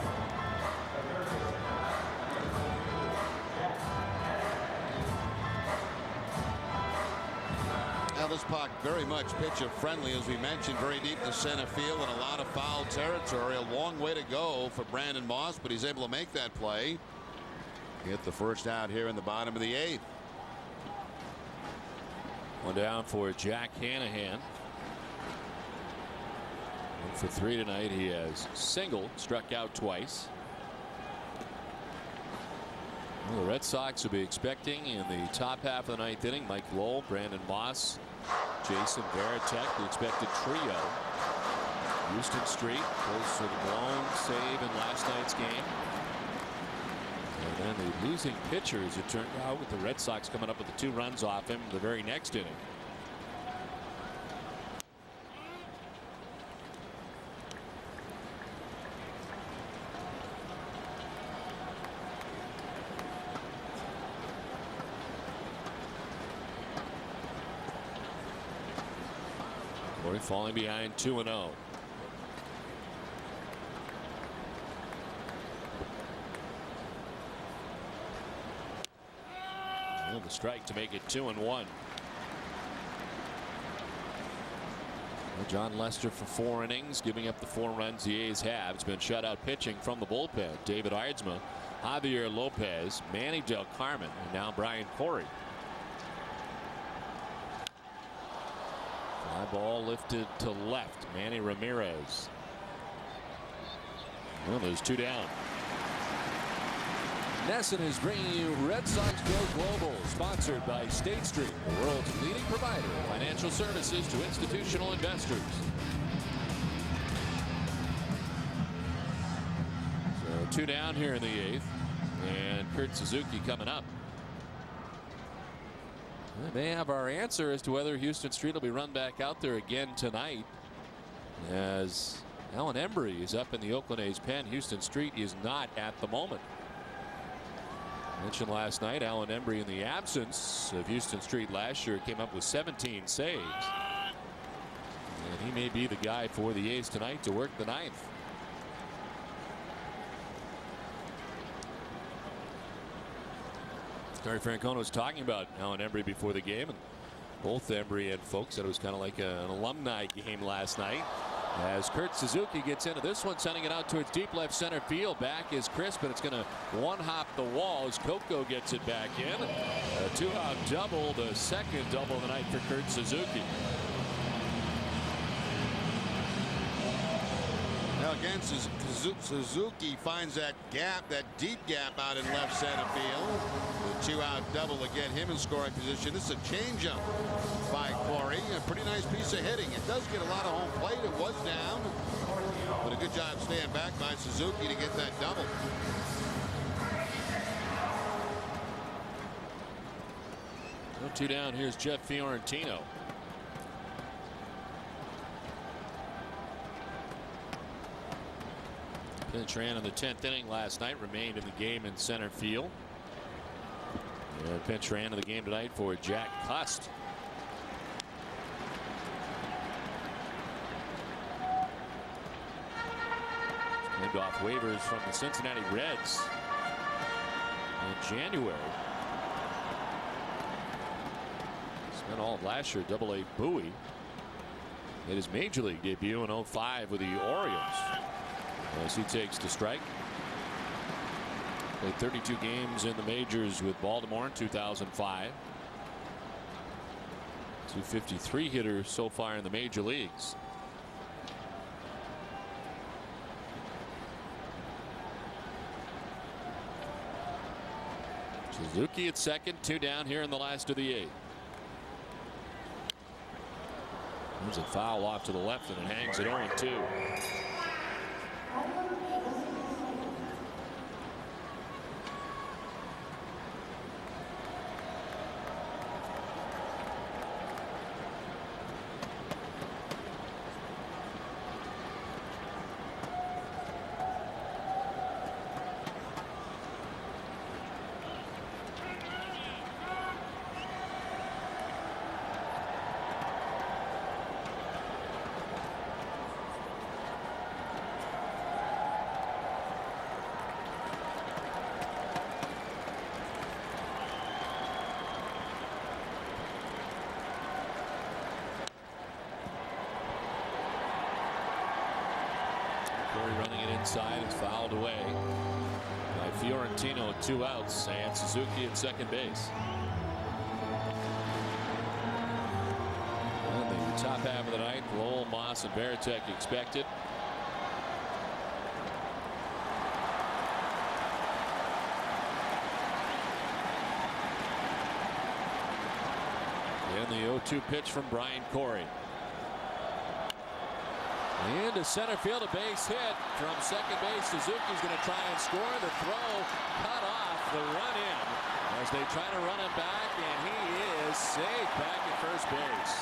Now this puck very much pitcher friendly, as we mentioned, very deep in the center field and a lot of foul territory. A long way to go for Brandon Moss, but he's able to make that play. Get the first out here in the bottom of the 8th. One down for Jack Hanahan. 1 for 3 tonight. He has singled, struck out twice. Well, the Red Sox will be expecting in the top half of the 9th inning Mike Lowell, Brandon Moss, Jason Varitek, the expected trio. Houston Street goes for the blown save in last night's game. And then the losing pitcher, as it turned out, with the Red Sox coming up with the 2 runs off him the very next inning. Corey falling behind 2-0. And the strike to make it 2-1. John Lester for 4 innings, giving up the 4 runs the A's have. It's been shutout pitching from the bullpen. David Aardsma, Javier Lopez, Manny Del Carmen, and now Brian Corey. Fly ball lifted to left. Manny Ramirez. Well, there's 2 down. Nesson is bringing you Red Sox Go Global, sponsored by State Street, the world's leading provider of financial services to institutional investors. So 2 down here in the 8th, and Kurt Suzuki coming up. We may have our answer as to whether Houston Street will be run back out there again tonight, as Alan Embry is up in the Oakland A's pen. Houston Street is not at the moment. Mentioned last night, Alan Embry, in the absence of Houston Street last year, came up with 17 saves. And he may be the guy for the A's tonight to work the 9th. Terry Francona was talking about Alan Embry before the game, and both Embry and folks said it was kind of like an alumni game last night. As Kurt Suzuki gets into this one, sending it out towards deep left center field. Back is Crisp, but it's going to one-hop the wall as Coco gets it back in. A 2-out double, the 2nd double of the night for Kurt Suzuki. Now again, Suzuki finds that gap, that deep gap out in left center field. The 2-out double to get him in scoring position. This is a changeup by Corey. A pretty nice piece of hitting. It does get a lot of home plate. It was down, but a good job staying back by Suzuki to get that double. 2 down. Here's Jeff Fiorentino. Pinch ran in the 10th inning last night, remained in the game in center field. And pinch ran in the game tonight for Jack Cust. Named off waivers from the Cincinnati Reds in January. Spent all of last year at Double-A Bowie. Made his major league debut in 05 with the Orioles. As he takes the strike. Played 32 games in the majors with Baltimore in 2005. 253 hitter so far in the major leagues. Suzuki at second, 2 down here in the last of the 8th. There's a foul off to the left and it hangs at 0-2. Running it inside is fouled away by Fiorentino at 2 outs and Suzuki at second base. And the top half of the night, Lowell, Moss, and Veritek expected. And the 0-2 pitch from Brian Corey. Into center field, a base hit from second base. Suzuki's going to try and score. The throw cut off, the run in as they try to run him back, and he is safe back at first base.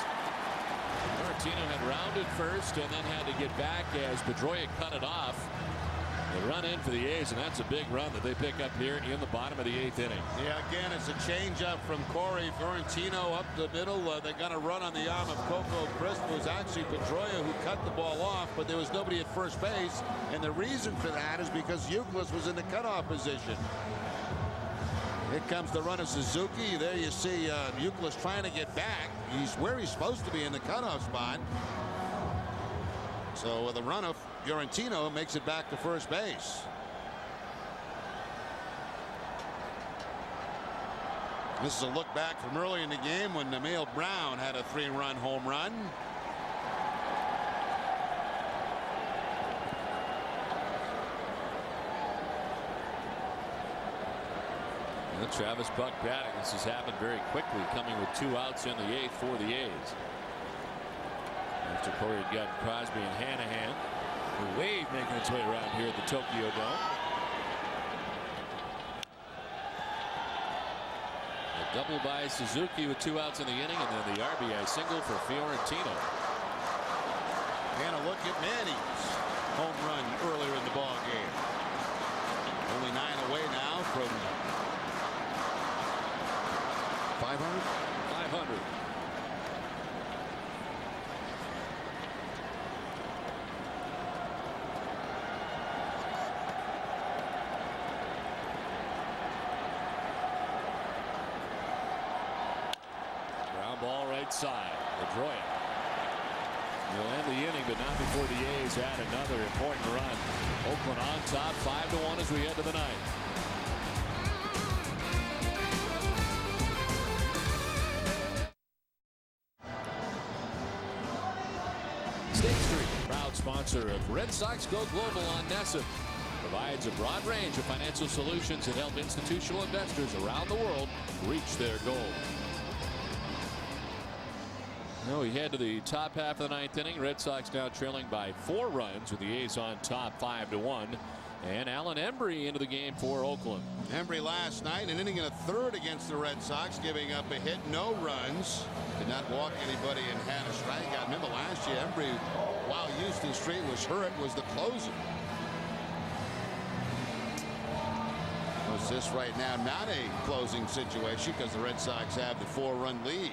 Fiorentino had rounded first and then had to get back as Pedroia cut it off. The run in for the A's, and that's a big run that they pick up here in the bottom of the 8th inning. Yeah, again, it's a changeup from Corey. Fiorentino up the middle. They're going to run on the arm of Coco Crisp. It was actually Pedroia who cut the ball off, but there was nobody at first base. And the reason for that is because Euclid was in the cutoff position. Here comes the run of Suzuki. There you see Euclid trying to get back. He's where he's supposed to be in the cutoff spot. So with a run of Fiorentino makes it back to first base. This is a look back from early in the game when Emil Brown had a 3-run home run. And Travis Buck batting. This has happened very quickly, coming with 2 outs in the 8th for the A's. After Corey had gotten Crosby and Hanahan. The wave making its way around here at the Tokyo Dome. A double by Suzuki with 2 outs in the inning, and then the RBI single for Fiorentino. And a look at Manning's home run earlier in the ball game. Only 9 away now from 500. 500. Ball right side. Pedroia will end the inning, but not before the A's add another important run. Oakland on top, 5-1 as we head to the 9th. State Street, proud sponsor of Red Sox Go Global on NESSIP. Provides a broad range of financial solutions that help institutional investors around the world reach their goals. No, we head to the top half of the 9th inning. Red Sox now trailing by 4 runs with the A's on top 5-1. And Alan Embry into the game for Oakland. Embry last night, an inning and a third against the Red Sox, giving up a hit, no runs. Did not walk anybody and had a strikeout. Remember last year, Embry, while Houston Street was hurt, was the closer. Was this right now not a closing situation because the Red Sox have the 4-run lead?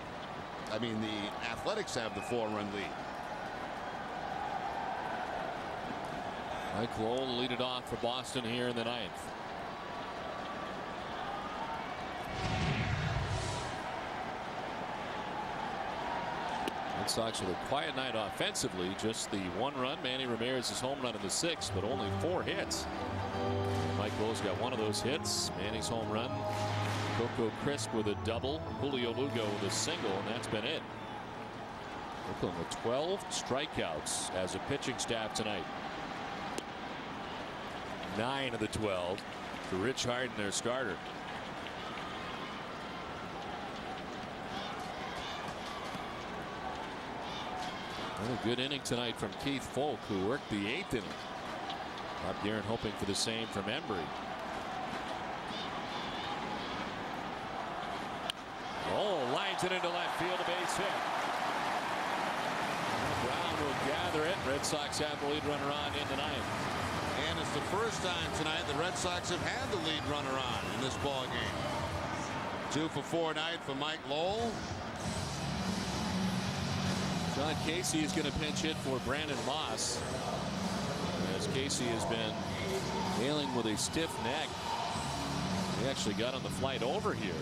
I mean, the Athletics have the 4-run lead. Mike Lowell lead it off for Boston here in the ninth. Red Sox with a quiet night offensively. Just the 1 run. Manny Ramirez's home run in the 6th, but only 4 hits. Mike Lowell's got 1 of those hits. Manny's home run. Coco Crisp with a double. Julio Lugo with a single, and that's been it. Oakland with 12 strikeouts as a pitching staff tonight. 9 of the 12 for Rich Harden, their starter. Another good inning tonight from Keith Folk, who worked the 8th inning. Bob Guerin hoping for the same from Embry. Oh, lines it into left field, a base hit. Brown will gather it. Red Sox have the lead runner on in the ninth. And it's the first time tonight the Red Sox have had the lead runner on in this ball game. 2 for 4 night for Mike Lowell. John Casey is going to pinch hit for Brandon Moss, as Casey has been dealing with a stiff neck. He actually got on the flight over here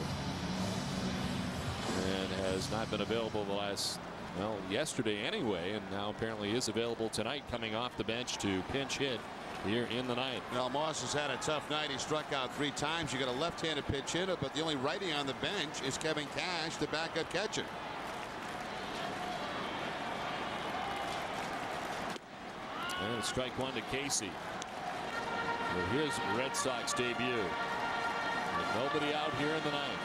and has not been available the last, well, yesterday anyway, and now apparently is available tonight, coming off the bench to pinch hit here in the ninth. Now Moss has had a tough night. He struck out 3 times. You got a left-handed pitch hitter, but the only righty on the bench is Kevin Cash, the backup catcher. And strike 1 to Casey for his Red Sox debut. With nobody out here in the ninth.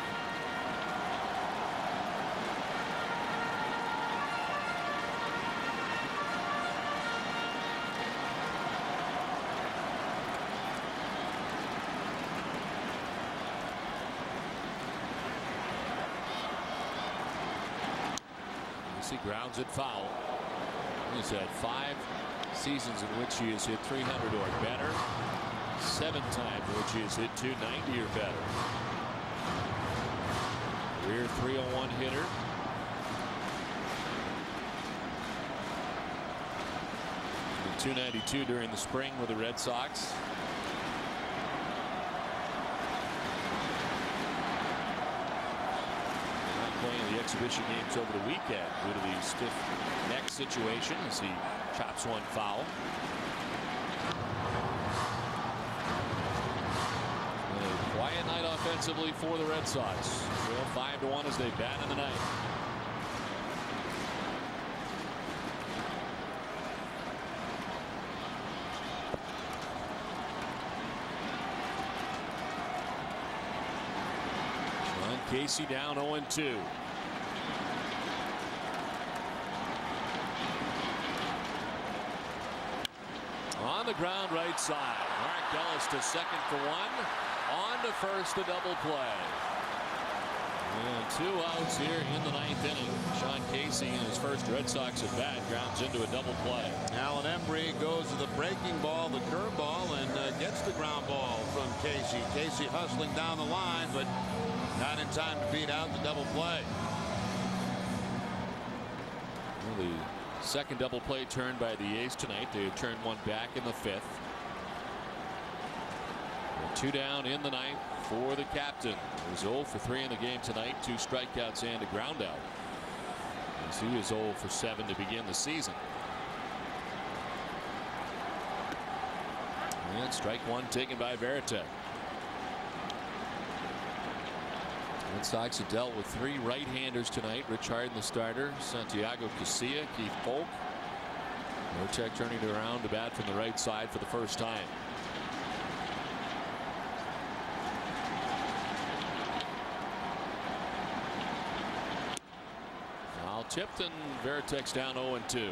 He grounds it foul. He's had 5 seasons in which he has hit 300 or better. 7 times in which he has hit 290 or better. Career 301 hitter. And 292 during the spring with the Red Sox. Playing the exhibition games over the weekend due to the stiff neck situation as he chops one foul. And a quiet night offensively for the Red Sox. Well, 5-1 as they bat in the ninth. Casey down 0-2. On the ground right side. Mark Ellis to second for 1. On to first, the double play. And 2 outs here in the ninth inning. Sean Casey in his first Red Sox at bat grounds into a double play. Alan Embry goes to the breaking ball, the curveball, and gets the ground ball from Casey. Casey hustling down the line, but not in time to beat out the double play. Well, the second double play turned by the A's tonight. They had turned one back in the 5th. 2 down in the ninth for the captain. He was 0 for 3 in the game tonight. 2 strikeouts and a ground out. As he is 0 for 7 to begin the season. And strike 1 taken by Veritek. Red Sox have dealt with 3 right-handers tonight. Rich Harden, the starter. Santiago Casilla, Keith Folk. Veritek turning it around to bat from the right side for the first time. Foul tipped, and Veritek's down 0-2.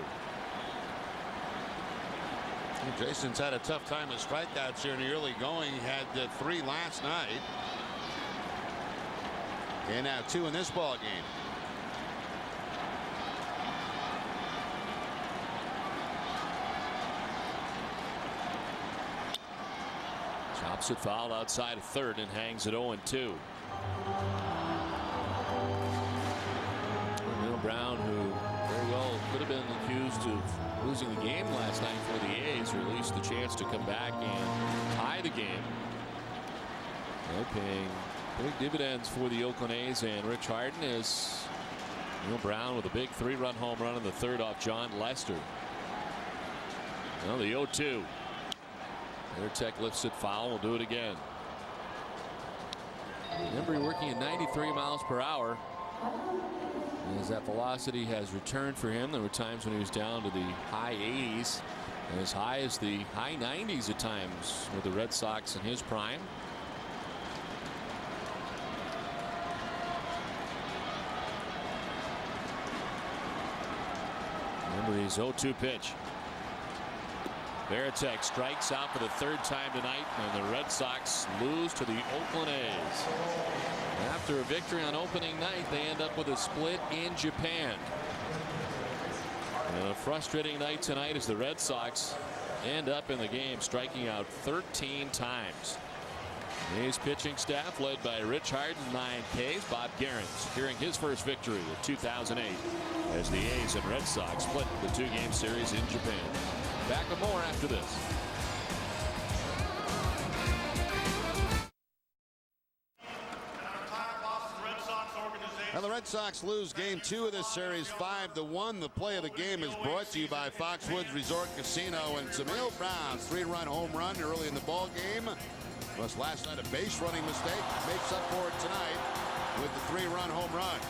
Jason's had a tough time with strikeouts here in the early going. He had 3 last night. And now 2 in this ball game. Chops it foul outside of third and hangs it 0-2. Neil Brown, who very well could have been accused of losing the game last night for the A's, released the chance to come back and tie the game. They're paying big dividends for the Oakland A's, and Rich Harden is Neil Brown with a big 3-run home run in the third off John Lester. Well, the 0-2. Tech lifts it foul. We'll do it again. Remember, working at 93 miles per hour. As that velocity has returned for him, there were times when he was down to the high 80s, and as high as the high 90s at times with the Red Sox in his prime. Remember his 0-2 pitch. Veritek strikes out for the 3rd time tonight, and the Red Sox lose to the Oakland A's. After a victory on opening night, they end up with a split in Japan. And a frustrating night tonight as the Red Sox end up in the game striking out 13 times. A's pitching staff led by Rich Harden, 9 Ks. Bob Gehrens hearing his first victory of 2008 as the A's and Red Sox split the 2-game series in Japan. Back with more after this. Well, the Red Sox lose game 2 of this series 5-1. The play of the game is brought to you by Foxwoods Resort Casino, and Neil Brown's 3-run home run early in the ball game. Plus last night a base running mistake makes up for it tonight with the 3-run home run.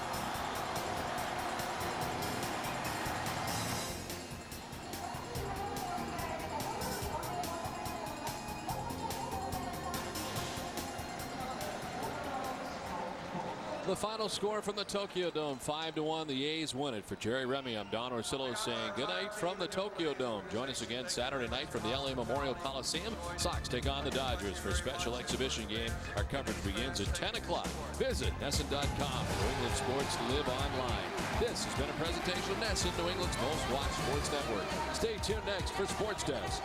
The final score from the Tokyo Dome, 5-1. The A's win it. For Jerry Remy, I'm Don Orsillo saying good night from the Tokyo Dome. Join us again Saturday night from the LA Memorial Coliseum. Sox take on the Dodgers for a special exhibition game. Our coverage begins at 10 o'clock. Visit NESN.com. New England Sports live online. This has been a presentation of NESN, New England's most watched sports network. Stay tuned next for Sports Desk.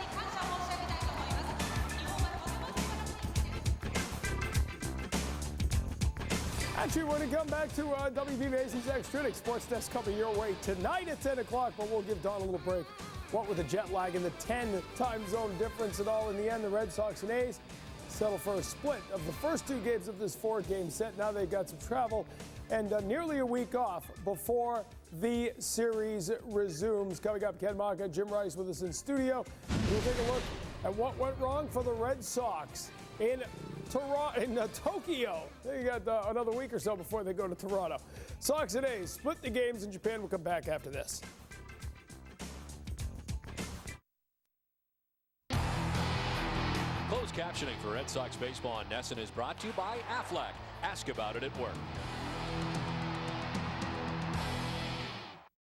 Actually, we're going to come back to WB Mason's Extrinsic Sports Desk coming your way tonight at 10 o'clock, but we'll give Don a little break. What with the jet lag and the 10 time zone difference and all, in the end, the Red Sox and A's settle for a split of the first 2 games of this 4-game set. Now they've got some travel and nearly a week off before the series resumes. Coming up, Ken Maka, Jim Rice with us in studio. We'll take a look at what went wrong for the Red Sox in Tokyo. They got another week or so before they go to Toronto. Sox and A's split the games in Japan. We'll come back after this. Closed captioning for Red Sox baseball on NESN is brought to you by Aflac. Ask about it at work.